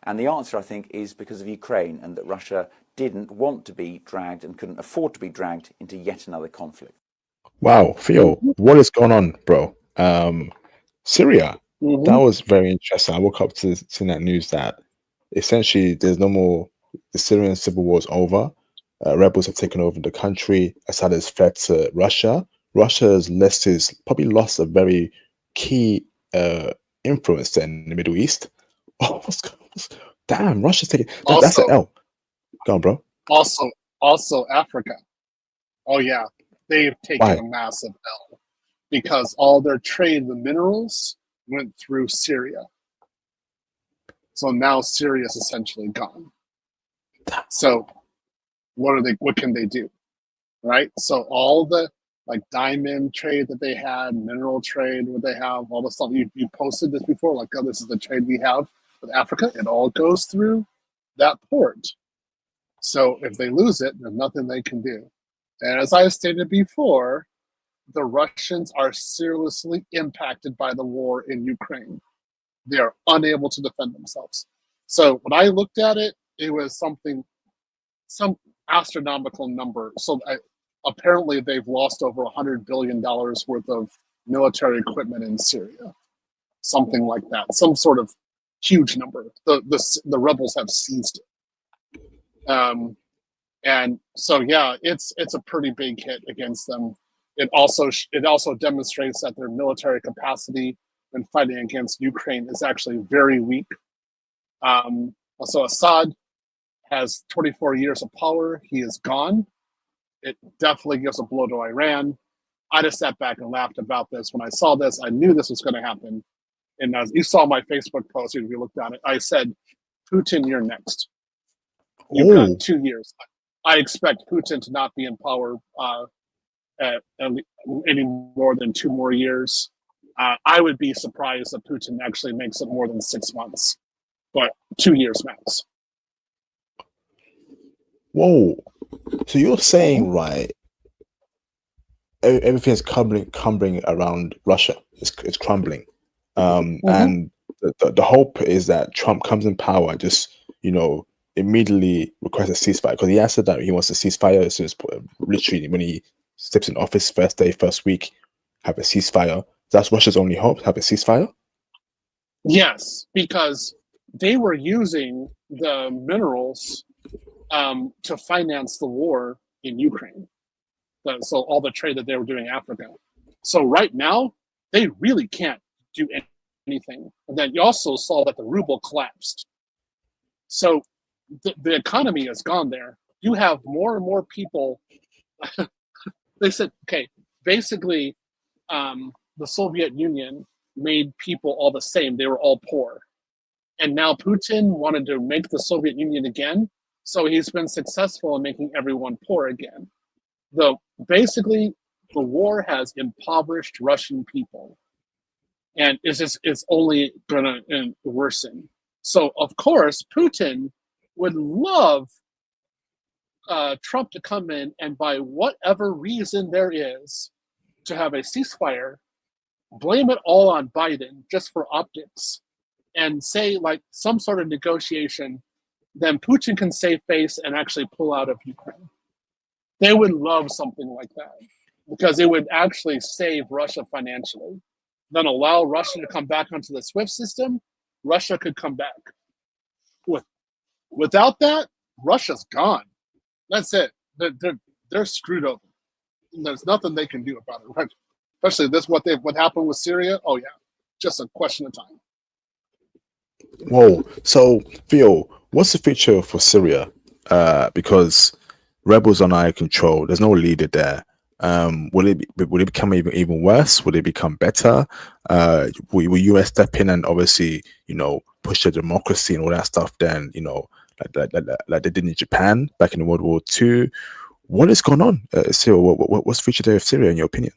And the answer, I think, is because of Ukraine, and that Russia didn't want to be dragged and couldn't afford to be dragged into yet another conflict. Wow, Theo, what is going on, bro? Syria. That was very interesting. I woke up to seeing that news that essentially there's no more, the Syrian civil war is over. rebels have taken over the country. Assad has fled to Russia. Russia has probably lost a very key influence in the Middle East. Oh, damn, Russia's taking that's an Also, L. Go on, bro. also Africa. Oh yeah, they've taken Why? a massive L because all their trade, the minerals, went through Syria. So now Syria is essentially gone. So what can they do? Right? So all the like diamond trade that they had, mineral trade, what they have, all the stuff you posted this before, like, oh, this is the trade we have with Africa. It all goes through that port. So if they lose it, there's nothing they can do. And as I stated before, the Russians are seriously impacted by the war in Ukraine. They are unable to defend themselves. So when I looked at it, it was some astronomical number. So apparently they've lost over $100 billion worth of military equipment in Syria. Something like that. Some sort of huge number. The rebels have seized it. And so, yeah, it's a pretty big hit against them. It also demonstrates that their military capacity when fighting against Ukraine is actually very weak. So Assad has 24 years of power. He is gone. It definitely gives a blow to Iran. I just sat back and laughed about this. When I saw this, I knew this was going to happen. And as you saw my Facebook post, if you looked at it, I said, Putin, you're next. You've got 2 years. I expect Putin to not be in power any more than 2 more years. I would be surprised if Putin actually makes it more than 6 months, but 2 years max. Whoa. So you're saying, right, everything's crumbling around Russia. It's crumbling. And the hope is that Trump comes in power, just, immediately requests a ceasefire, because he has said that he wants a ceasefire as soon as literally when he steps in office, first day, first week, have a ceasefire. That's Russia's only hope, have a ceasefire? Yes, because they were using the minerals to finance the war in Ukraine. So all the trade that they were doing in Africa. So right now, they really can't do anything. And then you also saw that the ruble collapsed. So the economy has gone there. You have more and more people. They said, okay, basically, the Soviet Union made people all the same. They were all poor. And now Putin wanted to make the Soviet Union again. So he's been successful in making everyone poor again. Basically, the war has impoverished Russian people. And it's only going to worsen. So, of course, Putin would love Trump to come in and, by whatever reason there is, to have a ceasefire, blame it all on Biden just for optics, and say like some sort of negotiation, then Putin can save face and actually pull out of Ukraine. They would love something like that because it would actually save Russia financially. Then allow Russia to come back onto the SWIFT system. Russia could come back. Without that, Russia's gone. That's it. They're screwed over. There's nothing they can do about it. Right? Especially what happened with Syria. Oh yeah, just a question of time. Whoa. So, Theo, what's the future for Syria? Because rebels are not in control. There's no leader there. Will it become even worse? Will it become better? Will US step in and obviously, push the democracy and all that stuff? Then, like they did in Japan back in World War II. What is going on, Syria? What's the future there of Syria, in your opinion?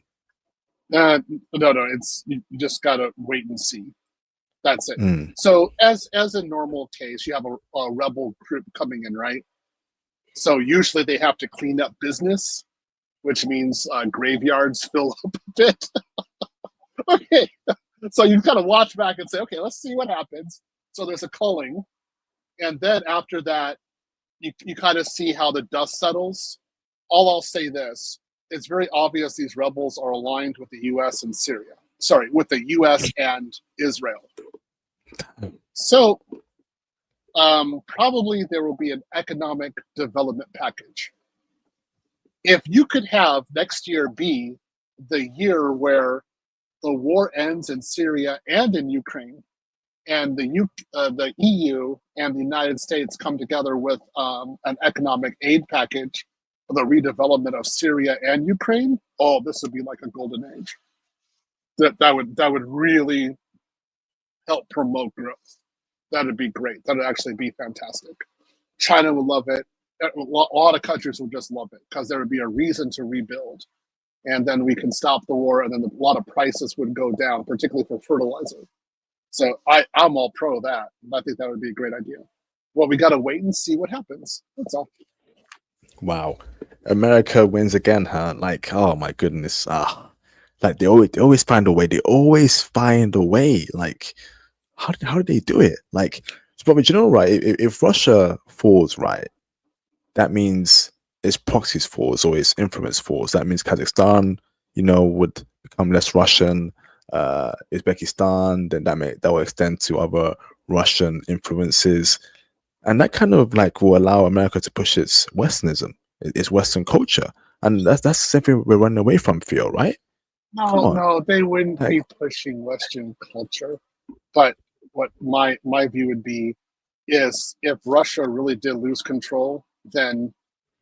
No. It's you just gotta wait and see. That's it. So as a normal case, you have a rebel group coming in, right? So usually they have to clean up business, which means graveyards fill up a bit. Okay, so you kind of watch back and say, okay, let's see what happens. So there's a culling, and then after that, you kind of see how the dust settles. I'll say this: it's very obvious these rebels are aligned with the U.S. and Syria. Sorry, with the U.S. and Israel. So probably there will be an economic development package. if you could have next year be the year where the war ends in Syria and in Ukraine, and the EU and the United States come together with an economic aid package for the redevelopment of Syria and Ukraine, oh, this would be like a golden age. That would really help promote growth. That would be great. That would actually be fantastic. China would love it. A lot of countries would just love it because there would be a reason to rebuild. And then we can stop the war, and then a lot of prices would go down, particularly for fertilizer. So I'm all pro that. I think that would be a great idea. Well, we got to wait and see what happens. That's all. Wow, America wins again, huh? Like, oh my goodness, like they always find a way. They always find a way. Like, how do they do it? Like, but you know, right? If Russia falls, right, that means its proxies falls or its influence falls. That means Kazakhstan, would become less Russian. Uzbekistan, then that will extend to other Russian influences, and that kind of like will allow America to push its Westernism, its Western culture, and that's something we're running away from. Feel right? No, they wouldn't be pushing Western culture. But what my view would be is if Russia really did lose control, then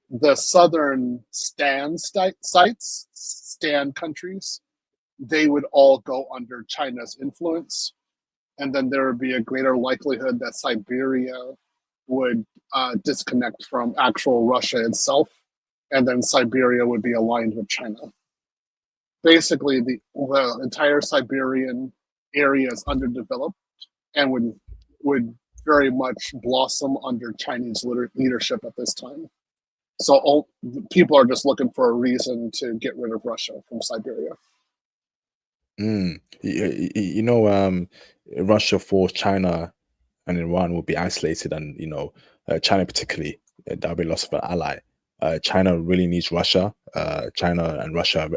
the southern stand countries, they would all go under China's influence. And then there would be a greater likelihood that Siberia would disconnect from actual Russia itself. And then Siberia would be aligned with China. Basically, the entire Siberian area is underdeveloped and would very much blossom under Chinese leadership at this time. So people are just looking for a reason to get rid of Russia from Siberia. Russia for China and Iran will be isolated, and China particularly, that'll be lost of an ally. China really needs Russia. China and Russia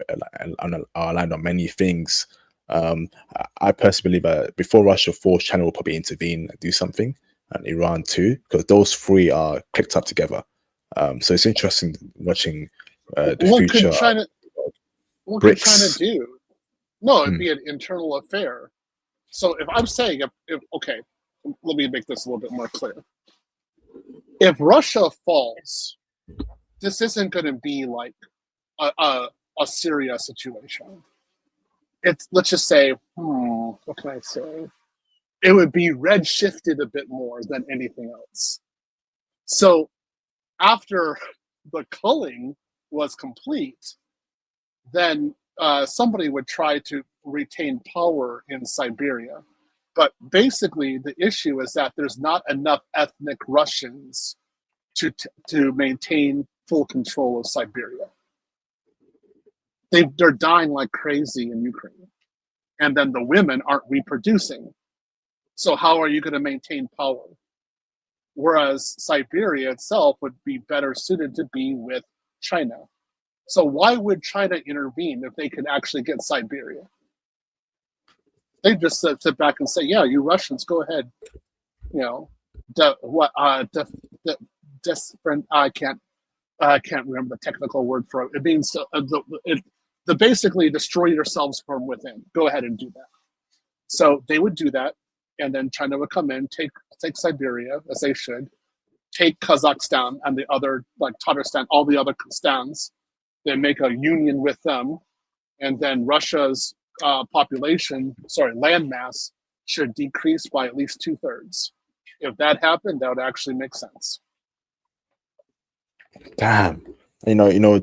are aligned on many things. I personally believe that before Russia falls, China will probably intervene and do something, and Iran too, because those three are clicked up together. So it's interesting watching the future. What could China do? No, it'd be an internal affair. So if I'm saying, okay, let me make this a little bit more clear. If Russia falls, this isn't going to be like a Syria situation. Let's just say, what can I say? It would be red shifted a bit more than anything else. So after the culling was complete, then somebody would try to retain power in Siberia. But basically, the issue is that there's not enough ethnic Russians to maintain full control of Siberia. They're dying like crazy in Ukraine. And then the women aren't reproducing. So how are you going to maintain power? Whereas Siberia itself would be better suited to be with China. So why would China intervene if they could actually get Siberia? They just sit back and say, "Yeah, you Russians, go ahead." I can't remember the technical word for it. It means to basically destroy yourselves from within. Go ahead and do that. So they would do that, and then China would come in, take Siberia as they should, take Kazakhstan and the other like Tatarstan, all the other stands. They make a union with them, and then Russia's landmass should decrease by at least 2/3. If that happened, that would actually make sense. Damn,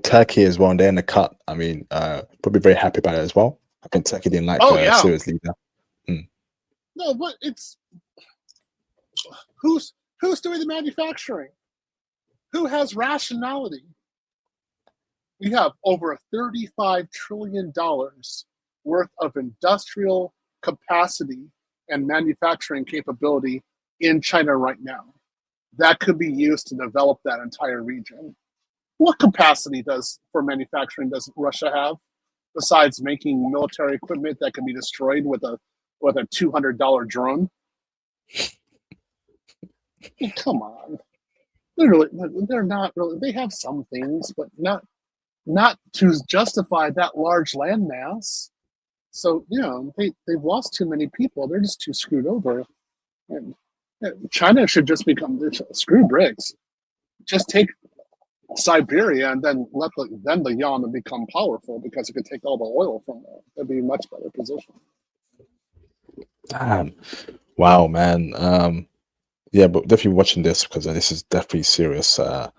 Turkey as well. They're in the cut. I mean, probably very happy about it as well. I think Turkey didn't like Syria's leader. No, but it's who's doing the manufacturing? Who has rationality? We have over $35 trillion worth of industrial capacity and manufacturing capability in China right now. That could be used to develop that entire region. What capacity for manufacturing does Russia have besides making military equipment that can be destroyed with a $200 drone? Come on. They're not really. They have some things, but not not to justify that large landmass. So, you know, they've lost too many people. They're just too screwed over. And China should just become screw bricks. Just take Siberia and then then the Yana become powerful because it could take all the oil from there. That'd be a much better position. Damn. Wow, man. Yeah, but definitely watching this because this is definitely serious. I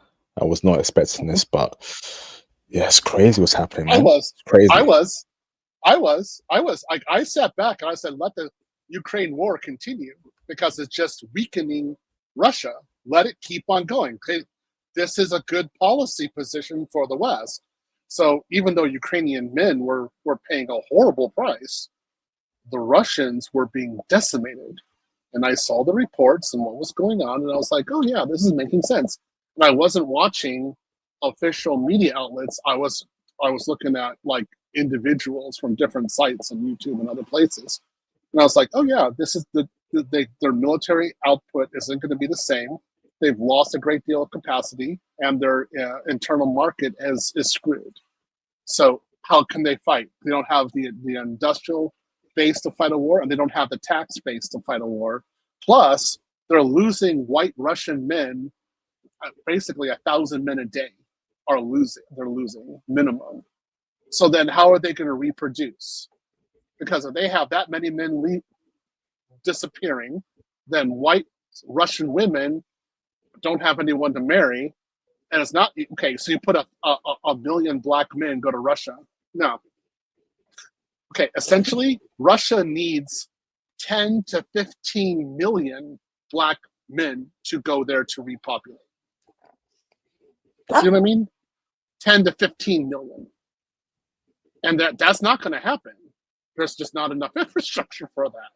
was not expecting this, but yeah, it's crazy what's happening, man. It's crazy. I sat back and I said, let the Ukraine war continue because it's just weakening Russia. Let it keep on going. This is a good policy position for the West. So even though Ukrainian men were paying a horrible price, the Russians were being decimated. And I saw the reports and what was going on, and I was like, oh yeah, this is making sense. And I wasn't watching official media outlets. I was looking at like individuals from different sites on YouTube and other places. And I was like, oh yeah, this is their military output isn't going to be the same. They've lost a great deal of capacity, and their internal market is screwed. So how can they fight? They don't have the industrial base to fight a war, and they don't have the tax base to fight a war. Plus, they're losing white Russian men. Basically, 1,000 men a day are losing. They're losing minimum. So then, how are they going to reproduce? Because if they have that many men disappearing, then white Russian women don't have anyone to marry, and it's not okay. So you put a million black men go to Russia. No. Okay, essentially, Russia needs 10 to 15 million black men to go there to repopulate. See what I mean? 10 to 15 million. And that's not going to happen. There's just not enough infrastructure for that.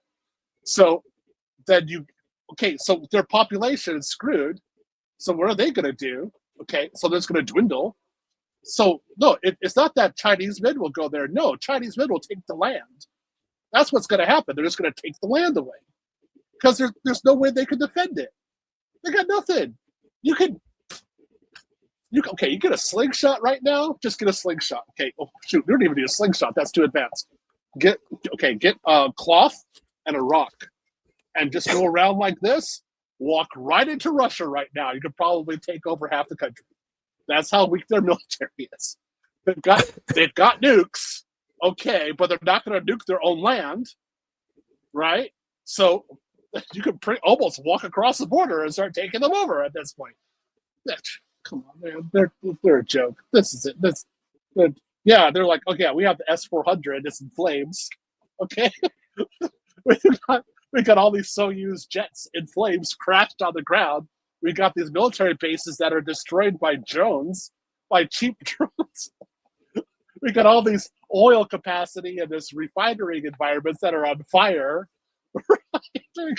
So then so their population is screwed. So what are they going to do? Okay, so that's going to dwindle. So no, it's not that Chinese men will go there. No, Chinese men will take the land. That's what's going to happen. They're just going to take the land away because there's no way they could defend it. They got nothing. You get a slingshot right now. Just get a slingshot. Okay. Oh shoot, we don't even need a slingshot. That's too advanced. Get a cloth and a rock, and just go around like this. Walk right into Russia right now. You could probably take over half the country. That's how weak their military is. They've got nukes, okay, but they're not going to nuke their own land, right? So you could almost walk across the border and start taking them over at this point. Come on, man, they're a joke. This is it. They're like, okay, we have the S-400. It's in flames. Okay, we got all these Soyuz jets in flames crashed on the ground. We got these military bases that are destroyed by drones, by cheap drones. We got all these oil capacity and this refinery environments that are on fire. Right?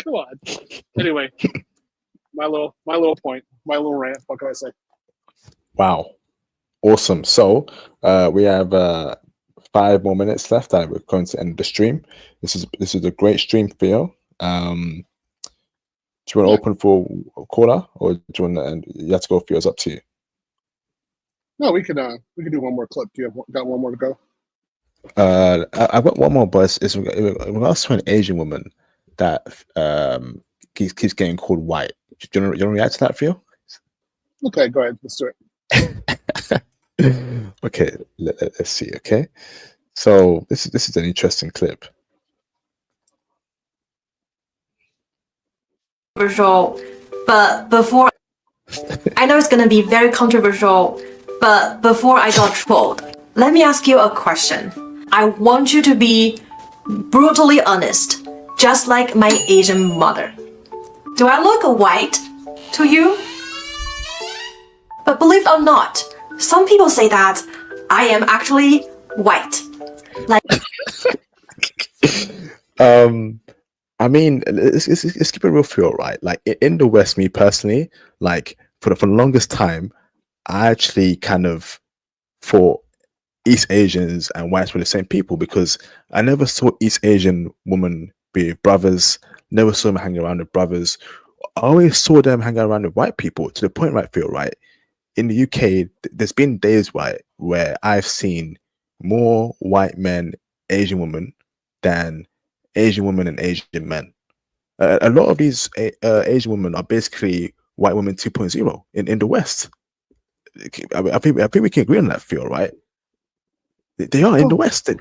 Come on. Anyway, my little point, my little rant. What can I say? Wow, awesome. So we have 5 more minutes left. And we're going to end the stream. This is a great stream for you. Do you want to open for a caller, or do you want to? And you have to go for yours. Up to you. No, we can do one more clip. Do you got one more to go? I've got one more, but it's in regards to an Asian woman that keeps getting called white. Do you want to react to that, for you? Okay, go ahead. Let's do it. Okay, let's see. Okay, so this is an interesting clip. But before I know it's gonna be very controversial, but before I got trolled, let me ask you a question. I want you to be brutally honest, just like my Asian mother. Do I look white to you? But believe it or not, some people say that I am actually white. Like I mean, let's keep it real for you, right? Like in the West, me personally, like for the longest time, I actually kind of thought East Asians and whites were the same people because I never saw East Asian women be brothers, never saw them hanging around with brothers. I always saw them hanging around with white people to the point, right, Phil, right? in the UK, there's been days, right, where I've seen more white men, Asian women, than Asian women and Asian men. A lot of these Asian women are basically white women 2.0 in the West. I think we can agree on that, Phil, right? They are in the West. They're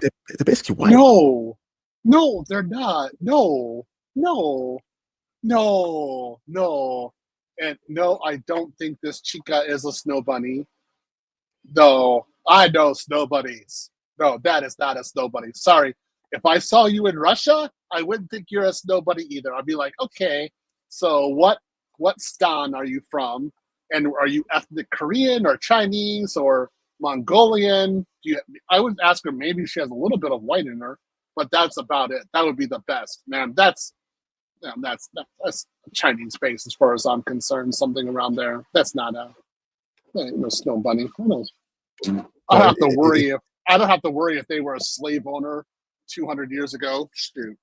basically white. No, they're not. No. And no, I don't think this chica is a snow bunny. No, I know snow bunnies. No, that is not a snow bunny. Sorry. If I saw you in Russia, I wouldn't think you're a snow bunny either. I'd be like, okay, so what stan are you from? And are you ethnic Korean or Chinese or Mongolian? I would ask her, maybe she has a little bit of white in her, but that's about it. That would be the best. Man, that's Chinese base as far as I'm concerned, something around there. That's not no snow bunny. Who knows? I don't have to worry if they were a slave owner 200 years ago. Shoot.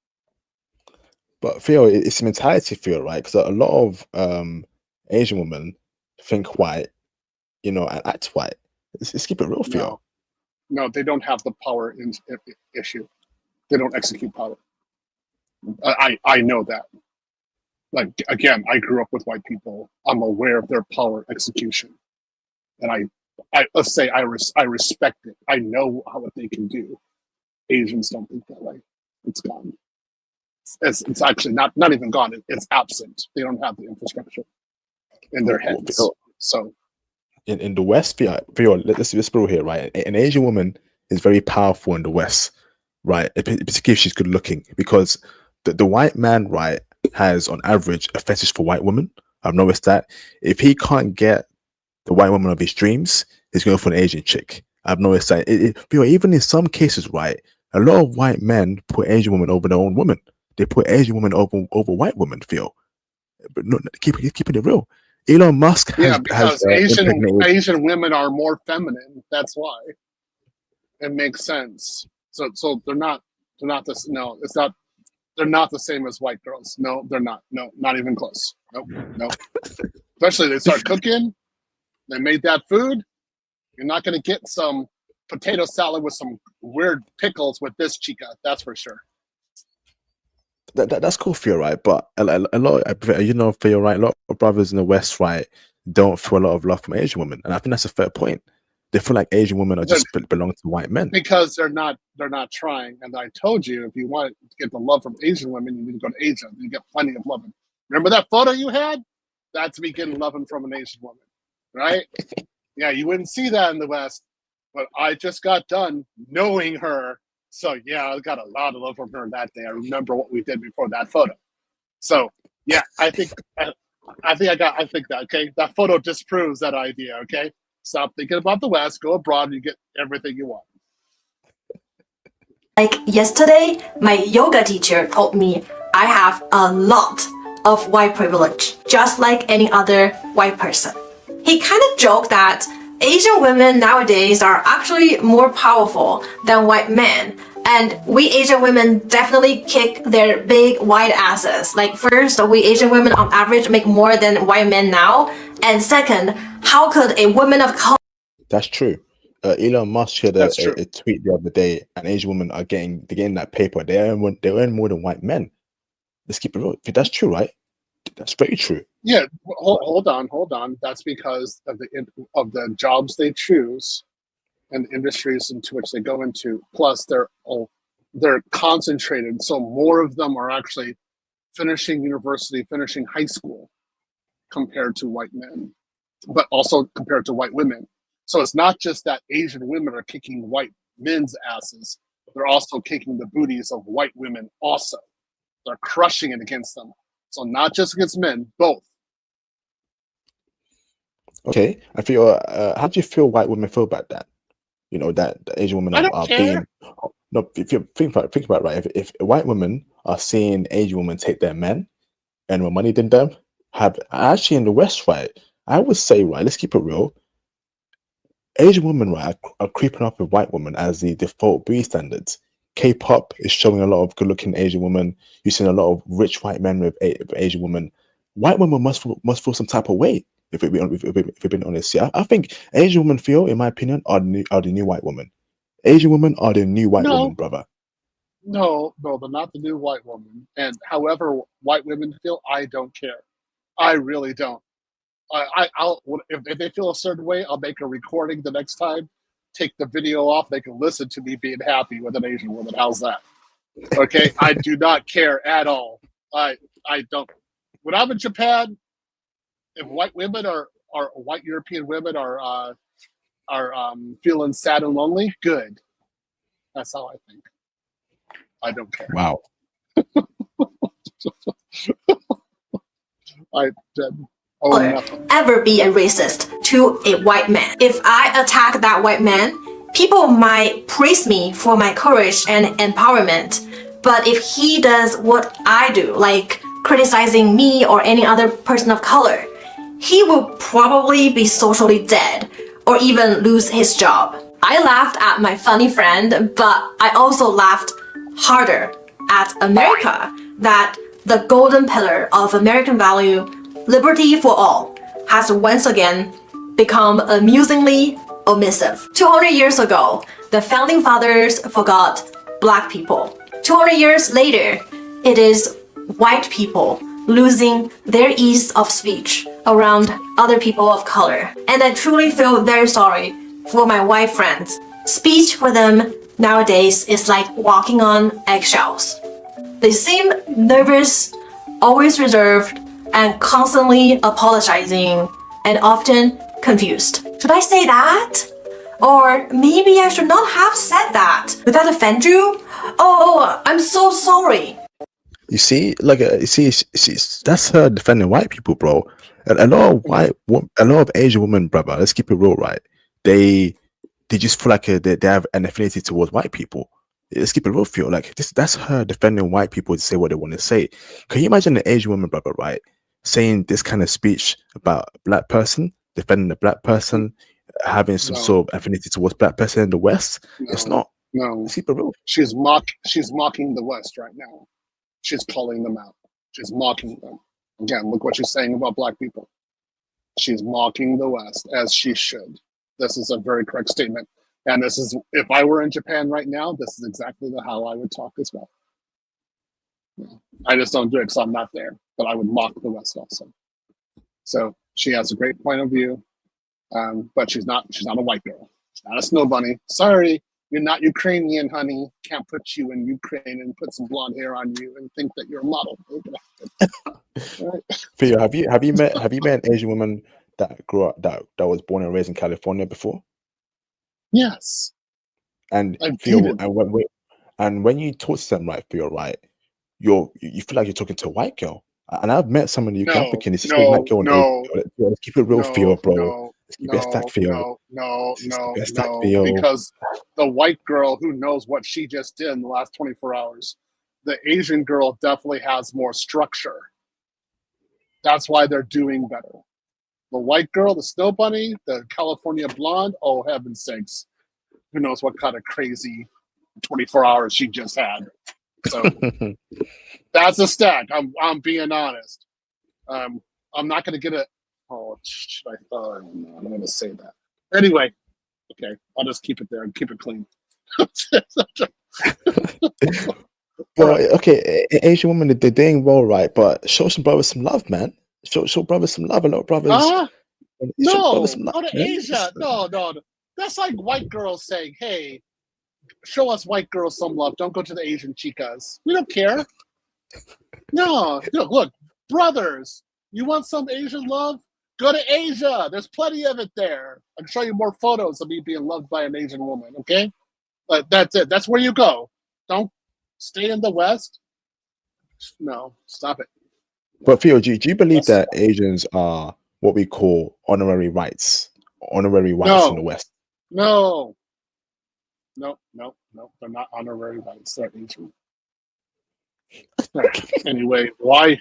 But Theo, it's a mentality, Theo, right? Because a lot of Asian women think white, and act white. Let's keep it real, Theo. No, they don't have the power issue. They don't execute power. I know that. Like, again, I grew up with white people. I'm aware of their power execution, and I let's say I respect it. I know what they can do. Asians don't think that way. It's gone. It's actually not even gone. It's absent. They don't have the infrastructure in their heads. So in the West, Theo, let's be real here, right? An Asian woman is very powerful in the West, right? Particularly if she's good looking, because the white man, right, has on average a fetish for white women. I've noticed that if he can't get the white woman of his dreams, he's going for an Asian chick. I've noticed that. Even in some cases, right, a lot of white men put Asian women over their own women. They put Asian women over white women, Phil. But no, keeping it real. Elon Musk has Asian women are more feminine. That's why. It makes sense. So they're not this. No, it's not. They're not the same as white girls. No, they're not. No, not even close. Nope. Especially they start cooking. They made that food. You're not going to get some potato salad with some weird pickles with this chica. That's for sure. That's cool for you, right? But a lot, for you, right? A lot of brothers in the West, right, don't feel a lot of love from Asian women, and I think that's a fair point. They feel like Asian women are just belong to white men because they're not trying. And I told you, if you want to get the love from Asian women, you need to go to Asia. You get plenty of loving. Remember that photo you had? That's me getting loving from an Asian woman, right? Yeah, you wouldn't see that in the West, but I just got done knowing her. So yeah, I got a lot of love from her that day. I remember what we did before that photo. So yeah, I think that, okay? That photo disproves that idea, okay? Stop thinking about the West, go abroad, and you get everything you want. Like yesterday, my yoga teacher told me I have a lot of white privilege, just like any other white person. He kind of joked that Asian women nowadays are actually more powerful than white men. And we Asian women definitely kick their big white asses. Like first, we Asian women on average make more than white men now. And second, how could a woman of color... That's true. Elon Musk shared a tweet the other day, and Asian women are getting that paper. They earn more than white men. Let's keep it real. That's true, right? That's very true. Yeah, hold on. That's because of the jobs they choose and the industries into which they go into. Plus, they're concentrated, so more of them are actually finishing university, finishing high school, compared to white men, but also compared to white women. So it's not just that Asian women are kicking white men's asses; they're also kicking the booties of white women. Also, they're crushing it against them. So not just against men, both. Okay, I feel. How do you feel white women feel about that? That the Asian women are being. No, if you think about it, right? If white women are seeing Asian women take their men and more money than them, actually in the West, right? I would say, right. Let's keep it real. Asian women, right, are creeping up with white women as the default beauty standards. K-pop is showing a lot of good-looking Asian women. You've seen a lot of rich white men with Asian women. White women must feel some type of way If we've been honest, yeah, I think Asian women feel, in my opinion, are the new white woman. Asian women are the new white woman, brother. No, they're not the new white woman. And however white women feel, I don't care. I really don't. I'll if they feel a certain way, I'll make a recording the next time, take the video off. They can listen to me being happy with an Asian woman. How's that? Okay, I do not care at all. I don't. When I'm in Japan, if white women or white European women are feeling sad and lonely, good. That's how I think. I don't care. Wow. Ever be a racist to a white man. If I attack that white man, people might praise me for my courage and empowerment. But if he does what I do, like criticizing me or any other person of color, he will probably be socially dead or even lose his job. I laughed at my funny friend, but I also laughed harder at America, that the golden pillar of American value, liberty for all, has once again become amusingly omissive. 200 years ago, the founding fathers forgot black people. 200 years later, it is white people losing their ease of speech around other people of color. And I truly feel very sorry for my white friends. Speech for them nowadays is like walking on eggshells. They seem nervous, always reserved, and constantly apologizing, and often confused. Should I say that? Or maybe I should not have said that. Would that offend you? Oh, I'm so sorry. You see, that's her defending white people, bro. A lot of Asian women, brother. Let's keep it real, right? They just feel like they have an affinity towards white people. Let's keep it real, feel like that's her defending white people to say what they want to say. Can you imagine an Asian woman, brother, right, saying this kind of speech about a black person, defending a black person, having some sort of affinity towards black person in the West? It's not. No. Let's keep it real. She's mocking the West right now. She's calling them out. She's mocking them. Again, look what she's saying about black people. She's mocking the West, as she should. This is a very correct statement. And this is, if I were in Japan right now, this is exactly how I would talk as well. Yeah. I just don't do it because I'm not there, but I would mock the West also. So she has a great point of view, but she's not a white girl. She's not a snow bunny. Sorry, you're not Ukrainian, honey. Can't put you in Ukraine and put some blonde hair on you and think that you're a model. Right. Theo, have you met an Asian woman that grew up that was born and raised in California before? Yes. And Theo, and when you talk to them, right, Theo, right, you feel like you're talking to a white girl. And I've met some of the UK Africans. It's a white girl. Let's keep it real, Theo, bro. Let's keep it stacked, Theo. No, because the white girl who knows what she just did in the last 24 hours, the Asian girl definitely has more structure. That's why they're doing better. The white girl, the snow bunny, the California blonde, oh, heaven's sakes. Who knows what kind of crazy 24 hours she just had. So that's a stack. I'm being honest. I'm not going to get a... Oh, should I? Oh, no, I'm going to say that. Anyway, okay, I'll just keep it there and keep it clean. Well, okay, Asian women, they're doing well, right? But show some brothers some love, man. Show brothers some love. A lot of brothers. No, go to Asia. No. That's like white girls saying, hey, show us white girls some love. Don't go to the Asian chicas. We don't care. No, look, brothers, you want some Asian love? Go to Asia. There's plenty of it there. I can show you more photos of me being loved by an Asian woman, okay? But that's it. That's where you go. Don't stay in the West. No, stop it. But Theo, do you believe that Asians are what we call honorary whites in the West? No. They're not honorary whites. They're Asian. Anyway, why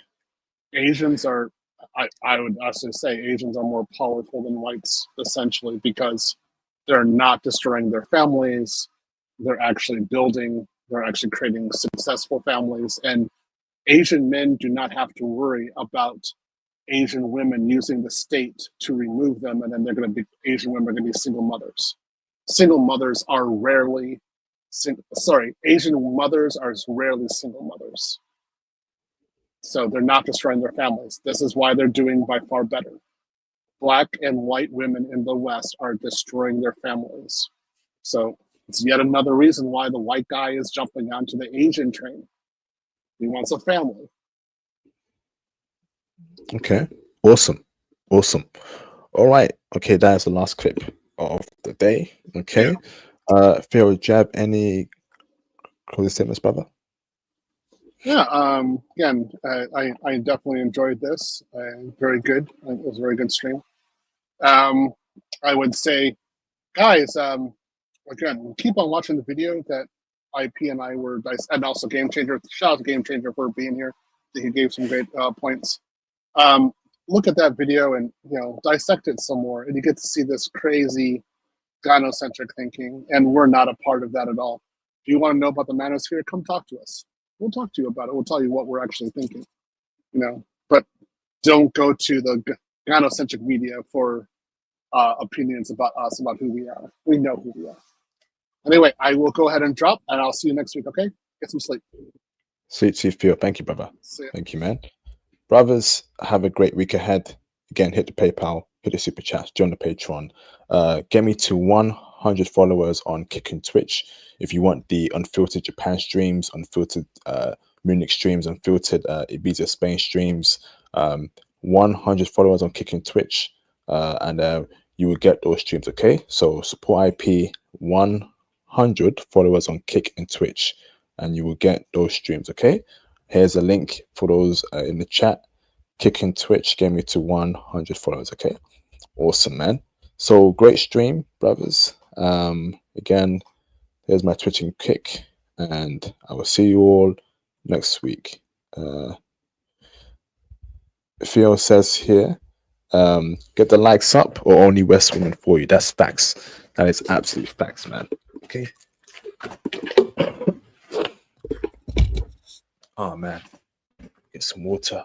Asians are? I would also say Asians are more powerful than whites, essentially, because they're not destroying their families. They're actually building. They're actually creating successful families, and Asian men do not have to worry about Asian women using the state to remove them, and then they're going to be Asian women are going to be single mothers. Single mothers are rarely, Asian mothers are rarely single mothers. So they're not destroying their families. This is why they're doing by far better. Black and white women in the West are destroying their families. So it's yet another reason why the white guy is jumping onto the Asian train. He wants a family. Okay, awesome. All right, okay, that is the last clip of the day. Okay, Phil, do you have any closing statements, brother? Yeah, again, I definitely enjoyed this. Very good. It was a very good stream. I would say, guys, again, keep on watching the video that IP and I were, and also Game Changer. Shout out to Game Changer for being here. He gave some great points. Look at that video and dissect it some more, and you get to see this crazy gynocentric thinking, and we're not a part of that at all. If you want to know about the manosphere, come talk to us. We'll talk to you about it. We'll tell you what we're actually thinking. But don't go to the gynocentric media for opinions about us, about who we are. We know who we are. Anyway, I will go ahead and drop, and I'll see you next week. Okay, get some sleep. Sweet, Phil. Thank you, brother. Thank you, man. Brothers, have a great week ahead. Again, hit the PayPal, hit the super chat, join the Patreon. Get me to 100 followers on Kick and Twitch. If you want the unfiltered Japan streams, unfiltered Munich streams, unfiltered Ibiza Spain streams, 100 followers on Kick and Twitch, and you will get those streams. Okay, so support IP, 100 followers on Kick and Twitch, and you will get those streams. Okay, here's a link for those in the chat. Kick and Twitch, get me to 100 followers. Okay, awesome, man. So great stream, brothers. Again, here's my Twitch and Kick, and I will see you all next week. Theo says here, get the likes up or only West women for you. That's facts. That is absolute facts, man. Okay. Oh man, get some water.